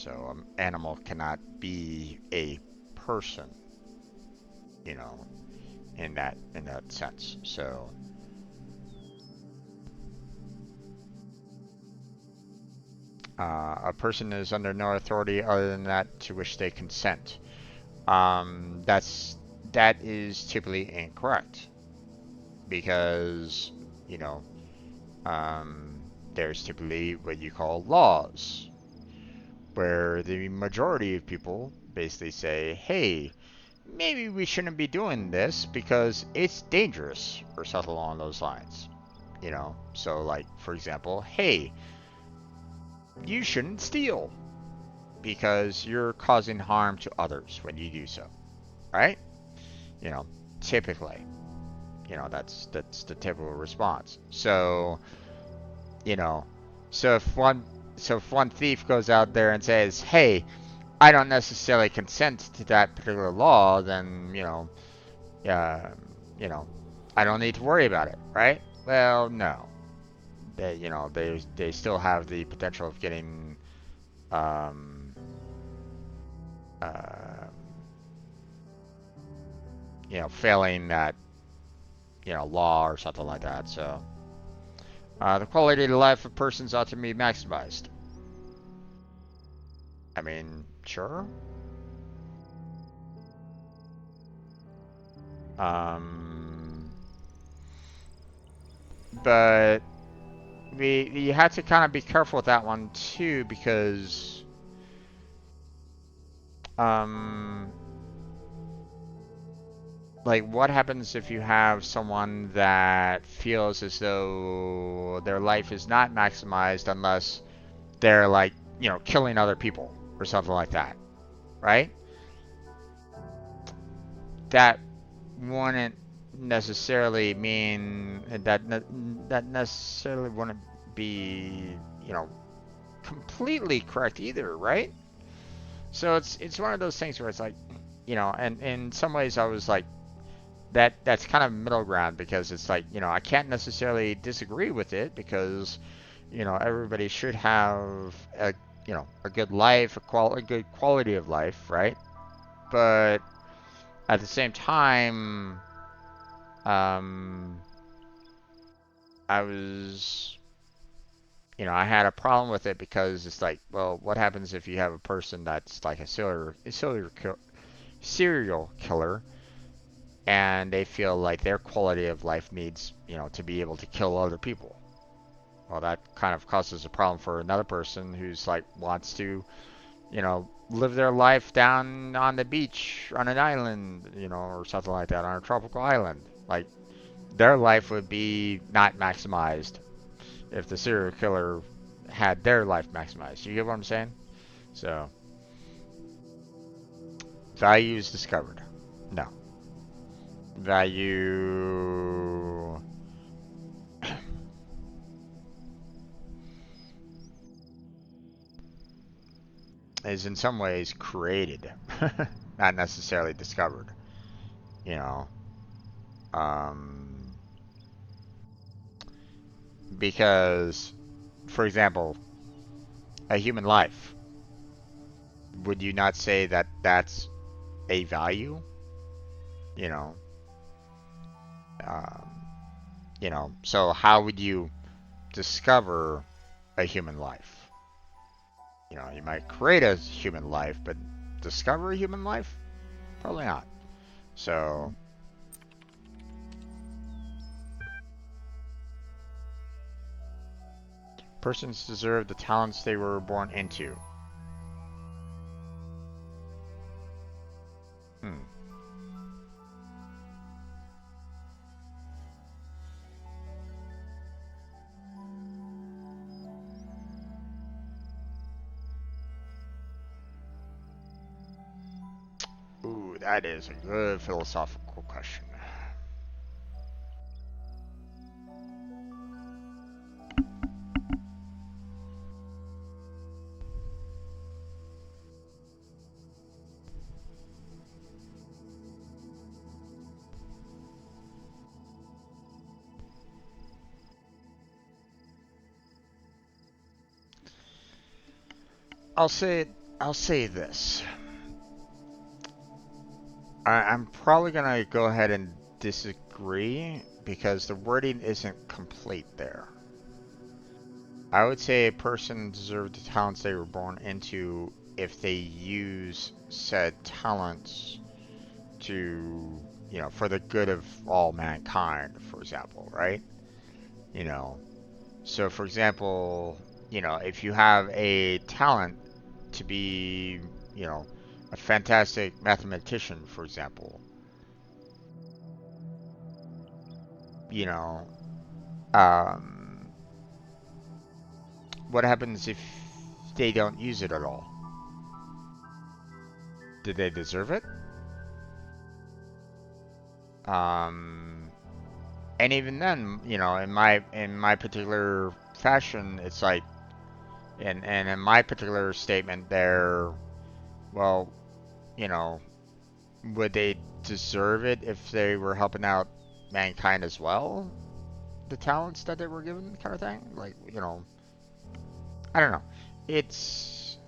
an animal cannot be a person, you know, in that sense. So a person is under no authority other than that to which they consent. That is typically incorrect. because, you know, there's typically what you call laws, where the majority of people basically say, hey, maybe we shouldn't be doing this because it's dangerous, or something along those lines. You know, so like, for example, hey, you shouldn't steal because you're causing harm to others when you do so, right? You know, typically, that's the typical response. So, you know, so if one thief goes out there and says, "Hey, I don't necessarily consent to that particular law," then, uh, you know, I don't need to worry about it, right? Well, no. They still have the potential of getting um uh, failing that, law or something like that. So, the quality of life of persons ought to be maximized. I mean, sure. Um, but you have to kind of be careful with that one too, because um, like, what happens if you have someone that feels as though their life is not maximized unless they're like, killing other people or something like that, right? That wouldn't necessarily mean that necessarily wouldn't be, completely correct either, right? So it's one of those things where it's like, and in some ways I was like, that's kind of middle ground, because it's like, I can't necessarily disagree with it, because everybody should have a good life, a good quality of life, right? But at the same time, um, I was, I had a problem with it, because it's like, well, what happens if you have a person that's like a serial killer, and they feel like their quality of life needs, to be able to kill other people? Well, that kind of causes a problem for another person who's like, wants to, live their life down on the beach on an island, or something like that, on a tropical island. Like, their life would be not maximized if the serial killer had their life maximized. You get what I'm saying? So, values discovered. No. Value is in some ways created, not necessarily discovered. You know, um, because, for example, a human life, would you not say that that's a value? You know, um, so how would you discover a human life? You might create a human life, but discover a human life? Probably not. So, persons deserve the talents they were born into. Hmm. Ooh, that is a good philosophical question. I'll say I'll say this. I'm probably gonna go ahead and disagree, because the wording isn't complete there. I would say a person deserves the talents they were born into if they use said talents to for the good of all mankind, for example, right? You know, so for example, if you have a talent to be, you know, a fantastic mathematician, for example, you know, um, what happens if they don't use it at all? Did they deserve it? Um, and even then, in my particular fashion, it's like, and in my particular statement there, well, you know, would they deserve it if they were helping out mankind as well? The talents that they were given, kind of thing. Like, I don't know. It's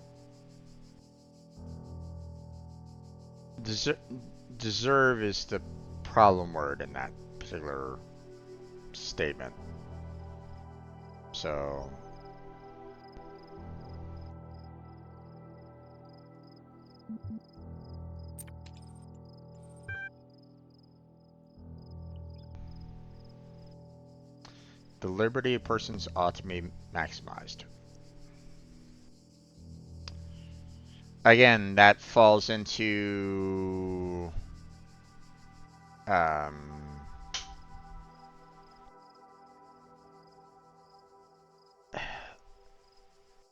deser- deserve is the problem word in that particular statement. So, the liberty of persons ought to be maximized. Again, that falls into um,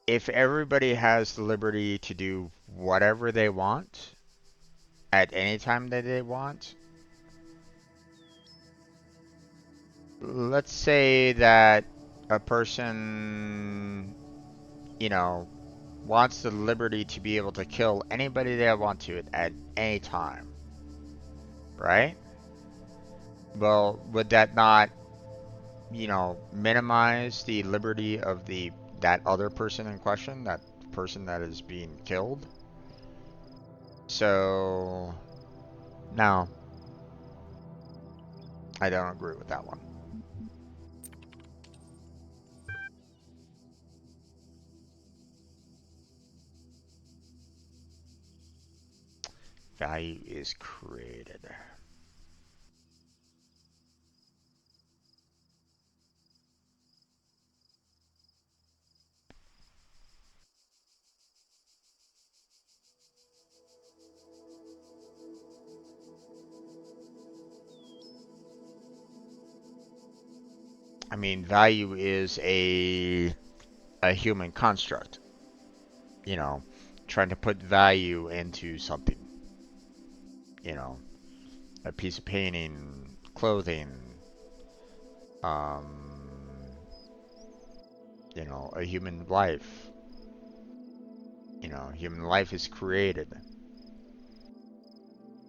if everybody has the liberty to do whatever they want at any time that they want, let's say that a person, you know, wants the liberty to be able to kill anybody they want to at any time, right? Well, would that not, minimize the liberty of that other person in question, that person that is being killed? So, no, I don't agree with that one. Value is created. I mean, value is a human construct, you know, trying to put value into something, you know, a piece of painting, clothing, um, a human life. Human life is created,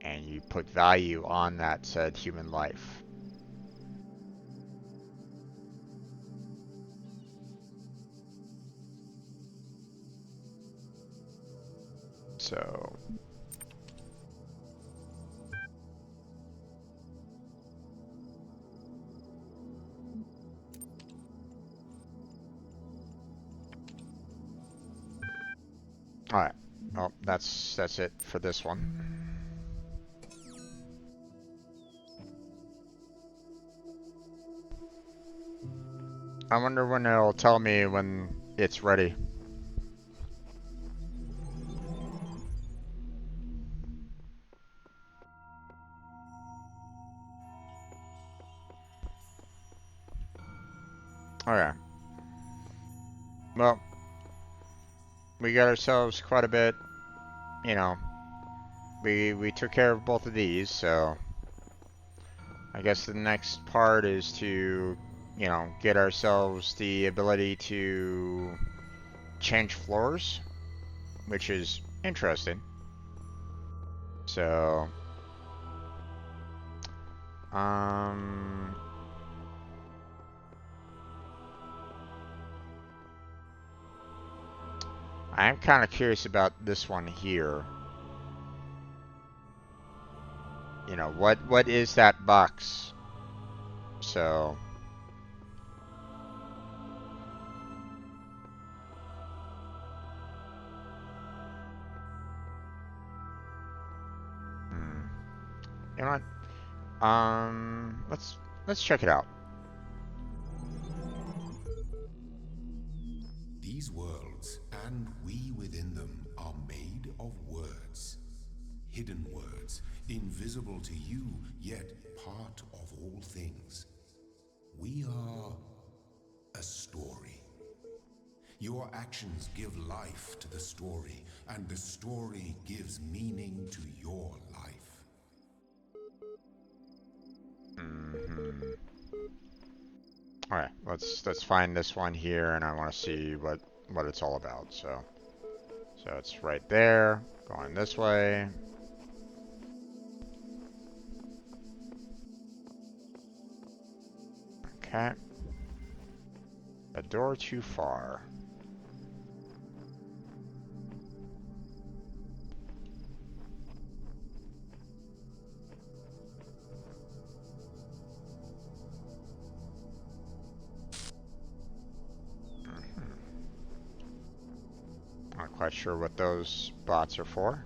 and you put value on that said human life. So, all right. Well, that's it for this one. I wonder when it'll tell me when it's ready. Okay. Well, we got ourselves quite a bit. You know, we took care of both of these, so I guess the next part is to, get ourselves the ability to change floors, which is interesting. So, um, I'm kind of curious about this one here. What is that box? So, hmm. You know what? Let's check it out. These worlds, and we within them, are made of words. Hidden words, invisible to you, yet part of all things. We are a story. Your actions give life to the story, and the story gives meaning to your life. Alright, let's find this one here, and I want to see what it's all about. So it's right there, going this way. Okay. A door too far. Not quite sure what those bots are for.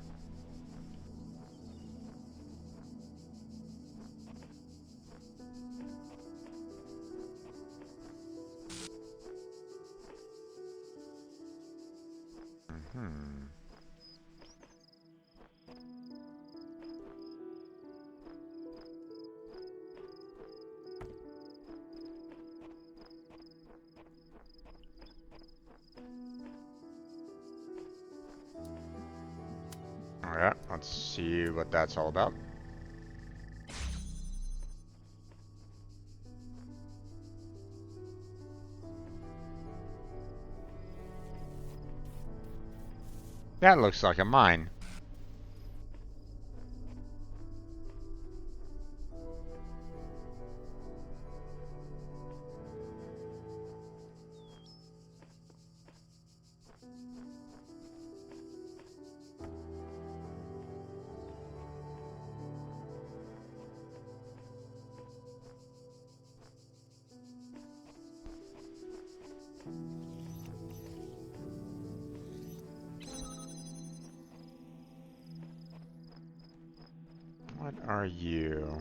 Alright, let's see what that's all about. That looks like a mine. What are you?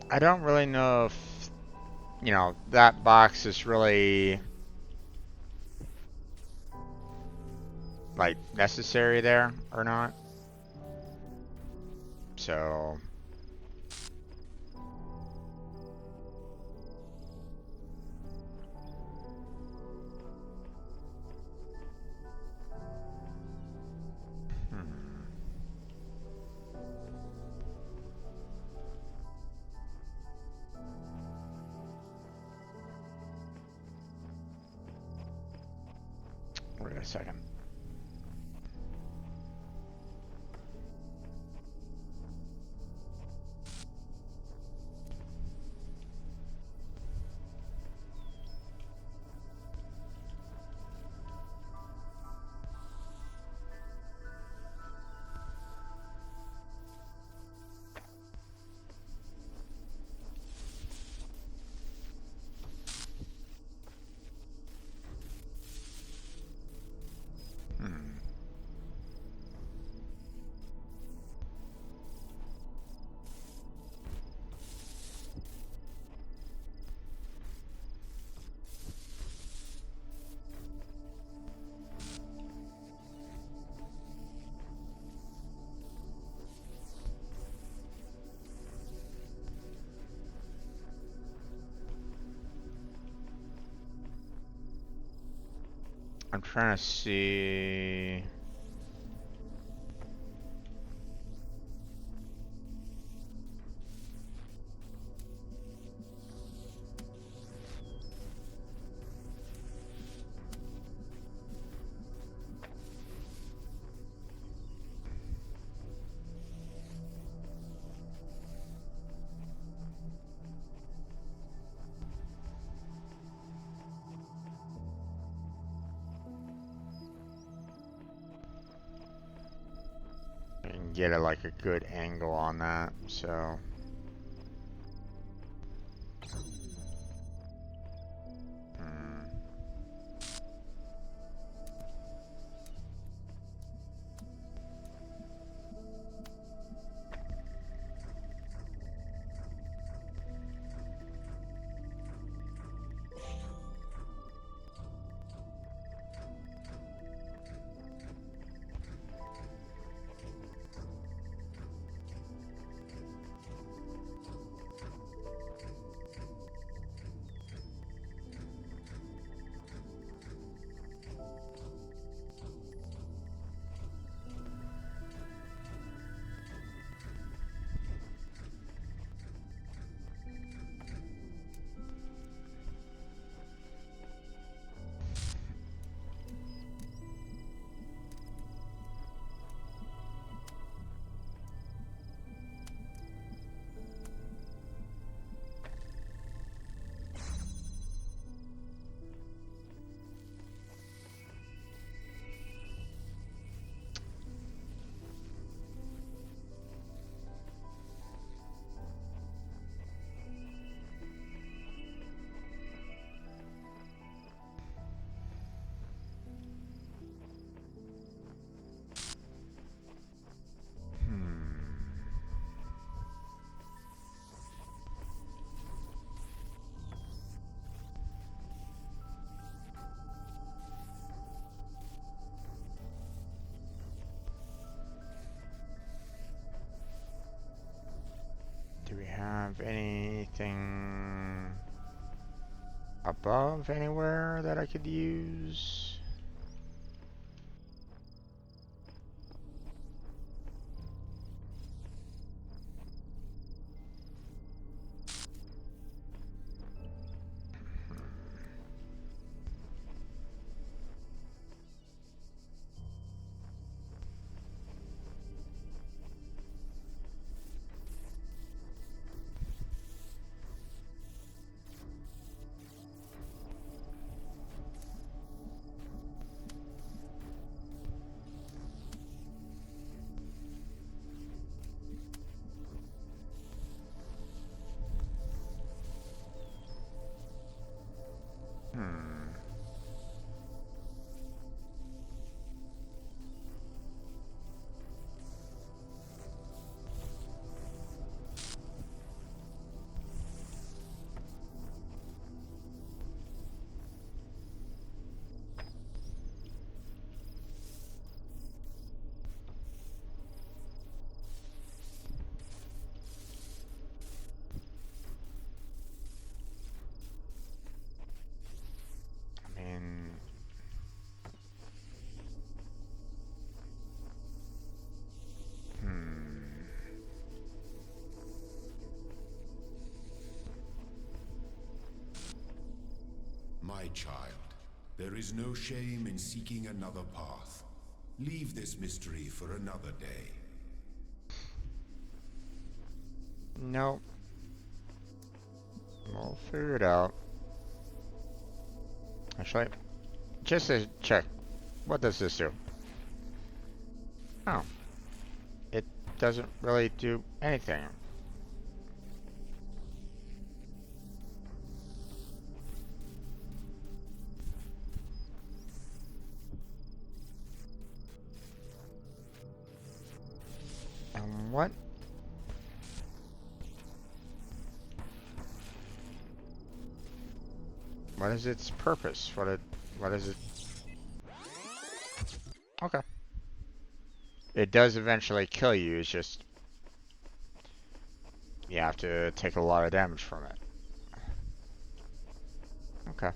I don't really know if, that box is really, like, necessary there or not. So, hmm. Wait a second. Hmm. I'm trying to see. And get like a good angle on that. So, hmm. Do we have anything above anywhere that I could use? Hmm. my child. There is no shame in seeking another path. Leave this mystery for another day. Nope. We'll figure it out. Actually, just to check, what does this do? Oh, it doesn't really do anything. And what? What is its purpose? What is it? Okay. It does eventually kill you, it's just you have to take a lot of damage from it. Okay.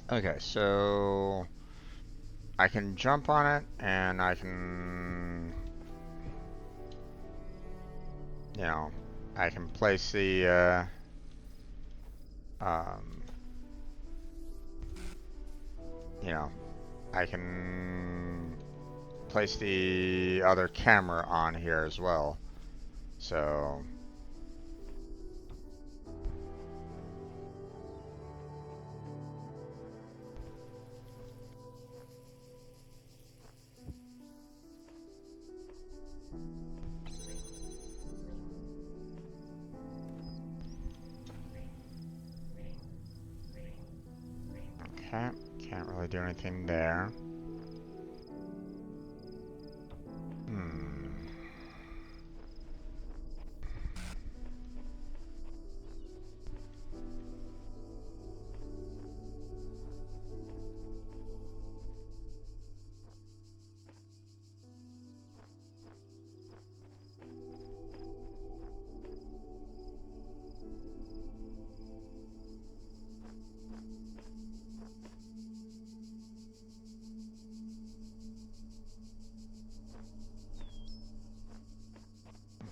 Okay, so I can jump on it and I can, you know, I can place the, you know, I can place the other camera on here as well. So, okay, can't really do anything there.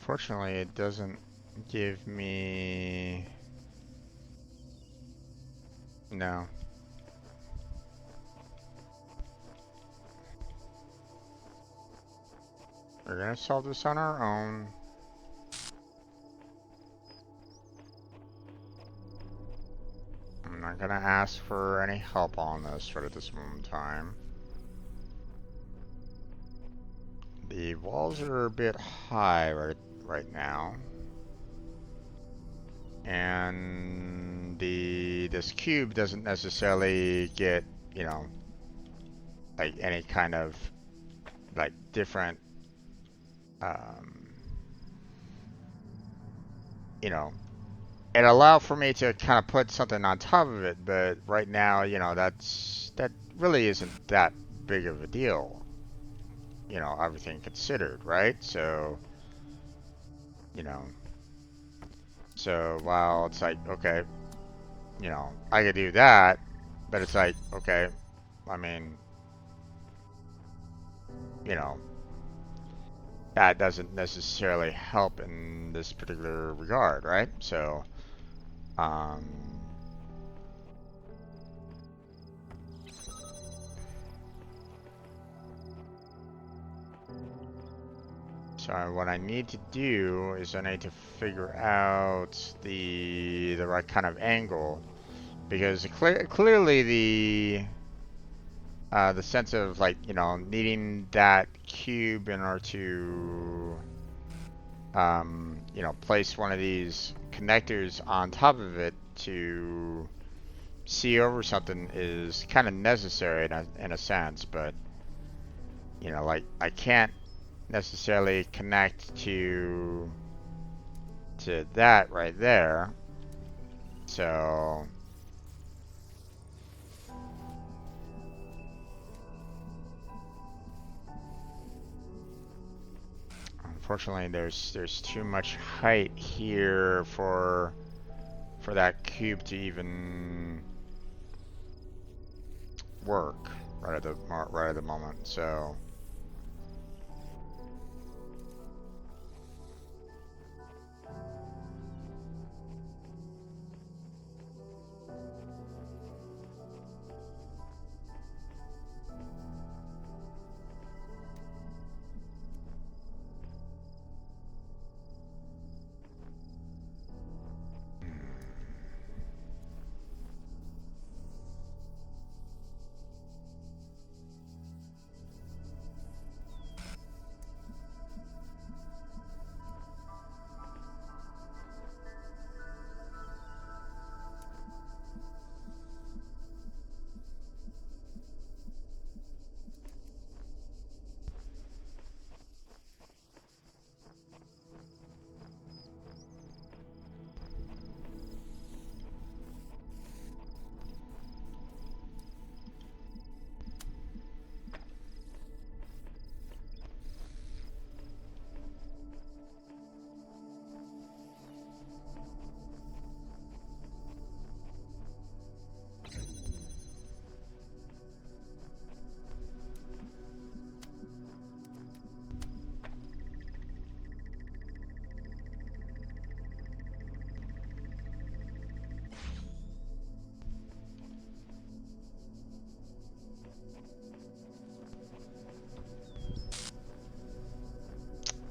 Unfortunately, it doesn't give me... No. We're gonna solve this on our own. I'm not gonna ask for any help on this right at this moment in time. The walls are a bit high right now. And this cube doesn't necessarily get, you know, like any kind of like different you know, it allowed for me to kind of put something on top of it, but right now, you know, that really isn't that big of a deal, you know, everything considered, right? So, you know, so while it's like, okay, you know, I could do that, but it's like, okay, I mean, you know, that doesn't necessarily help in this particular regard, right? So, um, so what I need to do is I need to figure out the right kind of angle, because clearly the sense of, like, you know, needing that cube in order to you know, place one of these connectors on top of it to see over something is kind of necessary in a sense, but you know, like, I can't necessarily connect to that right there. So unfortunately, there's too much height here for that cube to even work right at the moment. So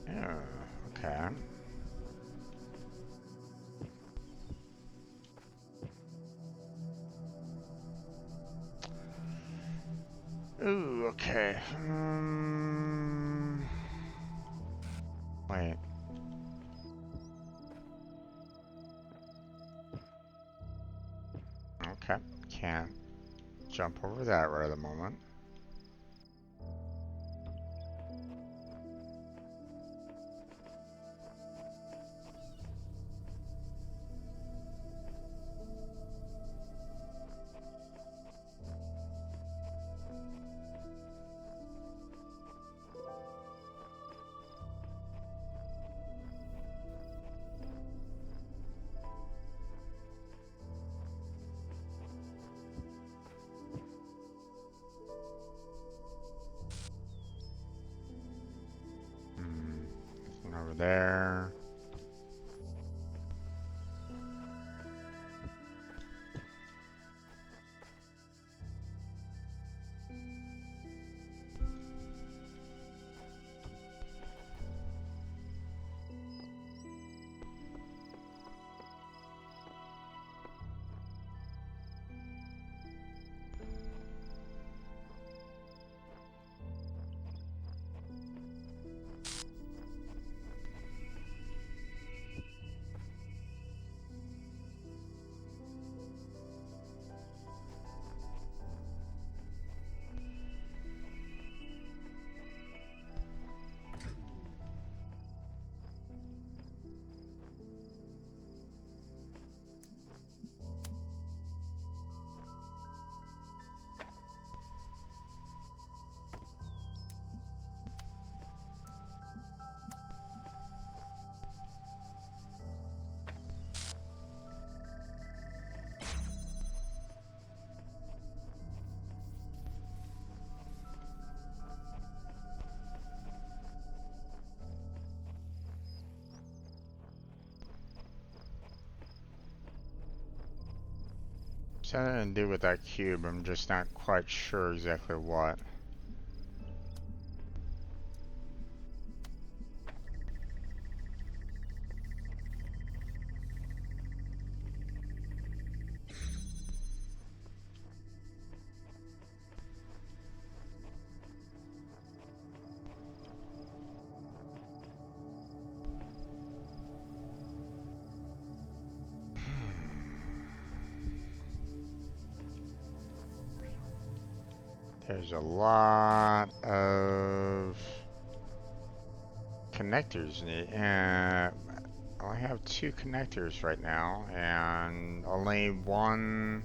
yeah, okay. Ooh, okay. Wait. Okay. Can't jump over that right at the moment. Nothing over there. Something to do with that cube, I'm just not quite sure exactly what. There's a lot of connectors. I have 2 connectors right now, and only one.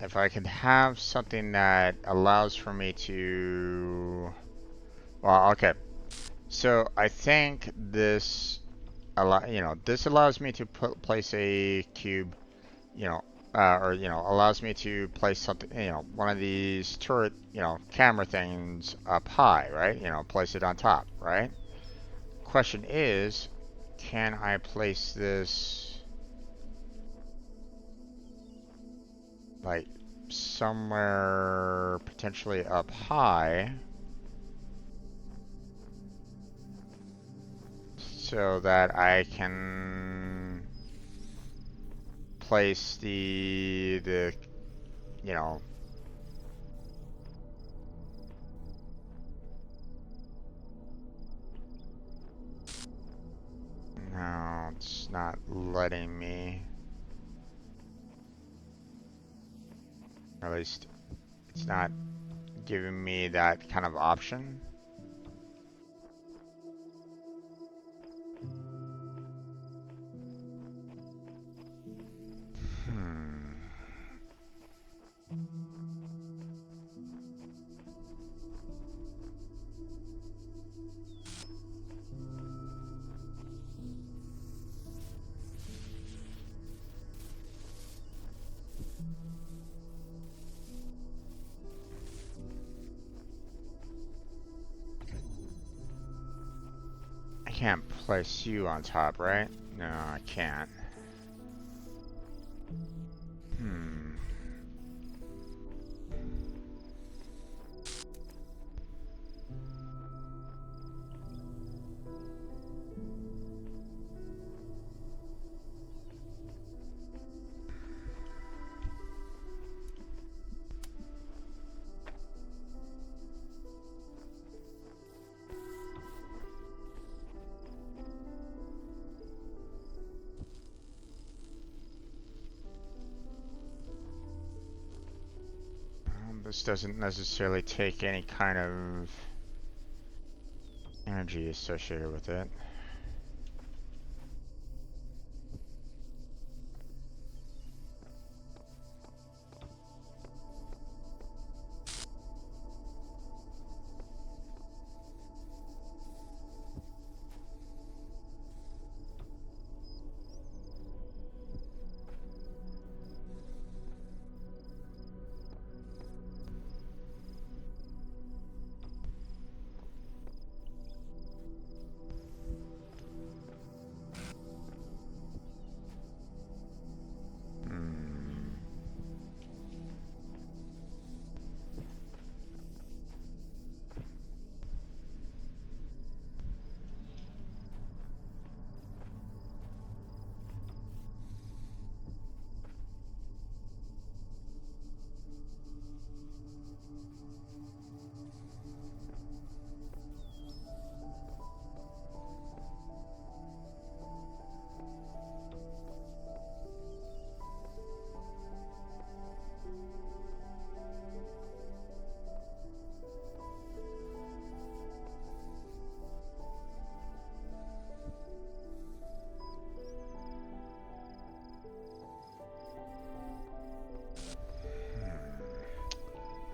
If I could have something that allows for me to, well, okay. So I think this this allows me to place a cube, allows me to place something, one of these turret, camera things up high, right? Place it on top, right? Question is, can I place this like somewhere potentially up high so that I can place the you know no, it's not letting me. Or at least it's not giving me that kind of option. I can't place you on top, right? No, I can't. This doesn't necessarily take any kind of energy associated with it.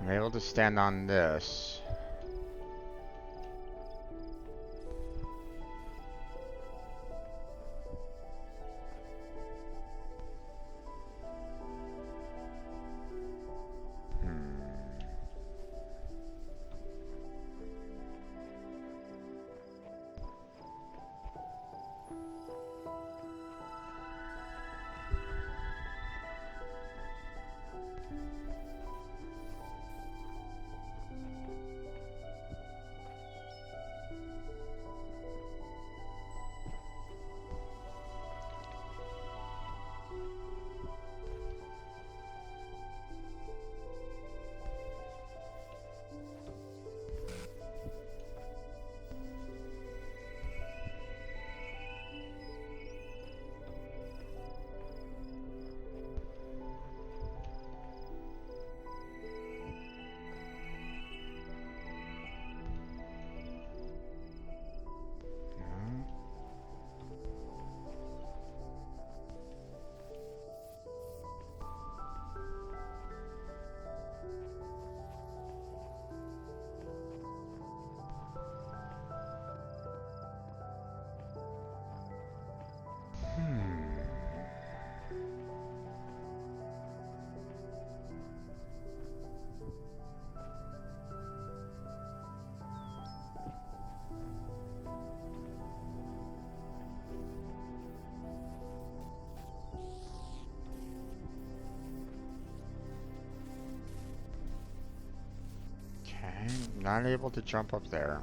I'm able to stand on this. Okay, not able to jump up there.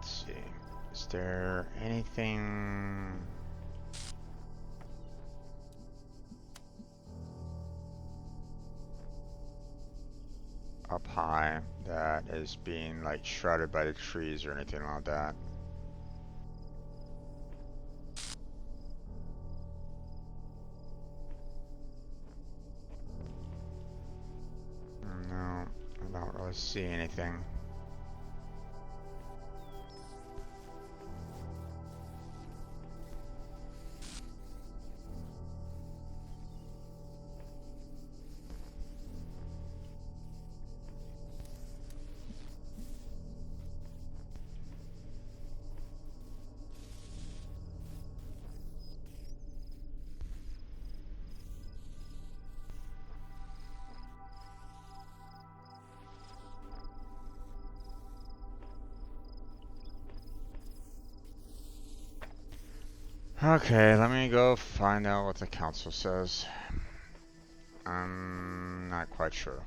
Let's see. Is there anything up high that is being like shrouded by the trees or anything like that? No, I don't really see anything. Okay, let me go find out what the council says. I'm not quite sure.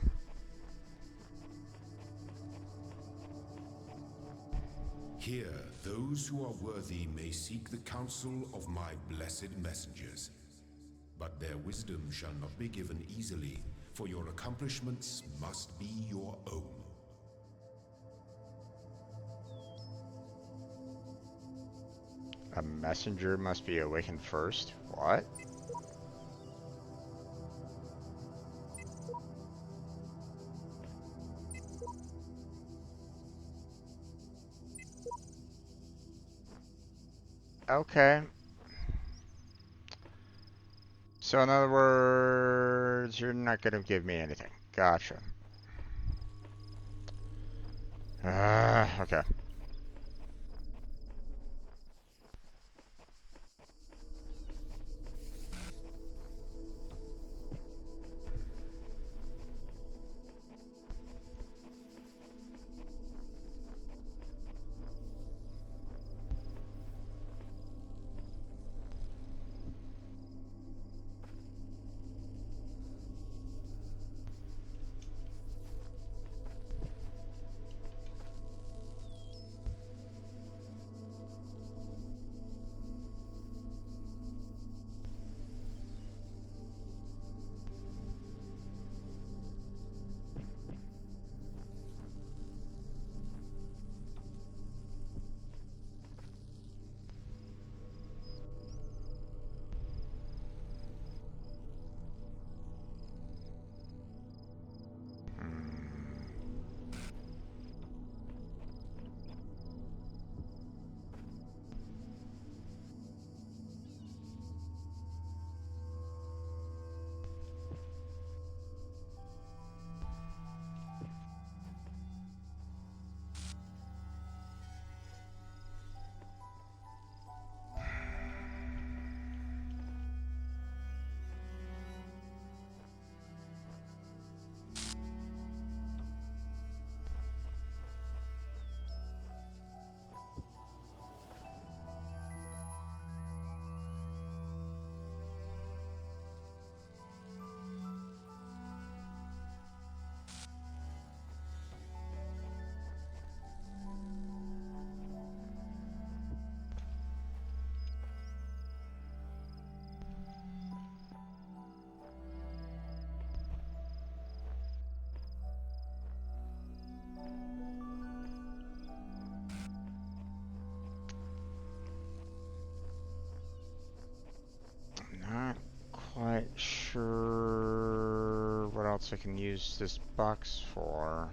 Here, those who are worthy may seek the counsel of my blessed messengers. But their wisdom shall not be given easily, for your accomplishments must be your own. A messenger must be awakened first? What? Okay. So in other words, you're not gonna give me anything. Gotcha. Okay. Not quite sure what else I can use this box for.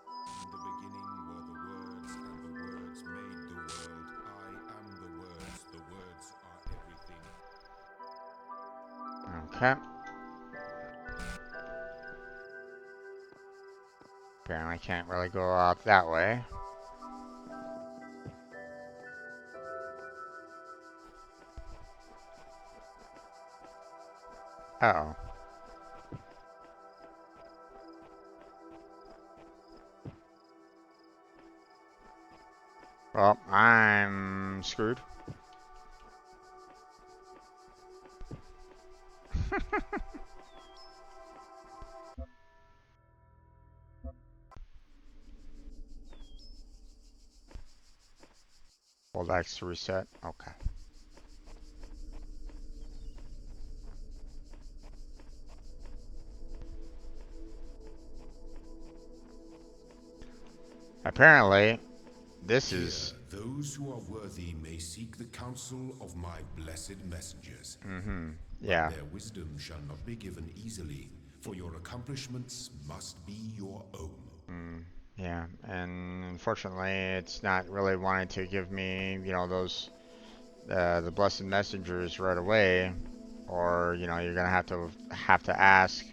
In the beginning were the words, and the words made the world. I am the words are everything. Okay. Apparently can't really go out that way. Uh-oh. Well, I'm screwed. Hold X to reset. Okay. Apparently, this Here, is... those who are worthy may seek the counsel of my blessed messengers. But Yeah. their wisdom shall not be given easily, for your accomplishments must be your own. Yeah, and unfortunately, it's not really wanting to give me, you know, those the blessed messengers right away, or you know, you're gonna have to ask,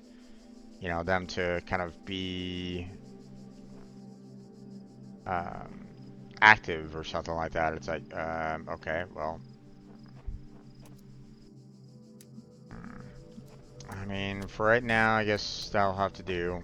you know, them to kind of be um, active or something like that. It's like, okay, well, I mean, for right now, I guess that'll have to do.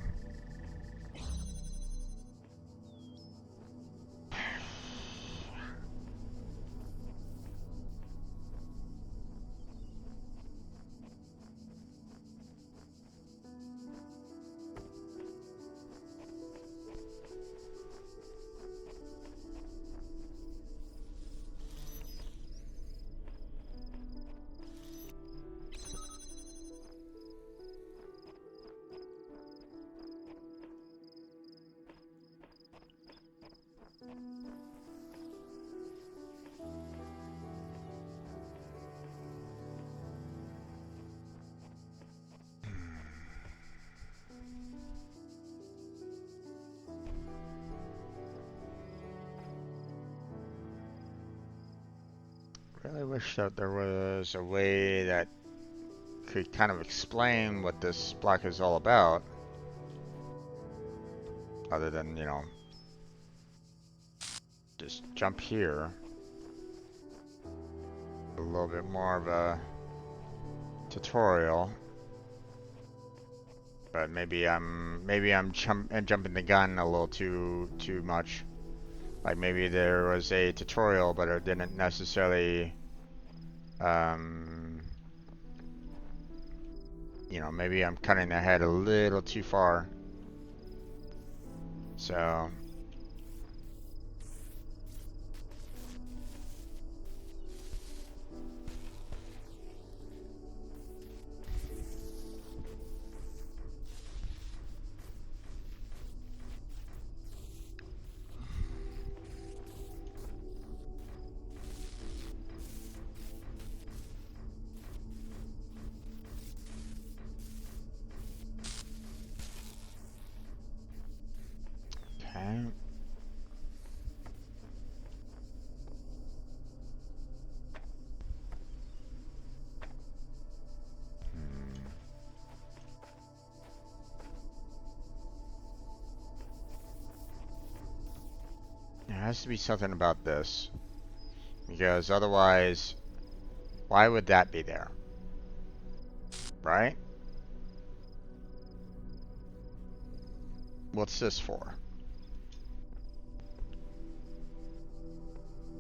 Really wish that there was a way that could kind of explain what this block is all about, other than, you know, just jump here. A little bit more of a tutorial, but maybe I'm jumping the gun a little too much. Like maybe there was a tutorial, but it didn't necessarily, um, you know, maybe I'm cutting ahead a little too far. So, okay. There has to be something about this, because otherwise, why would that be there? Right? What's this for?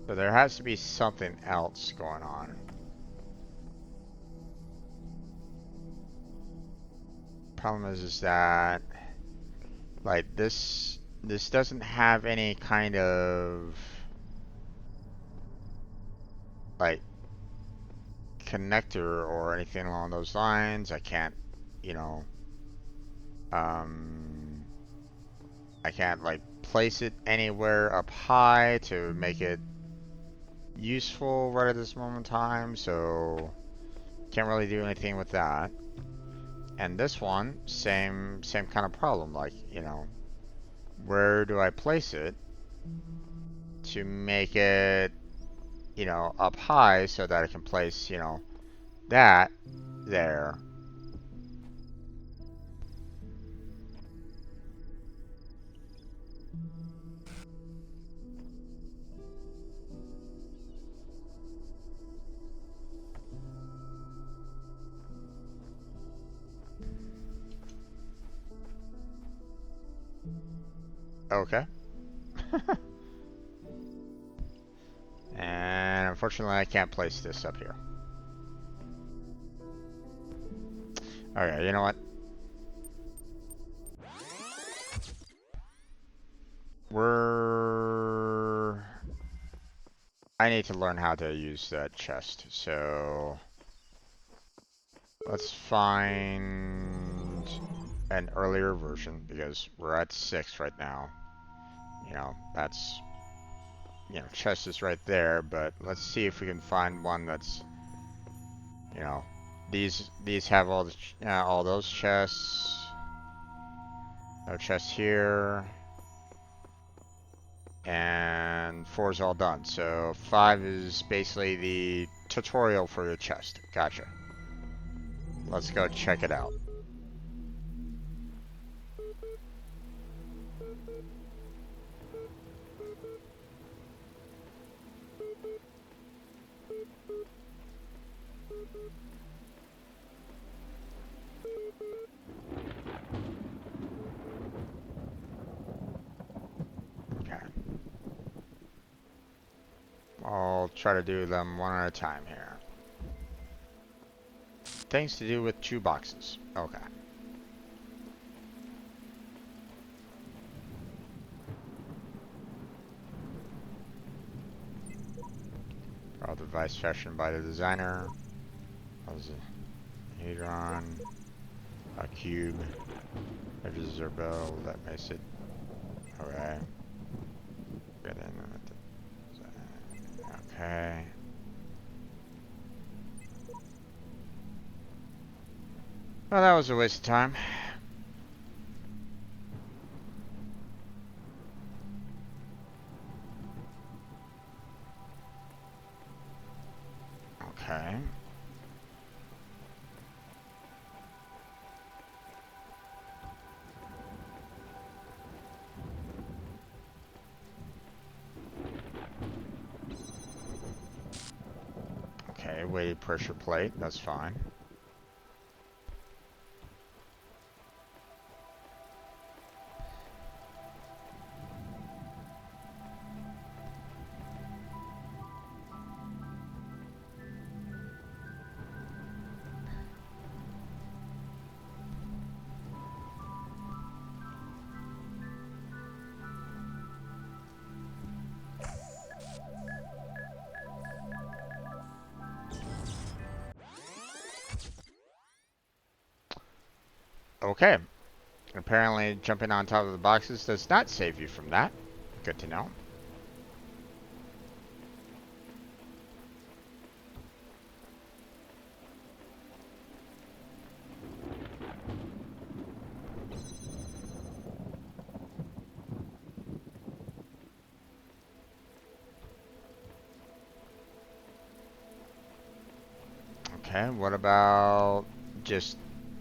So there has to be something else going on. Problem is that like this doesn't have any kind of like connector or anything along those lines. I can't, you know, um, I can't like place it anywhere up high to make it useful right at this moment in time, so can't really do anything with that. And this one, same kind of problem, like, you know, where do I place it to make it, you know, up high so that I can place, you know, that there. Okay. And unfortunately, I can't place this up here. Okay, you know what? I need to learn how to use that chest, so let's find an earlier version, because we're at 6 right now. You know, that's, you know, chest is right there, but let's see if we can find one that's, you know, These have all those chests. No chest here. And 4 is all done. So 5 is basically the tutorial for the chest. Gotcha. Let's go check it out. Okay. I'll try to do them one at a time here. Things to do with 2 boxes. Okay. All device fashioned by the designer. How's a hadron? A cube. Edges are built. That makes it. Okay. Get in. Okay. Well, that was a waste of time. Okay. Okay, weighted pressure plate, that's fine. Okay. Apparently jumping on top of the boxes does not save you from that. Good to know. Okay, what about just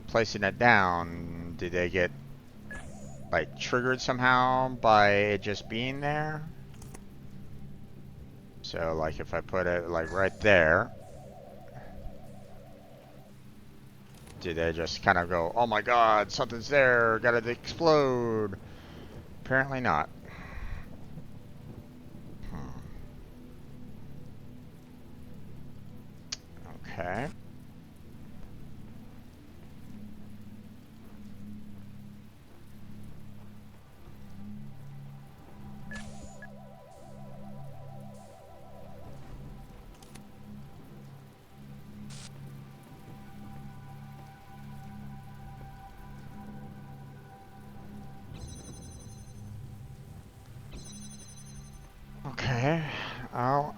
placing it down? Did they get like triggered somehow by it just being there? So like if I put it like right there, did they just kind of go, oh my god, something's there, gotta explode? Apparently not. Okay. Okay. Oh,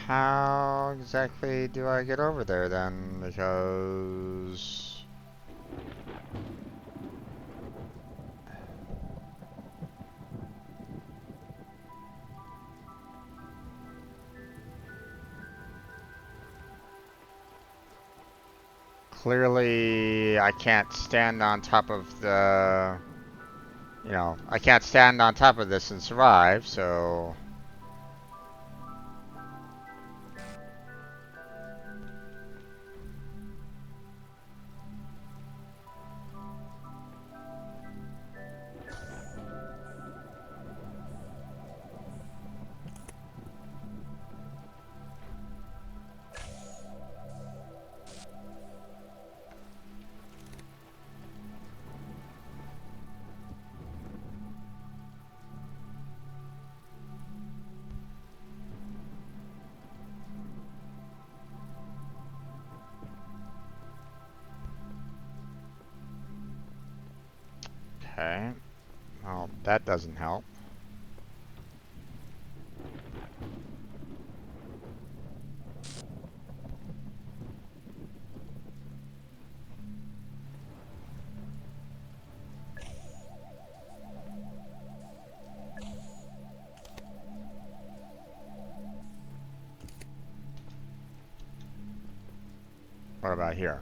how exactly do I get over there then? Because clearly I can't stand on top of the, I can't stand on top of this and survive, so okay. Well, that doesn't help. What about here?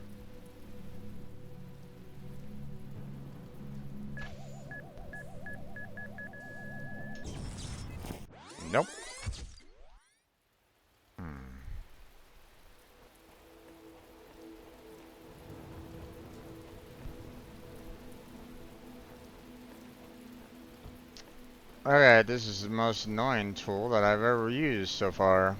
Nope. Okay, this is the most annoying tool that I've ever used so far.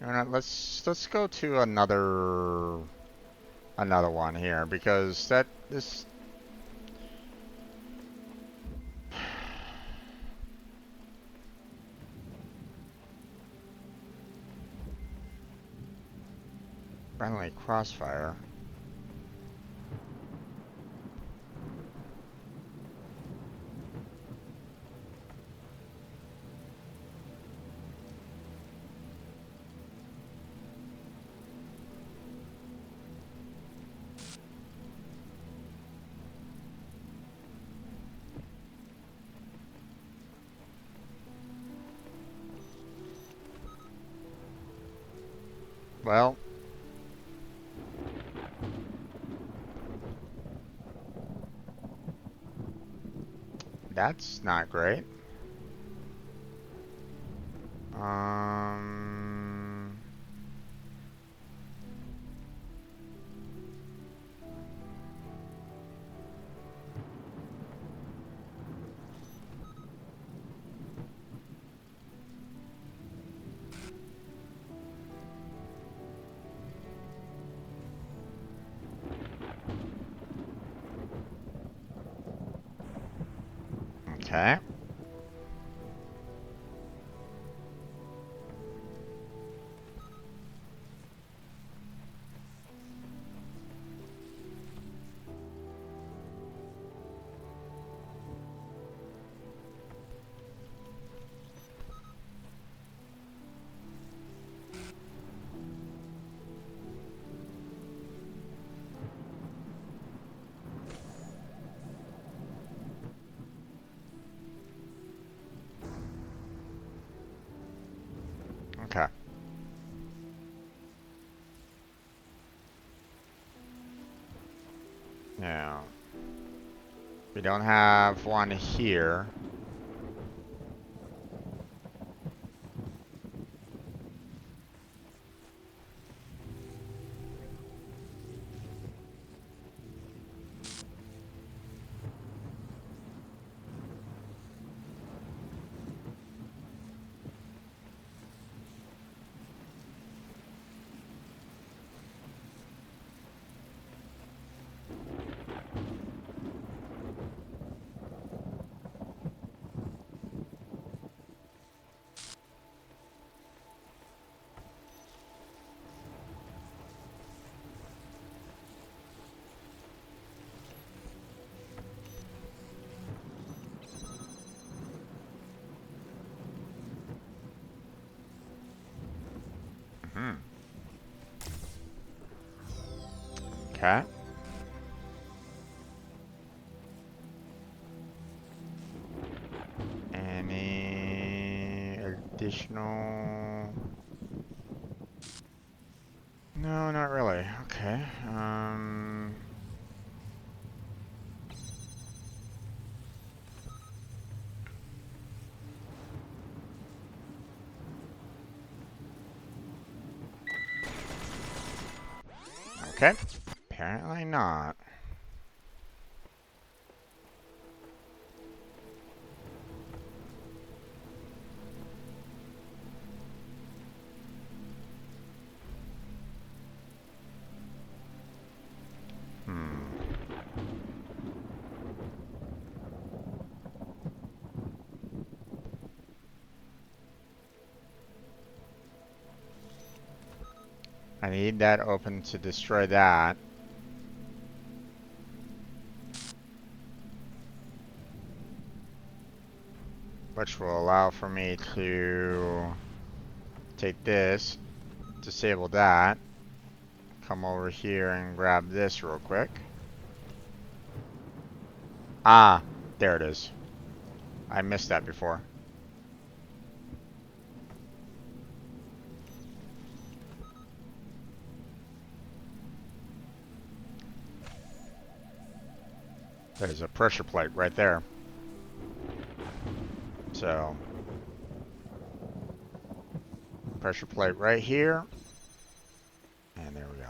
You know what, let's go to another one here, because this friendly crossfire. Well, that's not great. Um, okay. Okay. Now, we don't have one here. Hmm. Okay. Any additional? No, not really. Okay. Okay. Apparently not. Hmm. I need that open to destroy that. Which will allow for me to take this, disable that, come over here and grab this real quick. Ah, there it is. I missed that before. There's a pressure plate right there. So, pressure plate right here. And there we go.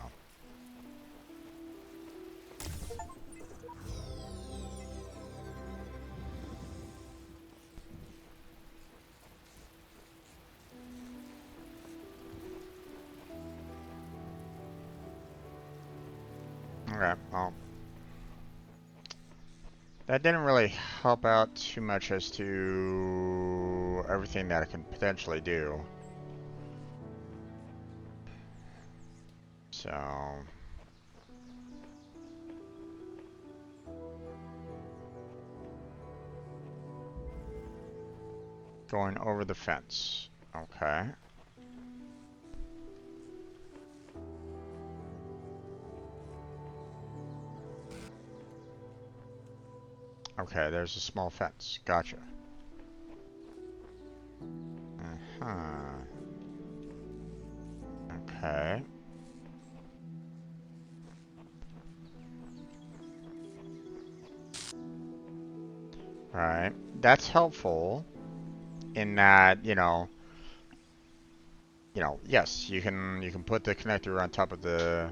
Okay, well, that didn't really help out too much as to everything that I can potentially do. So, going over the fence. Okay. Okay, there's a small fence. Gotcha. Uh-huh. Okay. Alright. That's helpful in that, yes, you can put the connector on top of the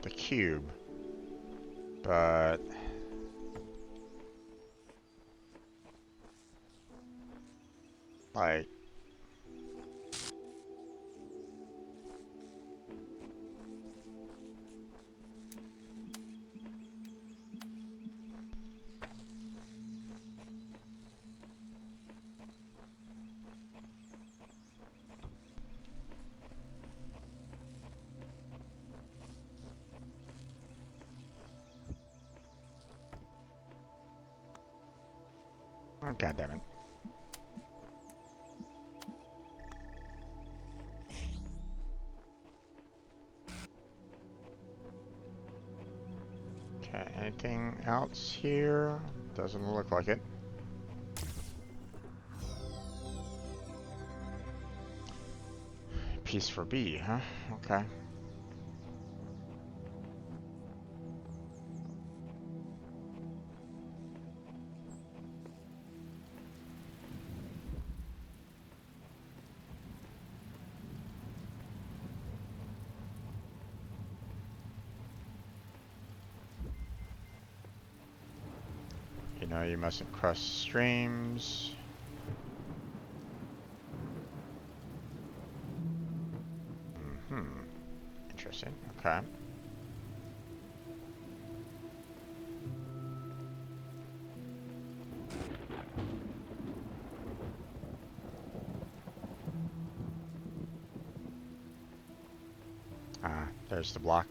cube, but like oh, God damn it. Okay, anything else here? Doesn't look like it. Piece for B, huh? Okay. You mustn't cross streams. Interesting. Okay. Ah, there's the block.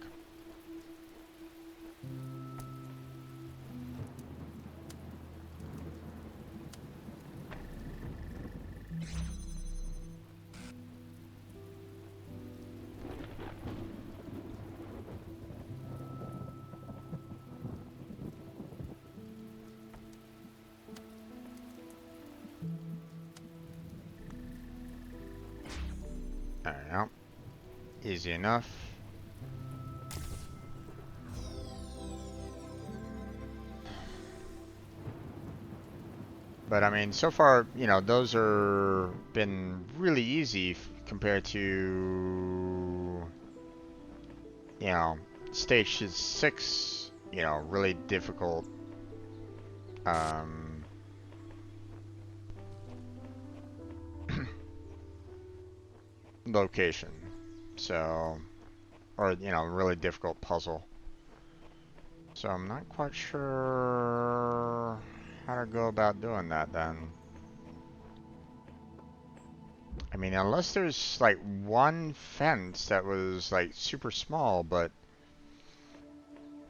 There we go. Easy enough. But I mean, so far, those are been really easy compared to, stage 6, really difficult um, location. So, or, really difficult puzzle. So I'm not quite sure how to go about doing that then. I mean, unless there's like one fence that was like super small, but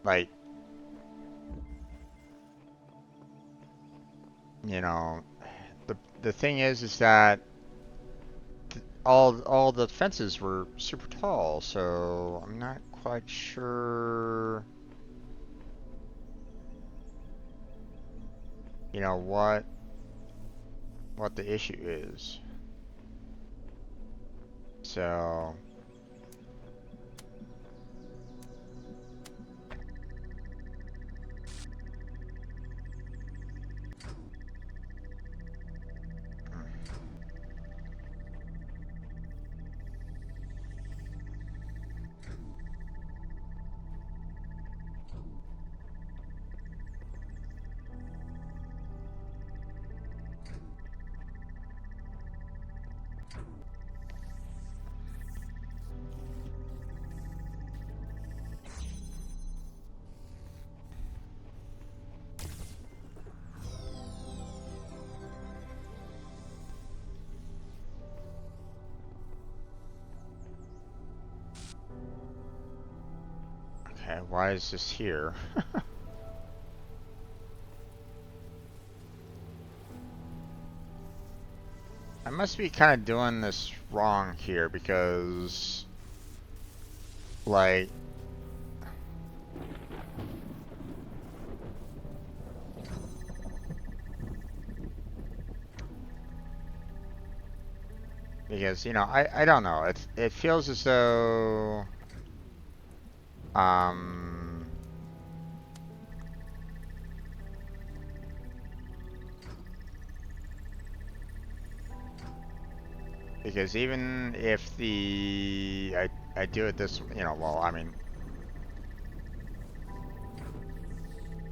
like, the thing is that all the fences were super tall, so I'm not quite sure, what the issue is. So Okay, why is this here? I must be kind of doing this wrong here because, like, because, you know, I don't know. It feels as though, um, because even if I do it this, you know, well, I mean,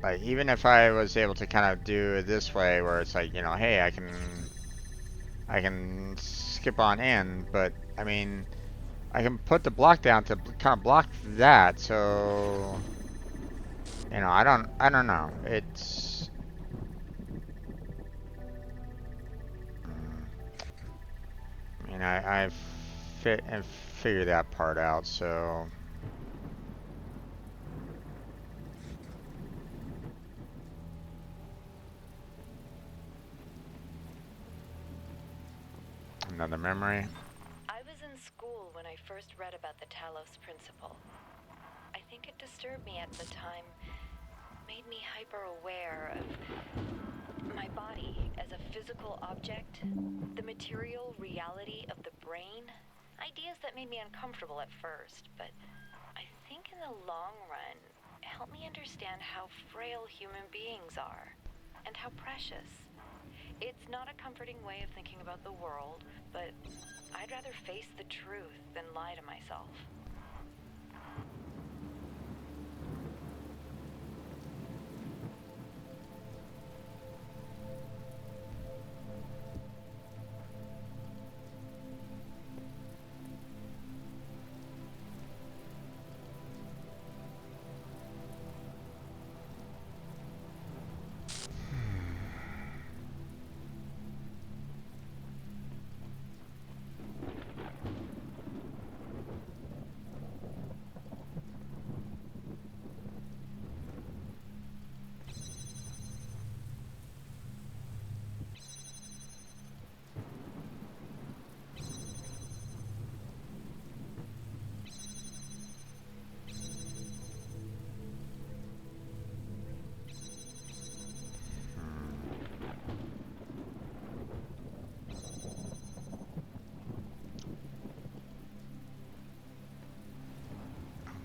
like, even if I was able to kind of do it this way, where it's like, you know, hey, I can skip on in, but I mean, I can put the block down to kind of block that, so you know, I don't know. It's I mean, I've and figured that part out, so another memory. I was in school when I first read about the Talos Principle. I think it disturbed me at the time, made me hyper-aware of my body as a physical object, the material reality of the brain. Ideas that made me uncomfortable at first, but I think in the long run, helped me understand how frail human beings are and how precious. It's not a comforting way of thinking about the world, but I'd rather face the truth than lie to myself.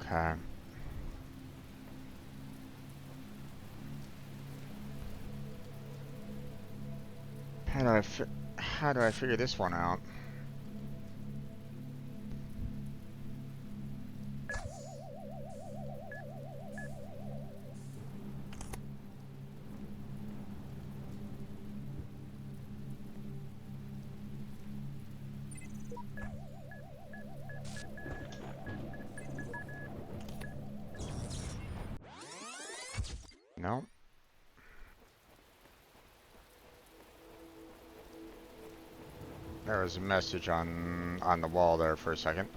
Okay. How do I figure this one out? No. There was a message on the wall there for a second.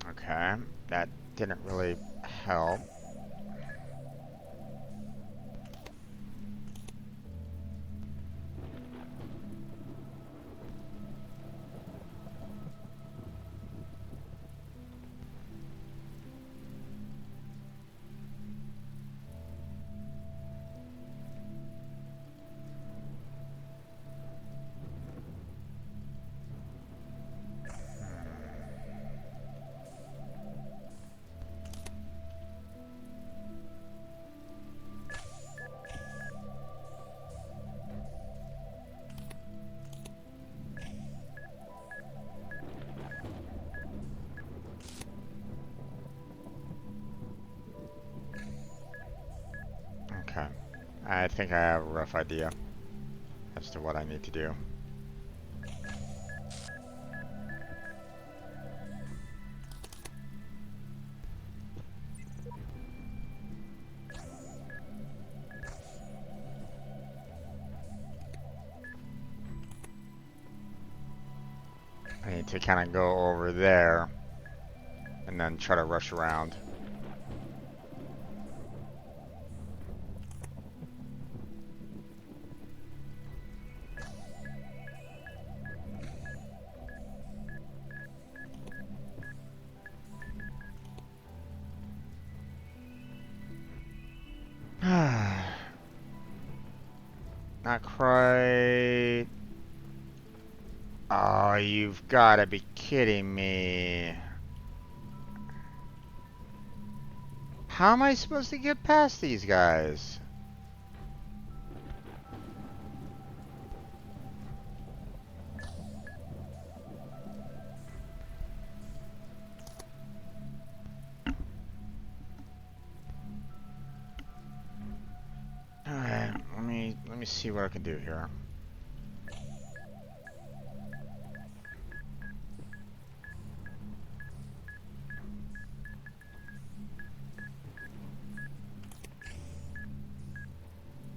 Okay, that didn't really help. I think I have a rough idea as to what I need to do. I need to kind of go over there and then try to rush around. Not quite. Oh, you've got to be kidding me. How am I supposed to get past these guys? Alright, let me see what I can do here.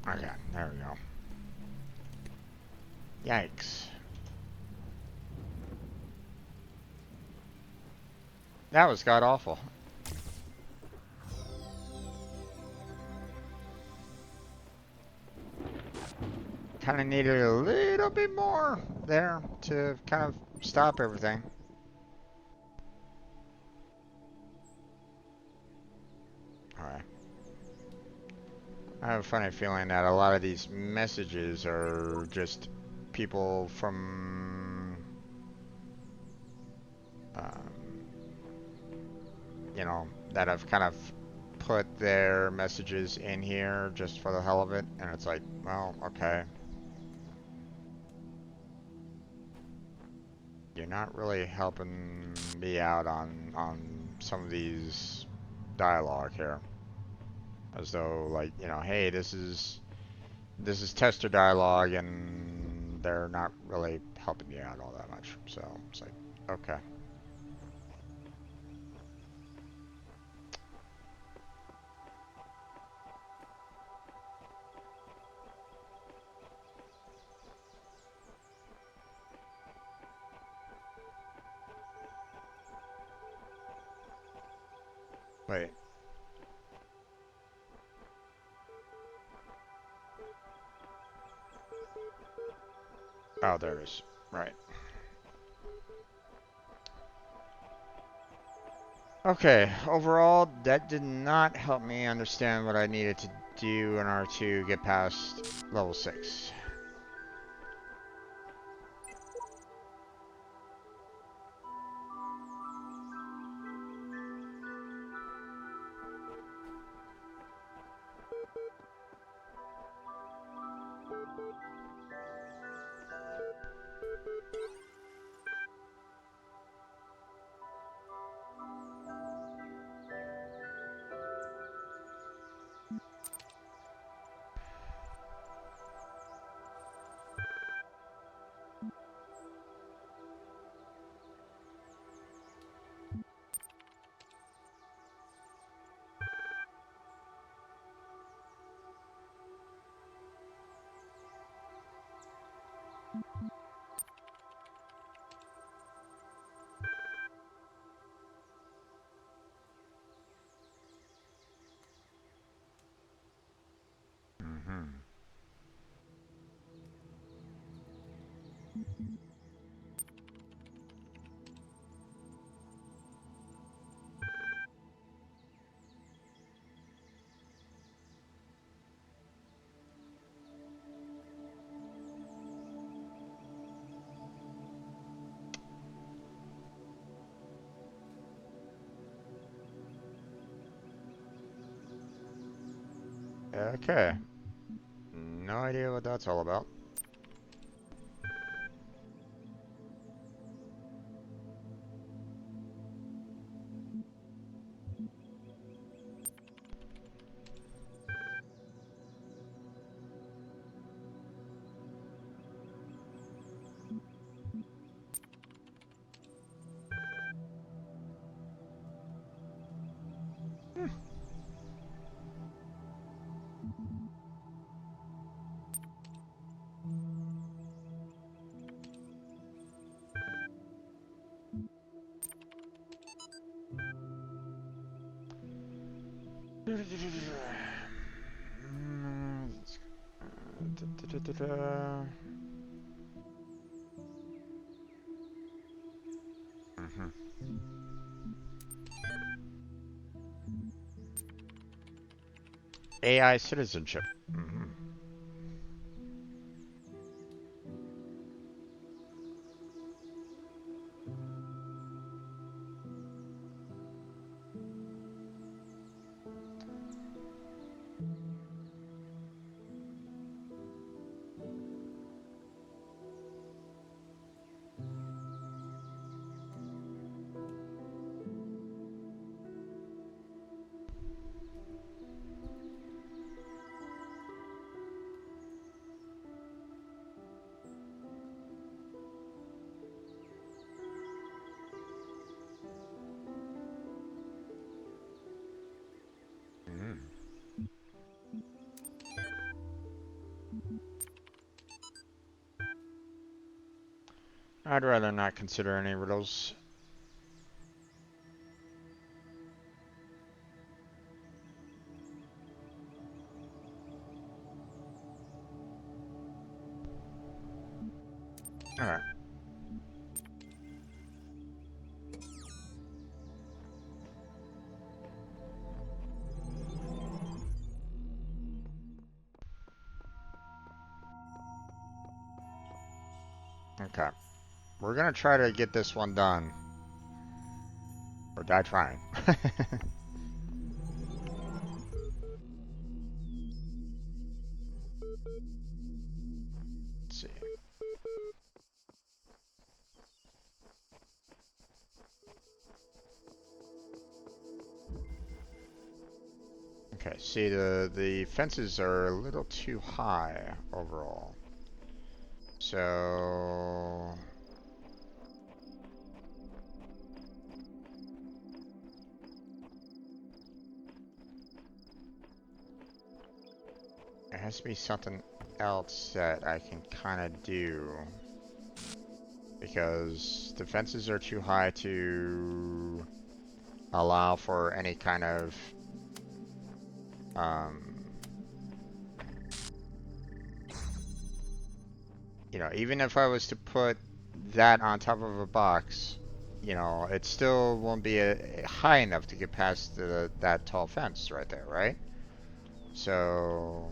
Okay, there we go. Yikes. That was god awful. Kind of needed a little bit more there to kind of stop everything. Alright. I have a funny feeling that a lot of these messages are just people from, um, you know, that have kind of put their messages in here just for the hell of it, and it's like, well, okay. You're not really helping me out on some of these dialogue here. As though, like, you know, hey, this is tester dialogue, and they're not really helping you out all that much. So it's like, okay. Wait. Oh, there it is. Right. Okay, overall, that did not help me understand what I needed to do in order to get past level 6. Mm-hmm. Okay. No idea what that's all about. Mhm. AI citizenship. Mhm. Mhm. I'd rather not consider any riddles. Alright. Okay. We're gonna try to get this one done. Or die trying. Let's see. Okay, see the fences are a little too high overall. So there has to be something else that I can kind of do because the fences are too high to allow for any kind of um, even if I was to put that on top of a box, it still won't be high enough to get past that tall fence right there, right? So,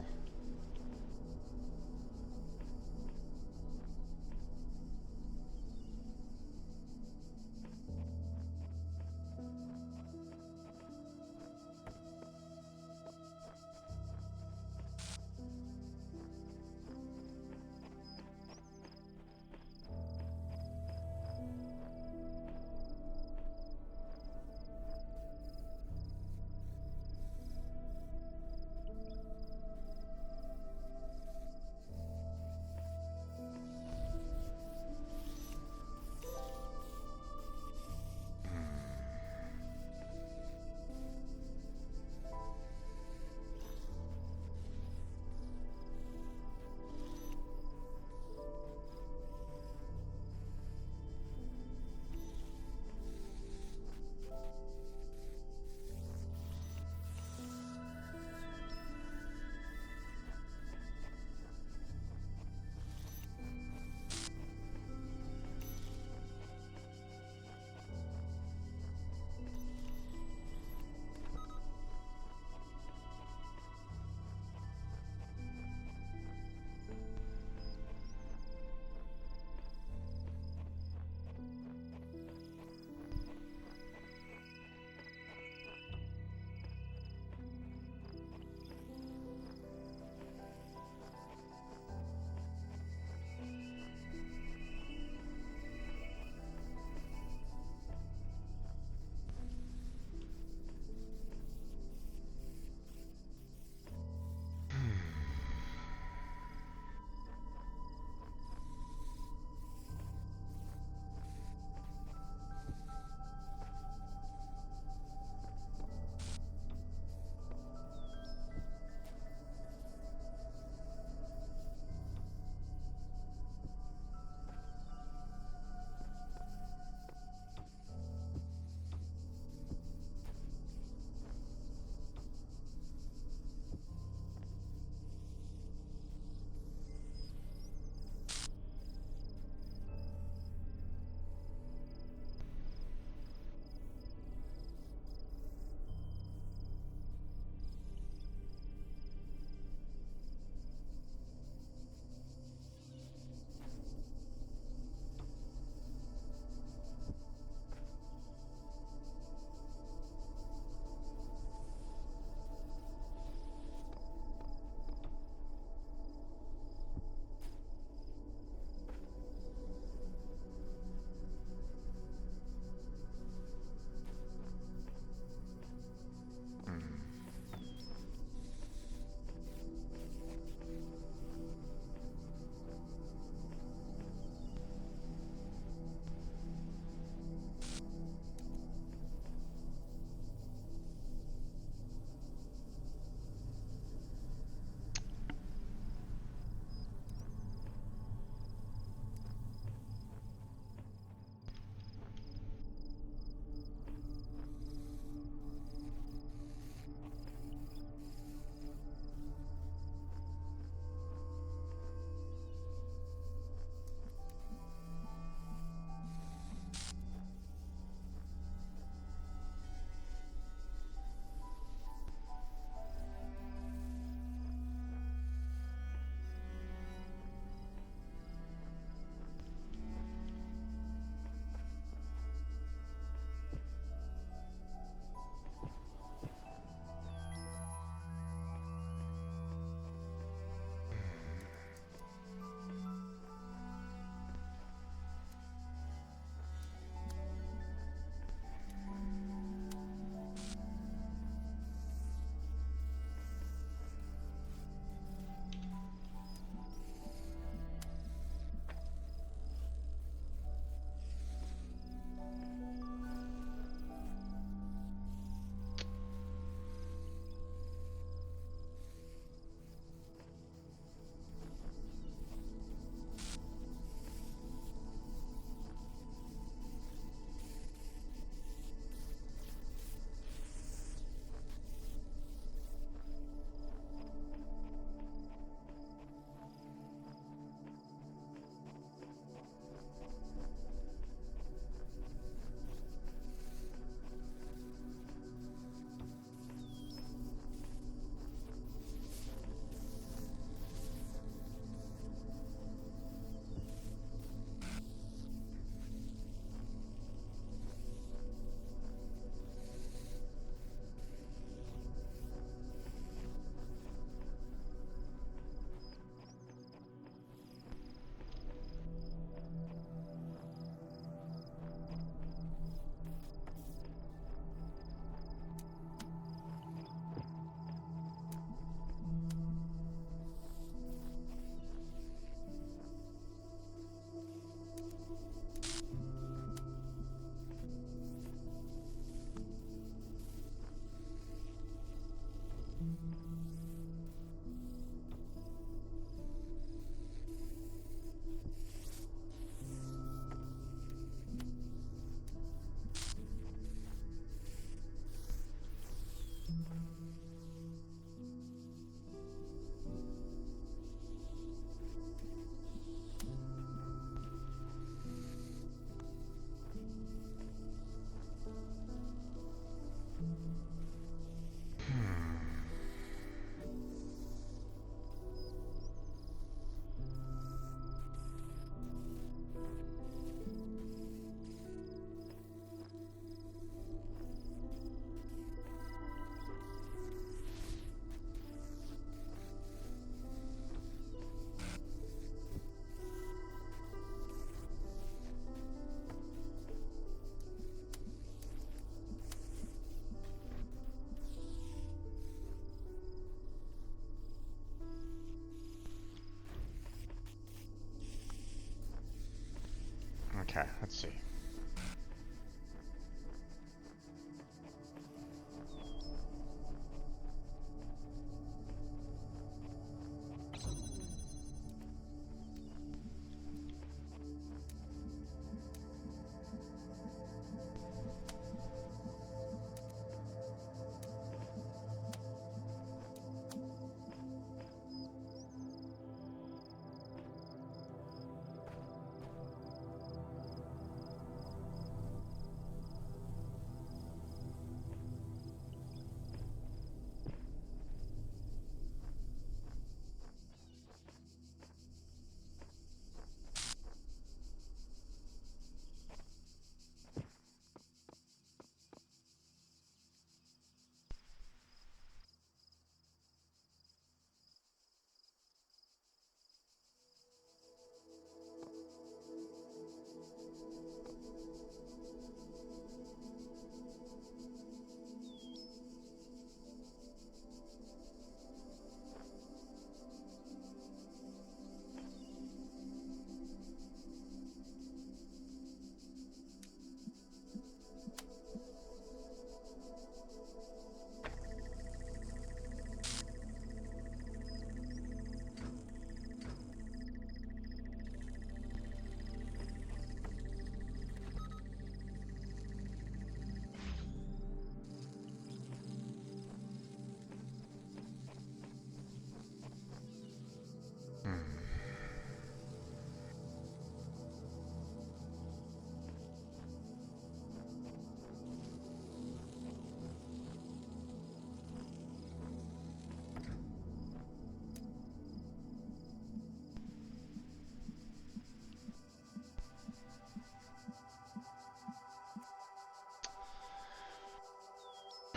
Okay, let's see.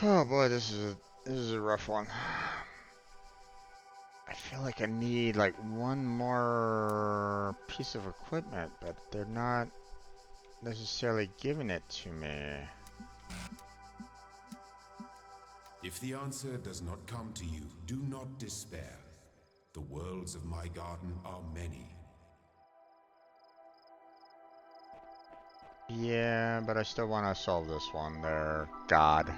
Oh boy, this is a rough one. I feel like I need like one more piece of equipment, but they're not necessarily giving it to me. If the answer does not come to you, do not despair. The worlds of my garden are many. Yeah, but I still want to solve this one there, God.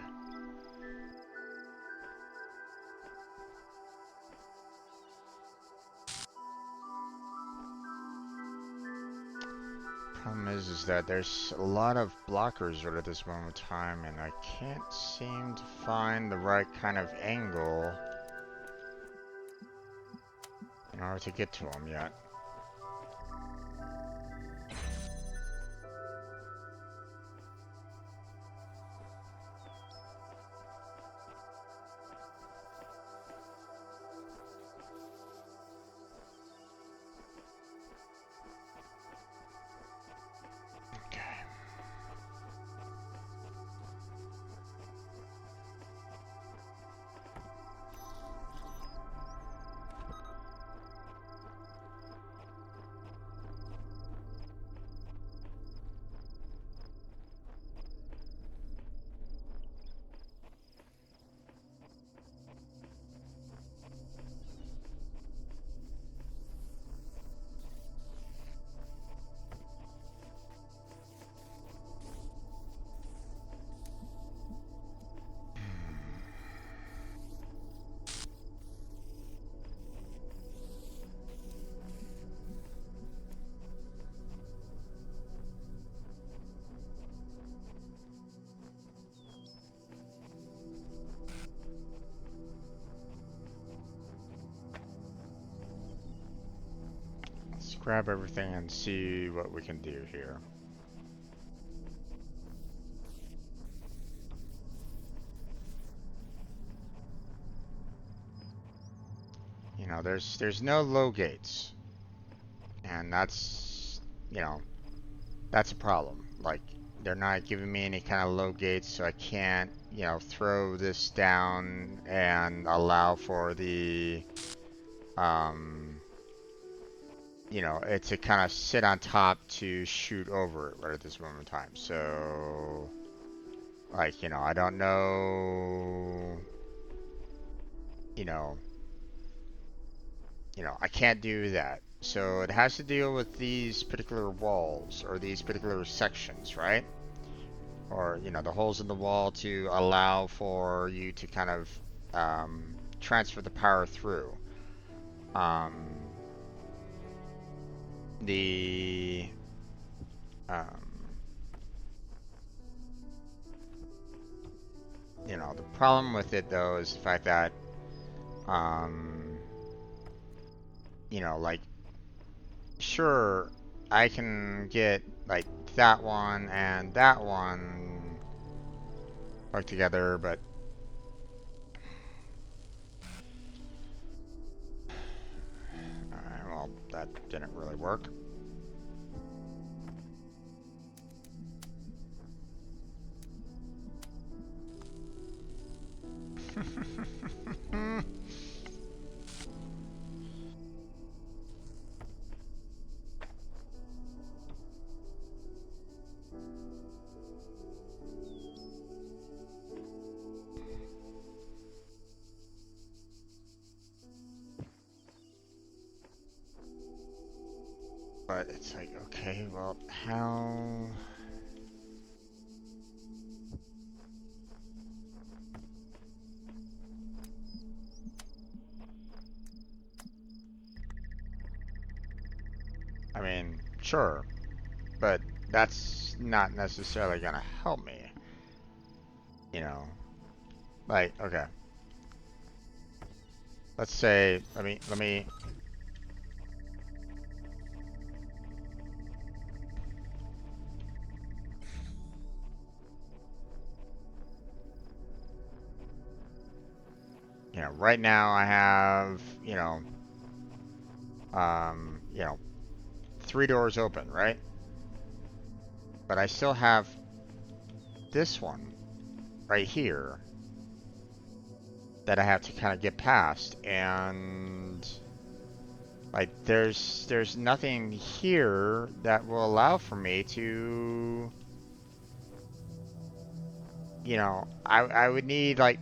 Problem is that there's a lot of blockers right at this moment in time, and I can't seem to find the right kind of angle in order to get to them yet. grab everything and see what we can do here. You know, there's no low gates. And that's, you know, that's a problem. Like, they're not giving me any kind of low gates, so I can't, you know, throw this down and allow for the, you know, it to kind of sit on top to shoot over it right at this moment in time. So, like, you know, I don't know, you know, I can't do that. So it has to deal with these particular walls or these particular sections, right? Or, you know, the holes in the wall to allow for you to kind of transfer the power through. Um, the you know, the problem with it though is the fact that you know, like, sure, I can get like that one and that one hooked together, but alright, well, that didn't really work. But it's like, okay, well, how... I mean, sure, but that's not necessarily gonna help me. You know, like, okay. Let's say, let me, you know, right now I have, you know, 3 doors open, right? But I still have this one right here that I have to kind of get past, and like there's nothing here that will allow for me to, you know, I would need like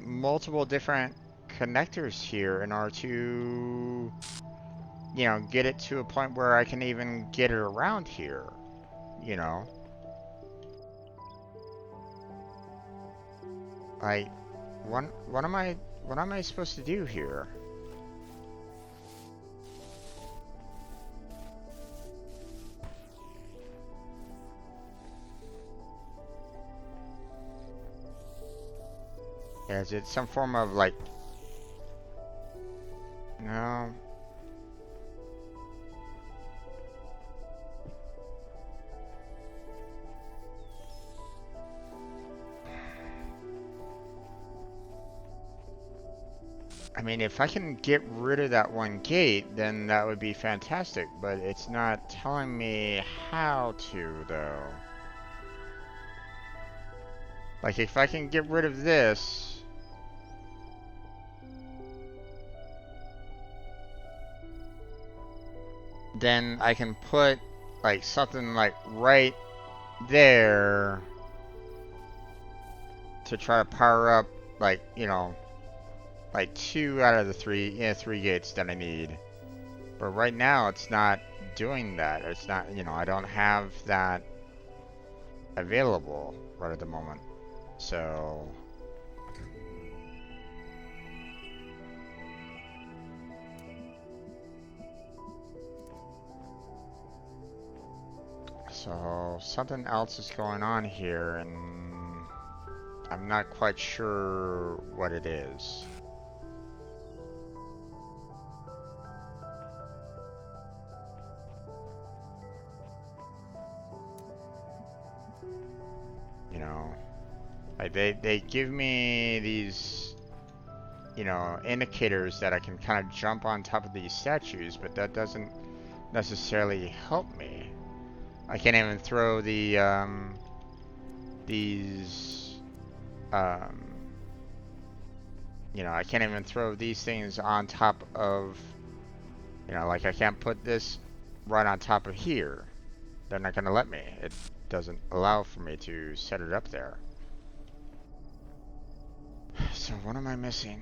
multiple different connectors here in order to, you know, get it to a point where I can even get it around here, you know. Like, what am I supposed to do here? Is it some form of like, no. I mean, if I can get rid of that one gate, then that would be fantastic, but it's not telling me how to, though. Like, if I can get rid of this, then I can put, like, something, like, right there to try to power up, like, you know, like 2 out of the 3, yeah, 3 gates that I need. But right now, it's not doing that. It's not, you know, I don't have that available right at the moment. So... So, something else is going on here, and I'm not quite sure what it is. Like they give me these, you know, indicators that I can kind of jump on top of these statues, but that doesn't necessarily help me. I can't even throw the these um, you know, I can't even throw these things on top of, you know, like I can't put this right on top of here. They're not gonna let me. It doesn't allow for me to set it up there. So what am I missing?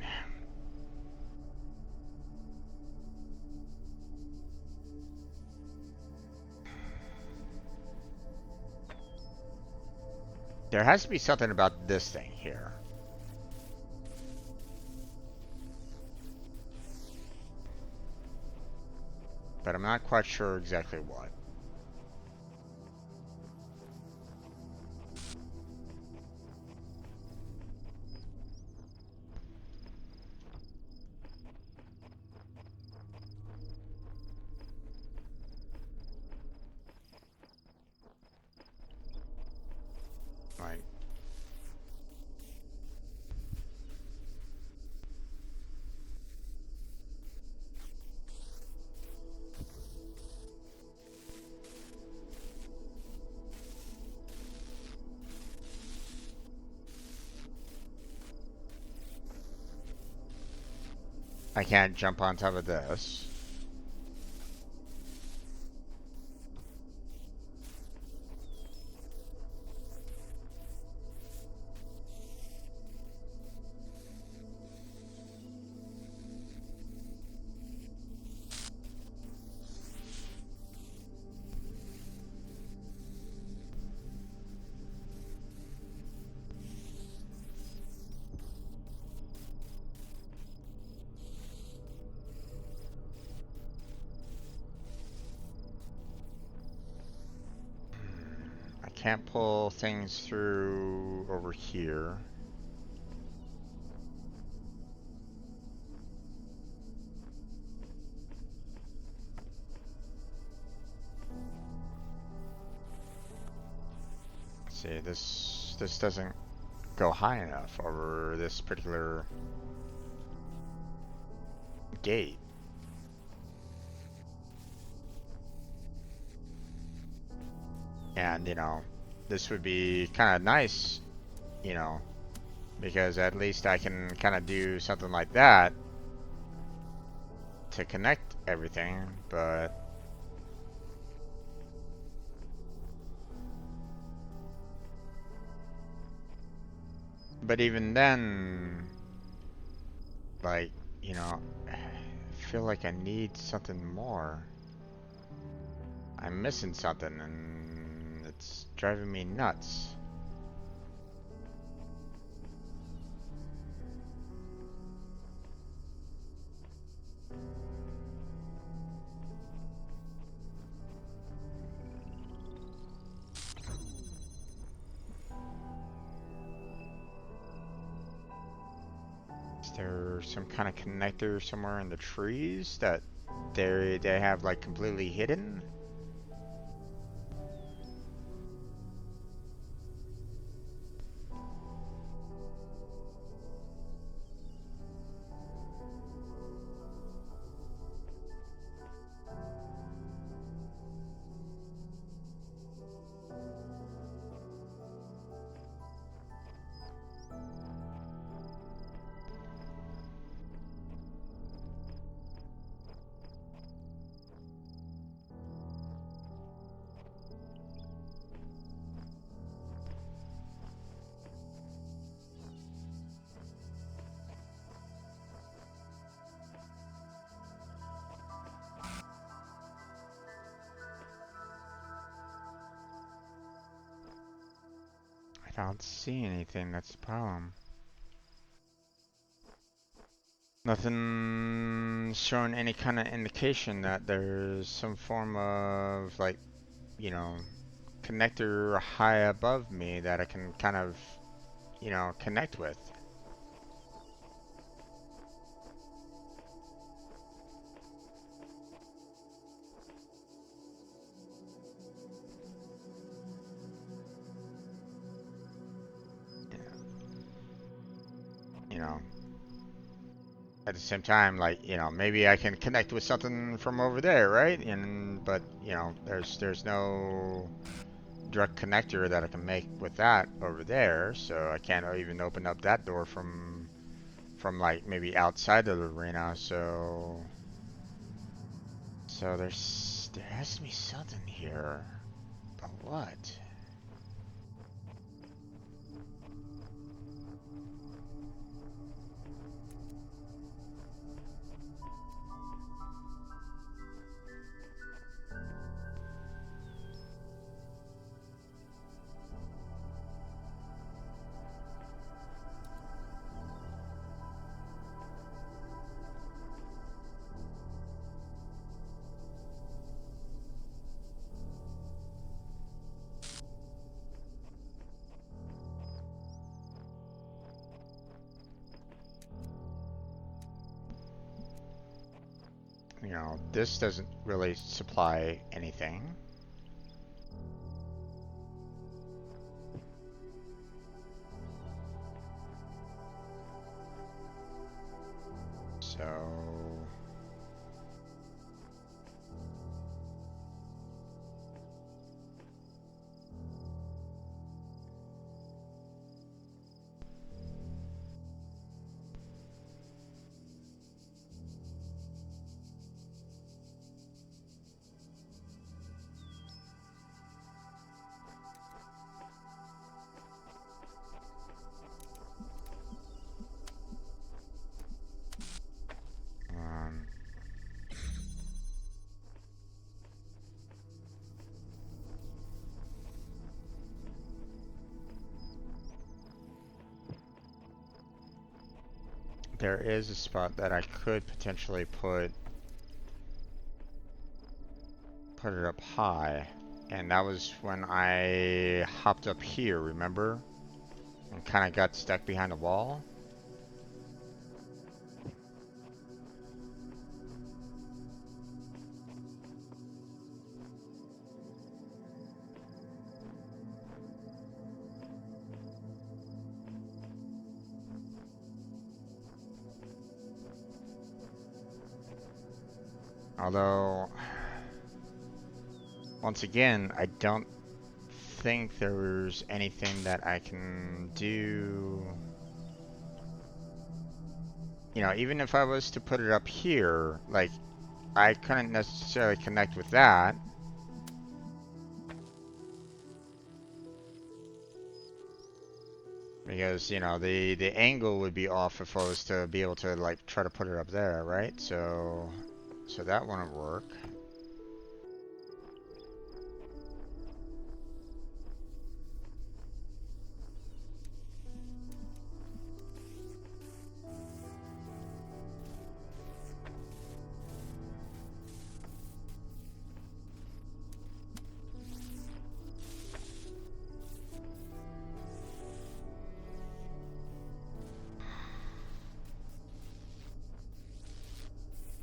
There has to be something about this thing here. But I'm not quite sure exactly what. Like, I can't jump on top of this. I can't pull things through over here. See, this doesn't go high enough over this particular gate. And, you know, this would be kind of nice, you know, because at least I can kind of do something like that to connect everything, but even then, like, you know, I feel like I need something more. I'm missing something and it's driving me nuts. Is there some kind of connector somewhere in the trees that they have like completely hidden? I don't see anything, that's the problem. Nothing showing any kind of indication that there's some form of, like, you know, connector high above me that I can kind of, you know, connect with. know, at the same time, like, you know, maybe I can connect with something from over there, right? And but you know, there's no direct connector that I can make with that over there, so I can't even open up that door from like maybe outside of the arena. So there has to be something here, but what? You know, this doesn't really supply anything. So um, there is a spot that I could potentially put it up high, and that was when I hopped up here, remember? And kind of got stuck behind a wall. Although, once again, I don't think there's anything that I can do. You know, even if I was to put it up here, like, I couldn't necessarily connect with that. Because, you know, the angle would be off if I was to be able to, like, try to put it up there, right? So that wouldn't work.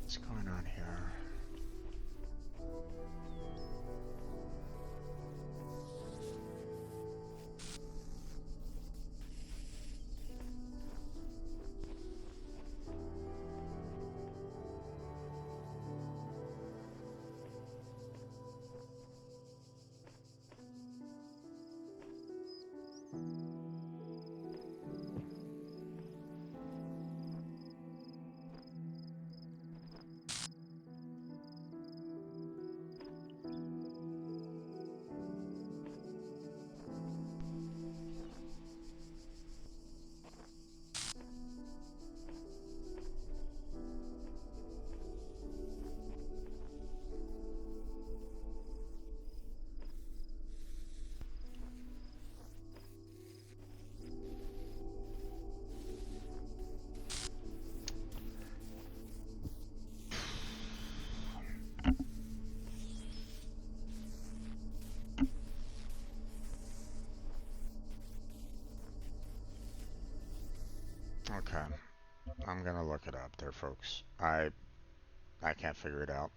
What's going on here? Okay. I'm gonna look it up there, folks. I can't figure it out.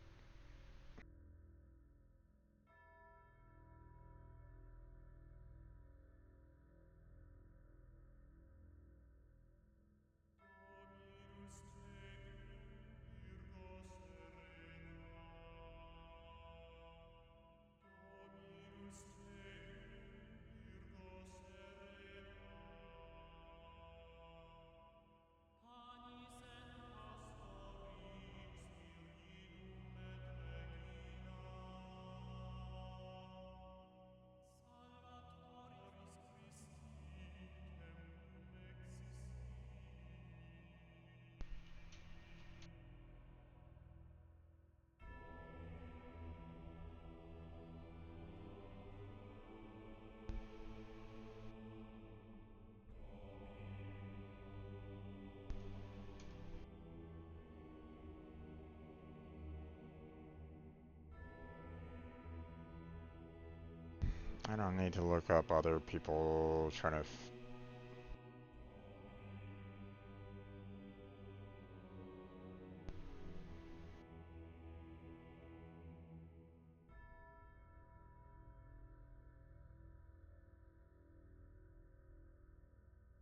I don't need to look up other people trying to.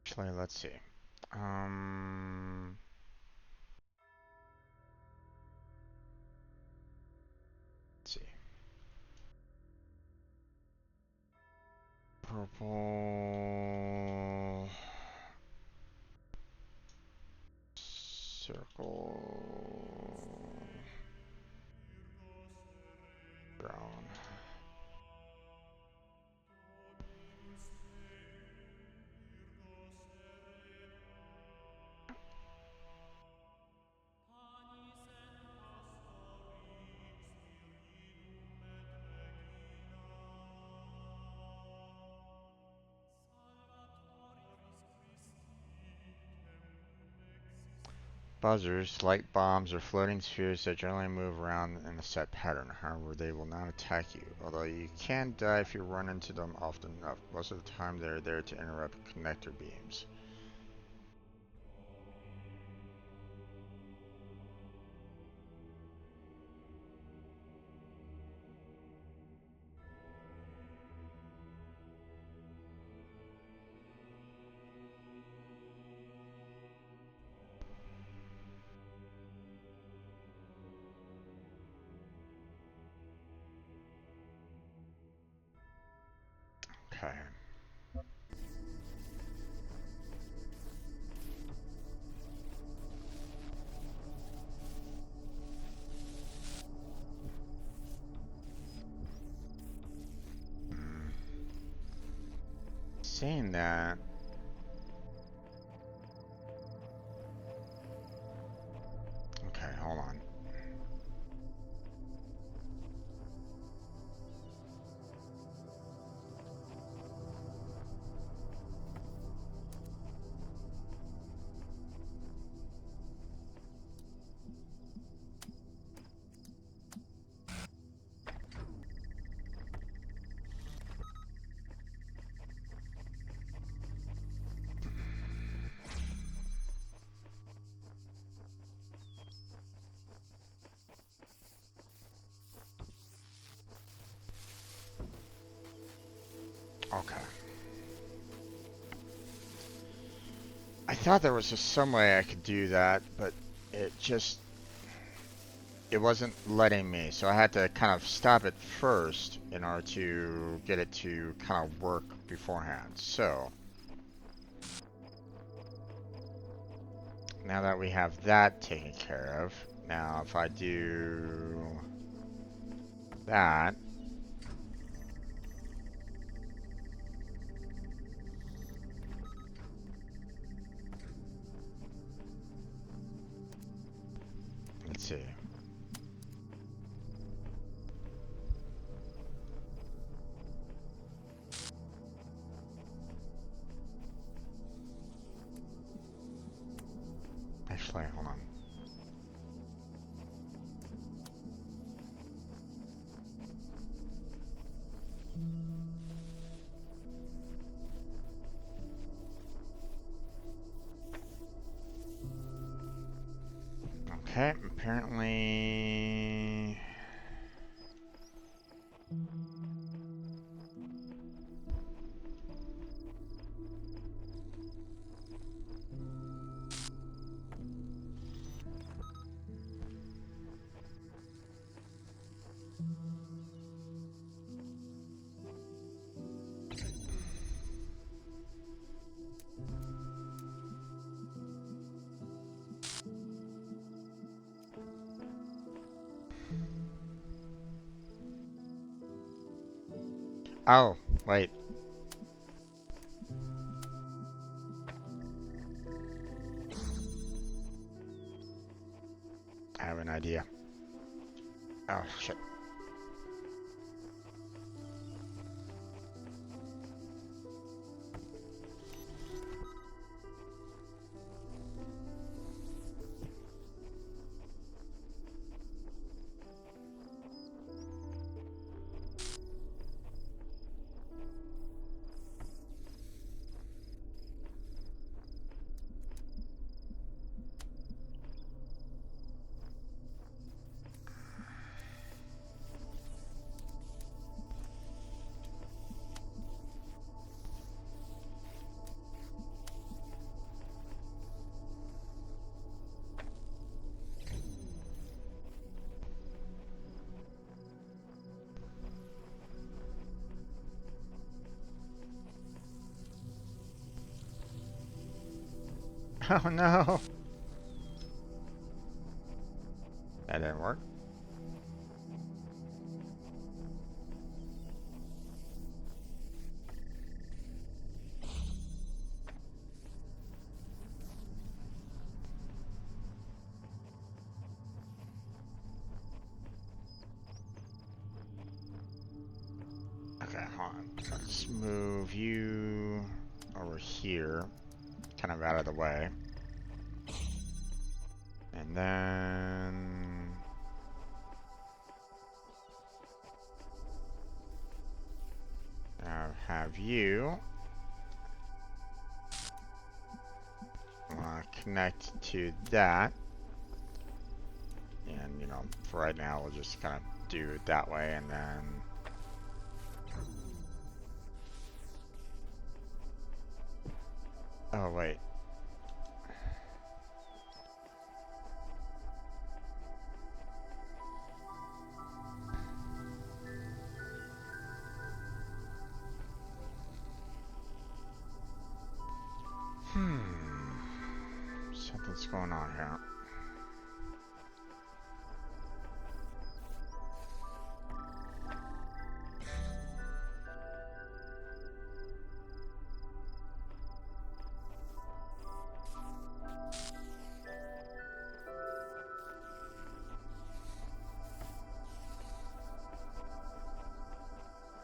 Actually, let's see. Um, let's see. Purple circle brown. Buzzers, like bombs, are floating spheres that generally move around in a set pattern. However, they will not attack you, although you can die if you run into them often enough. Most of the time, they're there to interrupt connector beams. Okay. Saying that, okay, hold on. Okay. I thought there was just some way I could do that, but it just it wasn't letting me, so I had to kind of stop it first in order to get it to kind of work beforehand. So now that we have that taken care of, now if I do that, let's see. Actually, hold on. Okay, apparently. Oh, wait. I have an idea. Oh, shit. Oh no! That didn't work. Okay, hold on. Let's move you over here, kind of out of the way. And then have you connect to that. And, you know, for right now, we'll just kind of do it that way, and then... Oh, wait. Something's going on here.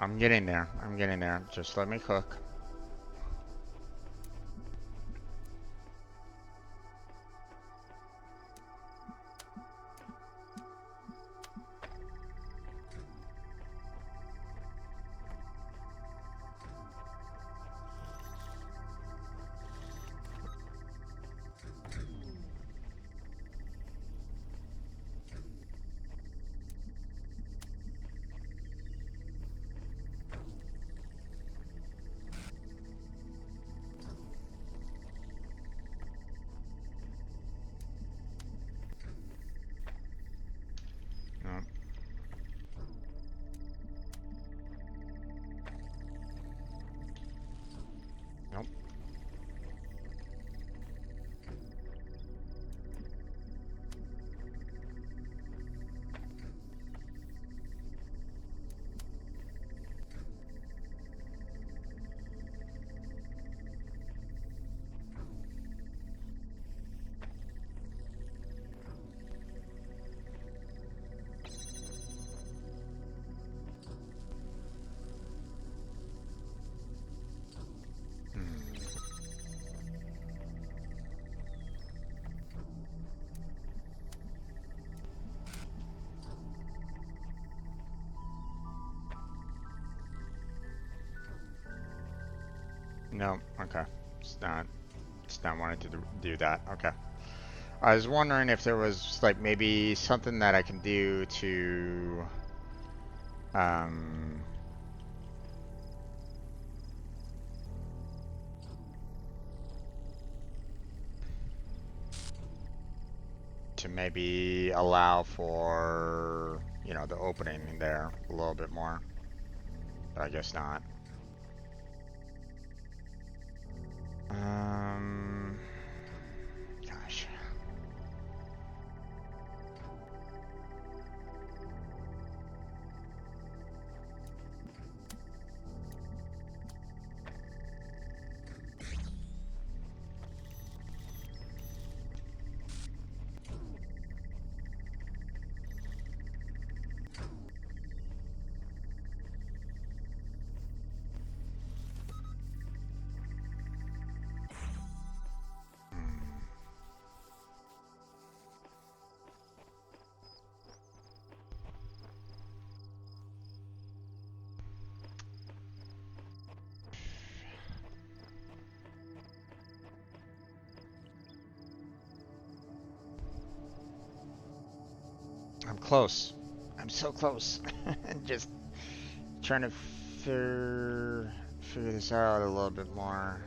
I'm getting there. I'm getting there. Just let me cook. Nope. Nope. No, okay. It's not wanting to do that. Okay. I was wondering if there was like maybe something that I can do to um maybe allow for, you know, the opening there a little bit more. But I guess not. Gosh. I'm close. I'm so close. Just trying to figure this out a little bit more.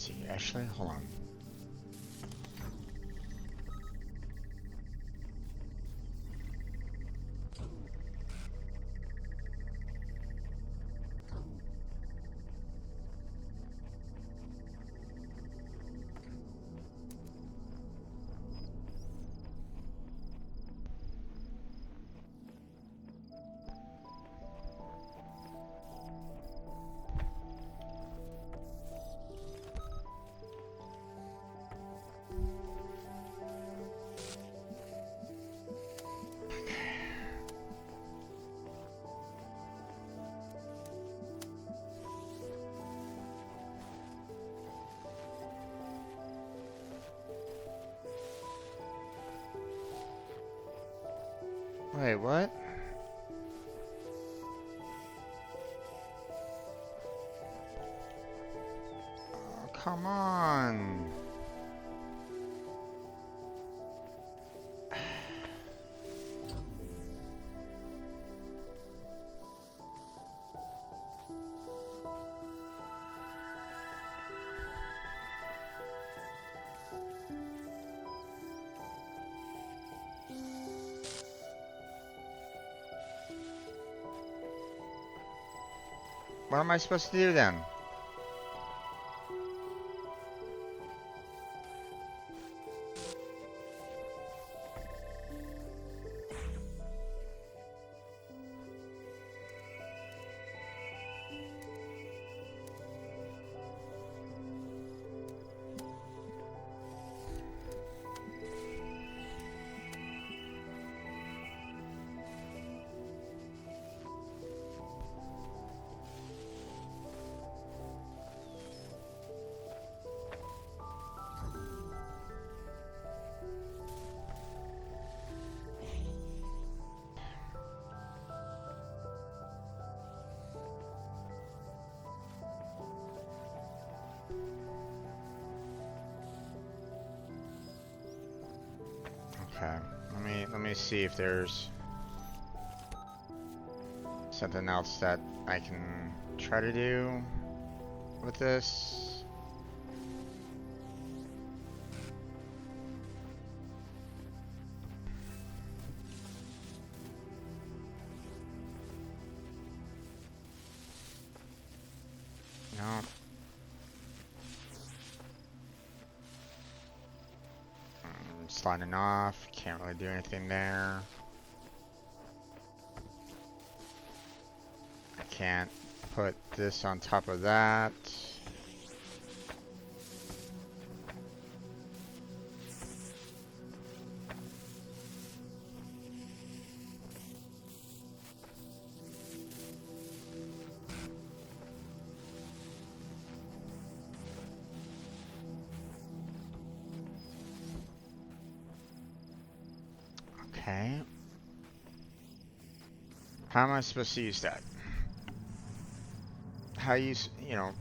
see. Actually, hold on. Wait, what? Oh, come on. What am I supposed to do then? Okay, let me see if there's something else that I can try to do with this. No. Sliding off, can't really do anything there. I can't put this on top of that. Okay. How am I supposed to use that? How use, you know.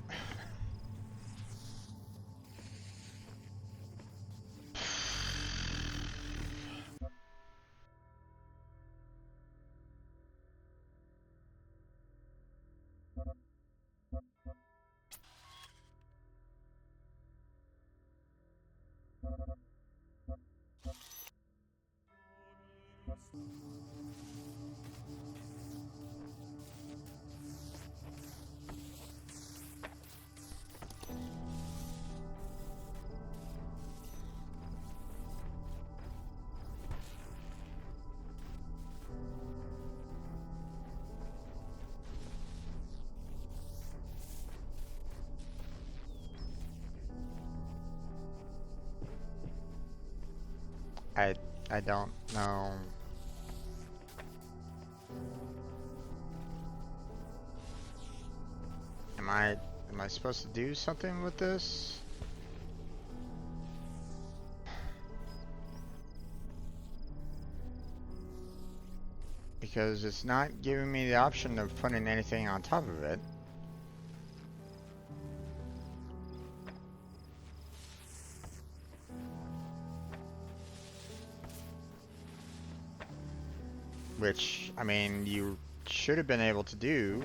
I I don't know. Am I supposed to do something with this? Because it's not giving me the option of putting anything on top of it. Which, I mean, you should have been able to do.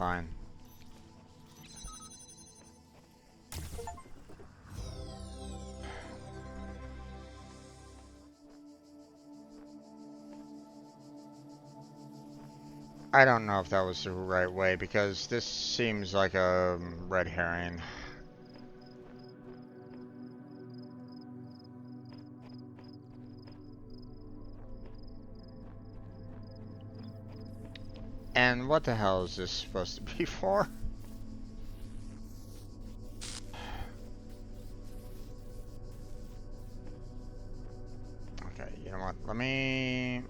fine. I don't know if that was the right way because this seems like a red herring. And what the hell is this supposed to be for? Okay, you know what? Let me...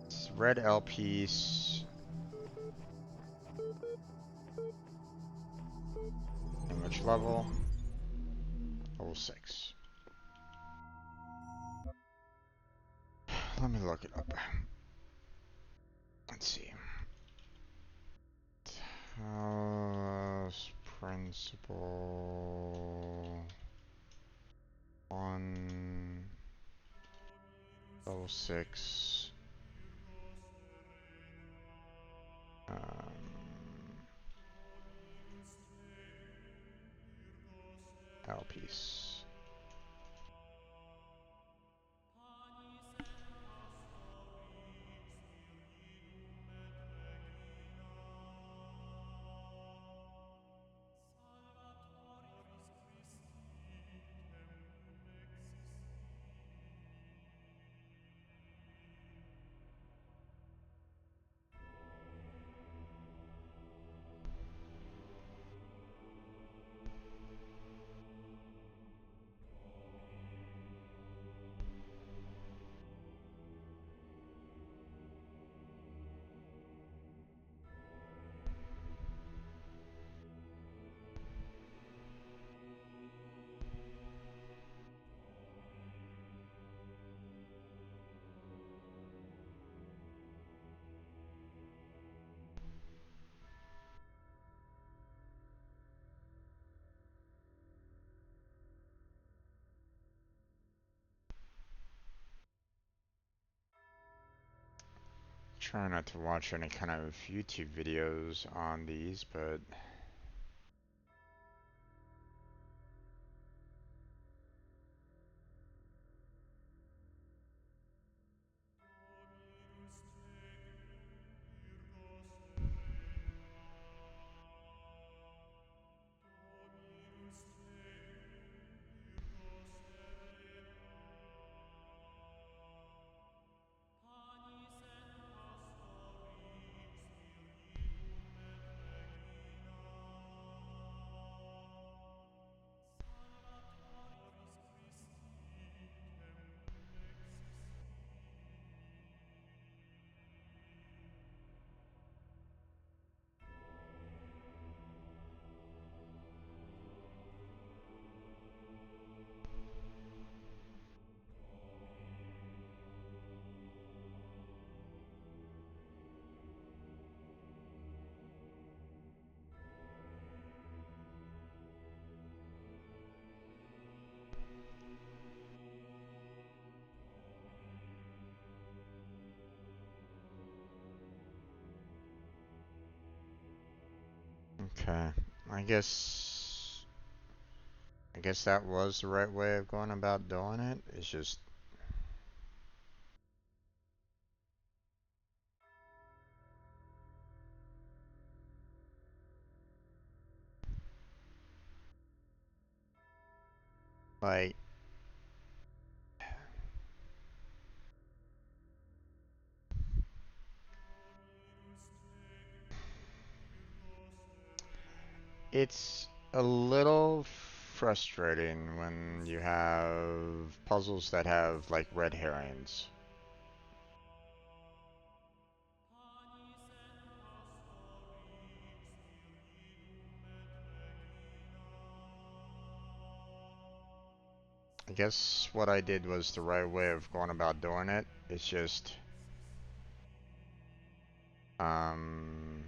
It's red L piece. Image level. Level 6. Let me look it up. Let's see. Talos Principle 1 level 6 L piece. Try not to watch any kind of YouTube videos on these, but okay. I guess that was the right way of going about doing it. It's just like it's a little frustrating when you have puzzles that have like red herrings. I guess what I did was the right way of going about doing it. It's just um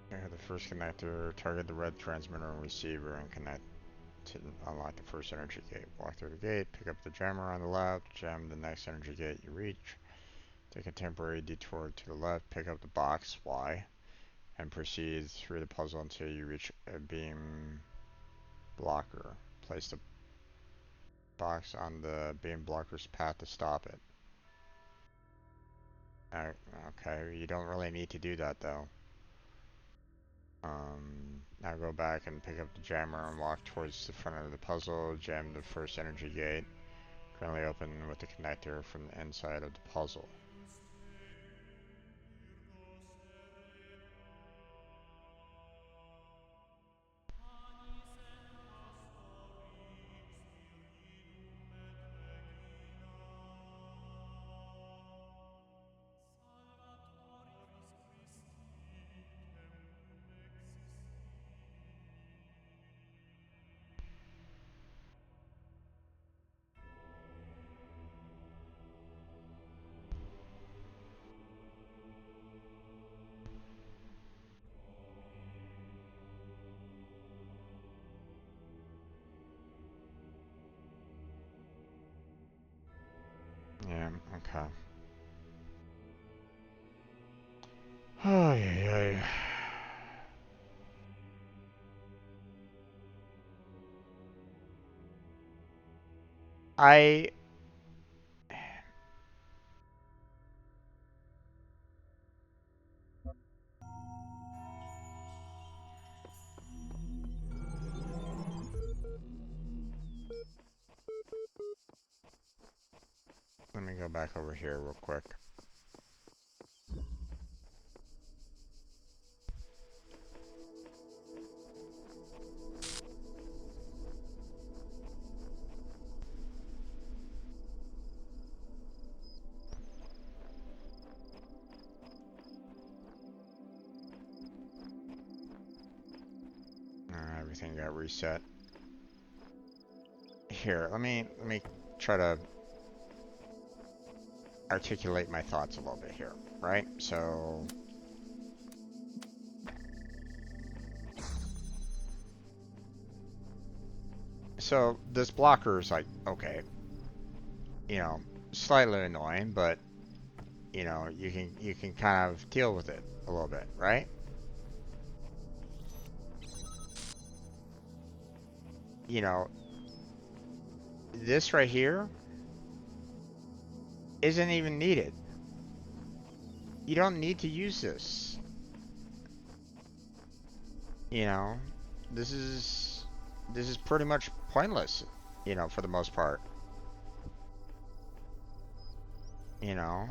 The first connector, target the red transmitter and receiver and connect to unlock the first energy gate. Walk through the gate, pick up the jammer on the left, jam the next energy gate you reach. Take a temporary detour to the left, pick up the box Y, and proceed through the puzzle until you reach a beam blocker. Place the box on the beam blocker's path to stop it. Okay, you don't really need to do that though. Now go back and pick up the jammer and walk towards the front of the puzzle. Jam the first energy gate, currently open with the connector from the inside of the puzzle. Yeah, okay. Oh, yeah, yeah. I let me go back over here real quick. Everything got reset. Here, let me try to articulate my thoughts a little bit here, right? So this blocker is like, okay, you know, slightly annoying, but you know, you can kind of deal with it a little bit, right? You know, this right here isn't even needed. You don't need to use this. You know, this is pretty much pointless, you know, for the most part. You know.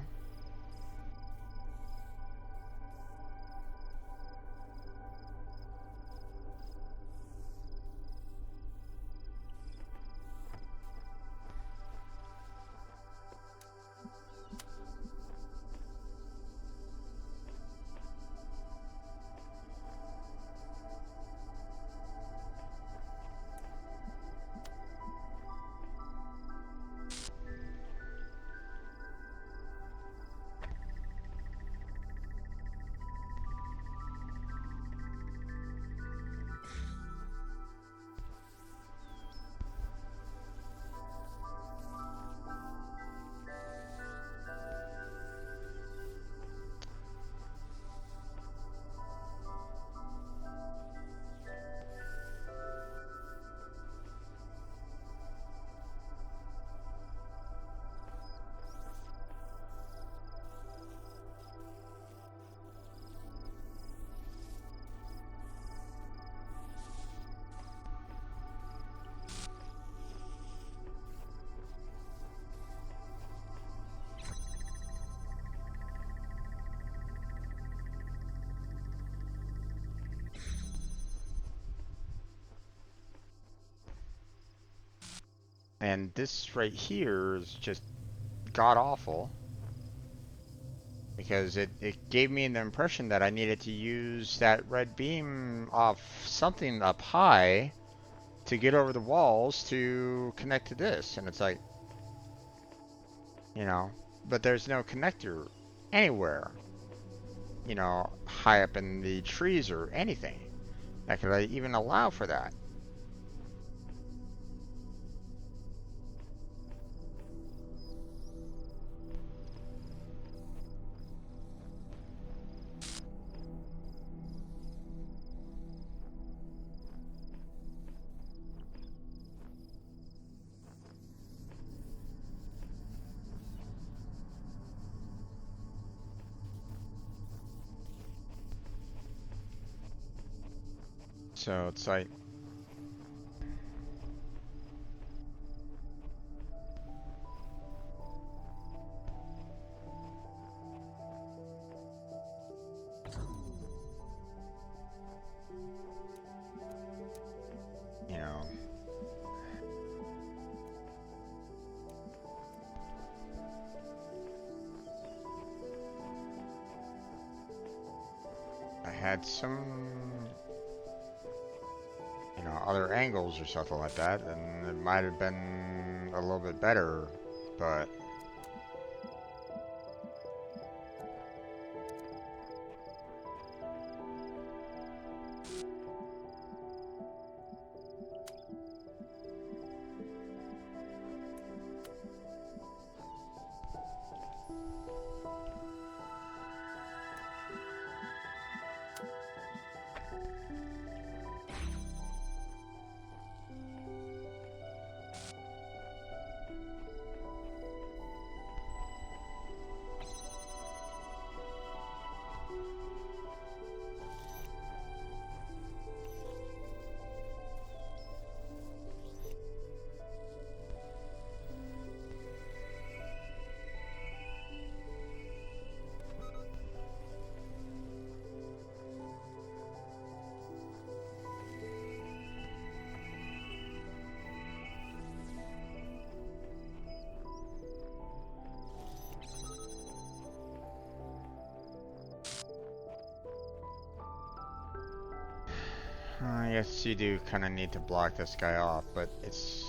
And this right here is just god awful because it gave me the impression that I needed to use that red beam off something up high to get over the walls to connect to this. And it's like, you know, but there's no connector anywhere. you know, high up in the trees or anything that could even allow for that. So it's like, you know, I had some, you know, other angles or something like that, and it might have been a little bit better, but I guess you do kind of need to block this guy off, but it's...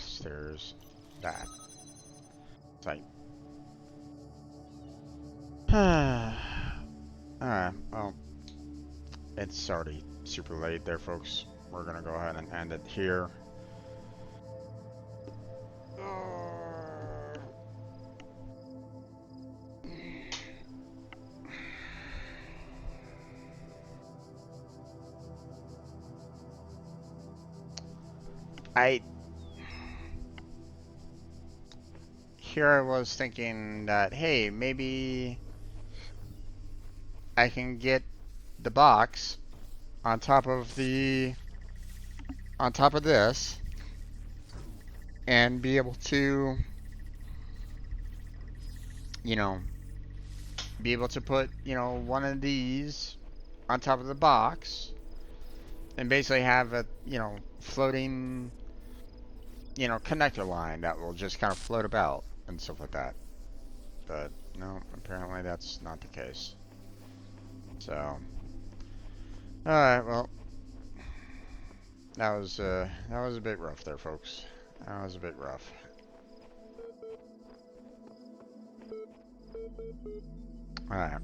guess there's that. It's like, alright, well, it's already super late there, folks. We're gonna go ahead and end it here. I Here I was thinking that, hey, maybe I can get the box on top of this and be able to, you know, be able to put, one of these on top of the box and basically have a, floating, connector line that will just kind of float about and stuff like that. But no, apparently that's not the case. So, alright, well, that was a bit rough there, folks. That was a bit rough. Alright.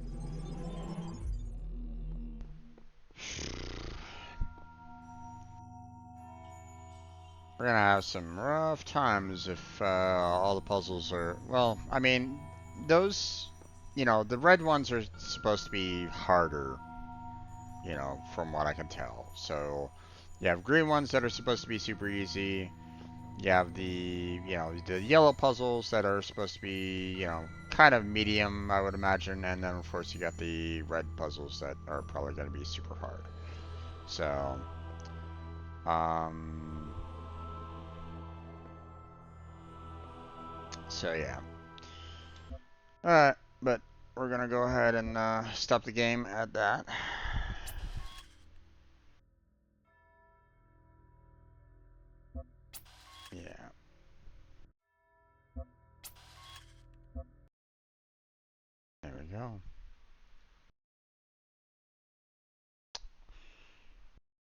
We're gonna have some rough times if all the puzzles are... Well, I mean, those... the red ones are supposed to be harder, from what I can tell. So, you have green ones that are supposed to be super easy. You have the yellow puzzles that are supposed to be, kind of medium, I would imagine. And then, of course, you got the red puzzles that are probably going to be super hard. So, um, yeah. Alright, but we're going to go ahead and stop the game at that. Yeah. There we go.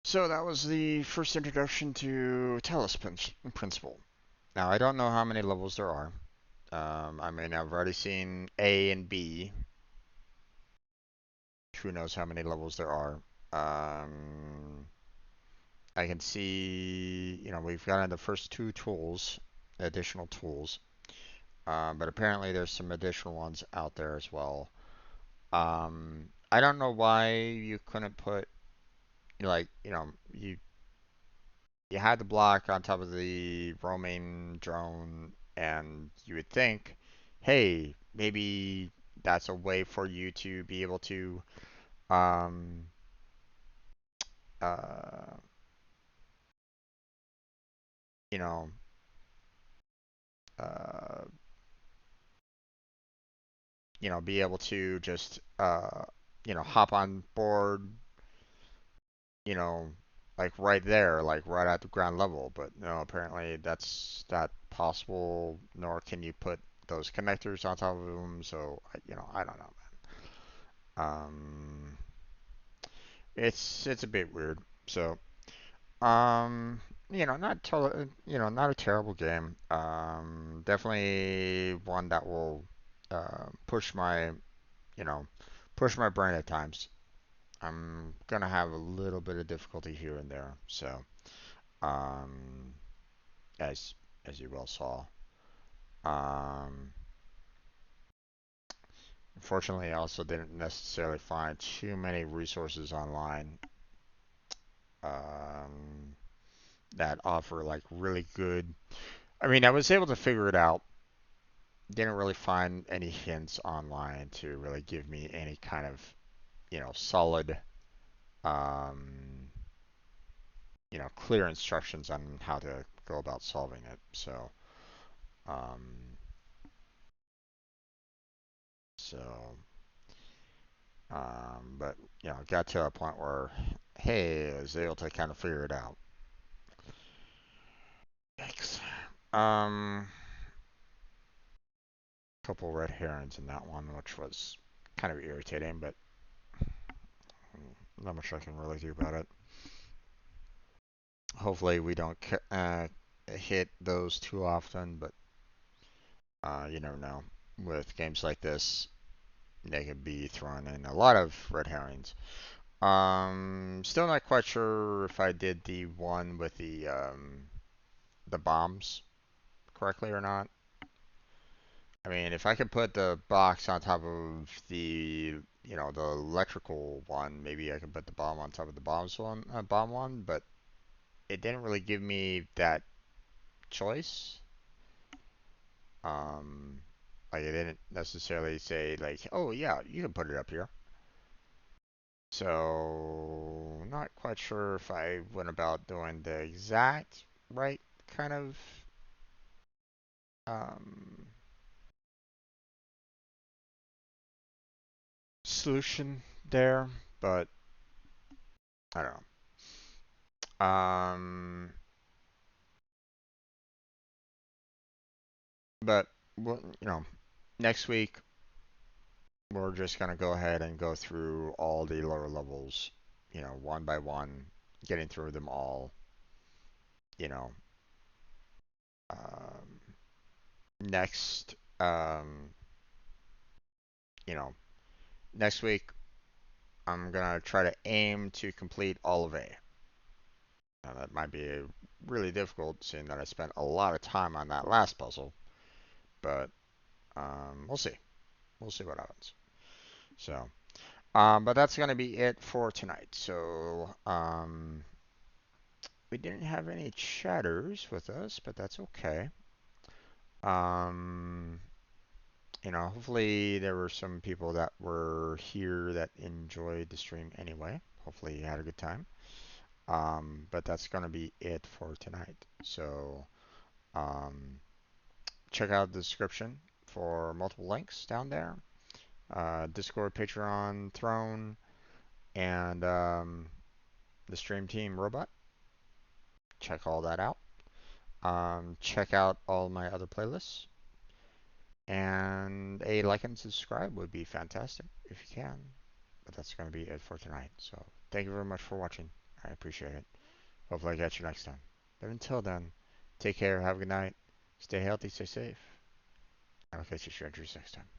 So that was the first introduction to Talos Principle. Now, I don't know how many levels there are. I mean, I've already seen A and B. Who knows how many levels there are. I can see, we've gotten the first two tools, additional tools. But apparently there's some additional ones out there as well. I don't know why you couldn't put, like, you had the block on top of the roaming drone, and you would think, hey, maybe that's a way for you to be able to, um, uh, you know, uh, be able to just, hop on board, you know, like right there, like right at the ground level. But no, apparently that's not possible, nor can you put those connectors on top of them. So, I don't know, man. It's a bit weird. So, um, not a terrible game. Definitely one that will push my, you know, push my brain at times. I'm gonna have a little bit of difficulty here and there. So, um, as you well saw. Um, Unfortunately, I also didn't necessarily find too many resources online um, that offer like really good. I mean, I was able to figure it out. Didn't really find any hints online to really give me any kind of, solid, um, clear instructions on how to go about solving it. So, um, so, but got to a point where, hey, I was able to kind of figure it out. Yikes. Couple red herons in that one, which was kind of irritating, but not much I can really do about it. Hopefully, we don't hit those too often, but you never know. With games like this, they could be throwing in a lot of red herrings. Still not quite sure if I did the one with the bombs correctly or not. I mean, if I could put the box on top of the electrical one, maybe I could put the bomb on top of the bomb one, but it didn't really give me that choice. Um, like it didn't necessarily say like, oh yeah, you can put it up here. So not quite sure if I went about doing the exact right kind of um, solution there, but I don't know. But well, next week we're just gonna go ahead and go through all the lower levels, one by one, getting through them all. You know, um, next, you know, next week I'm gonna try to aim to complete all of A. Now that might be really difficult, seeing that I spent a lot of time on that last puzzle, but we'll see. We'll see what happens. So, but that's gonna be it for tonight. So, we didn't have any chatters with us, but that's okay. Um, hopefully there were some people that were here that enjoyed the stream anyway. Hopefully you had a good time. But that's gonna be it for tonight. So, um, check out the description for multiple links down there. Discord, Patreon, Throne, and the stream team robot. Check all that out. Check out all my other playlists. And a like and subscribe would be fantastic if you can. But that's going to be it for tonight. So thank you very much for watching. I appreciate it. Hopefully I catch you next time. But until then, take care, have a good night, stay healthy, stay safe. I'll catch you strangers next time.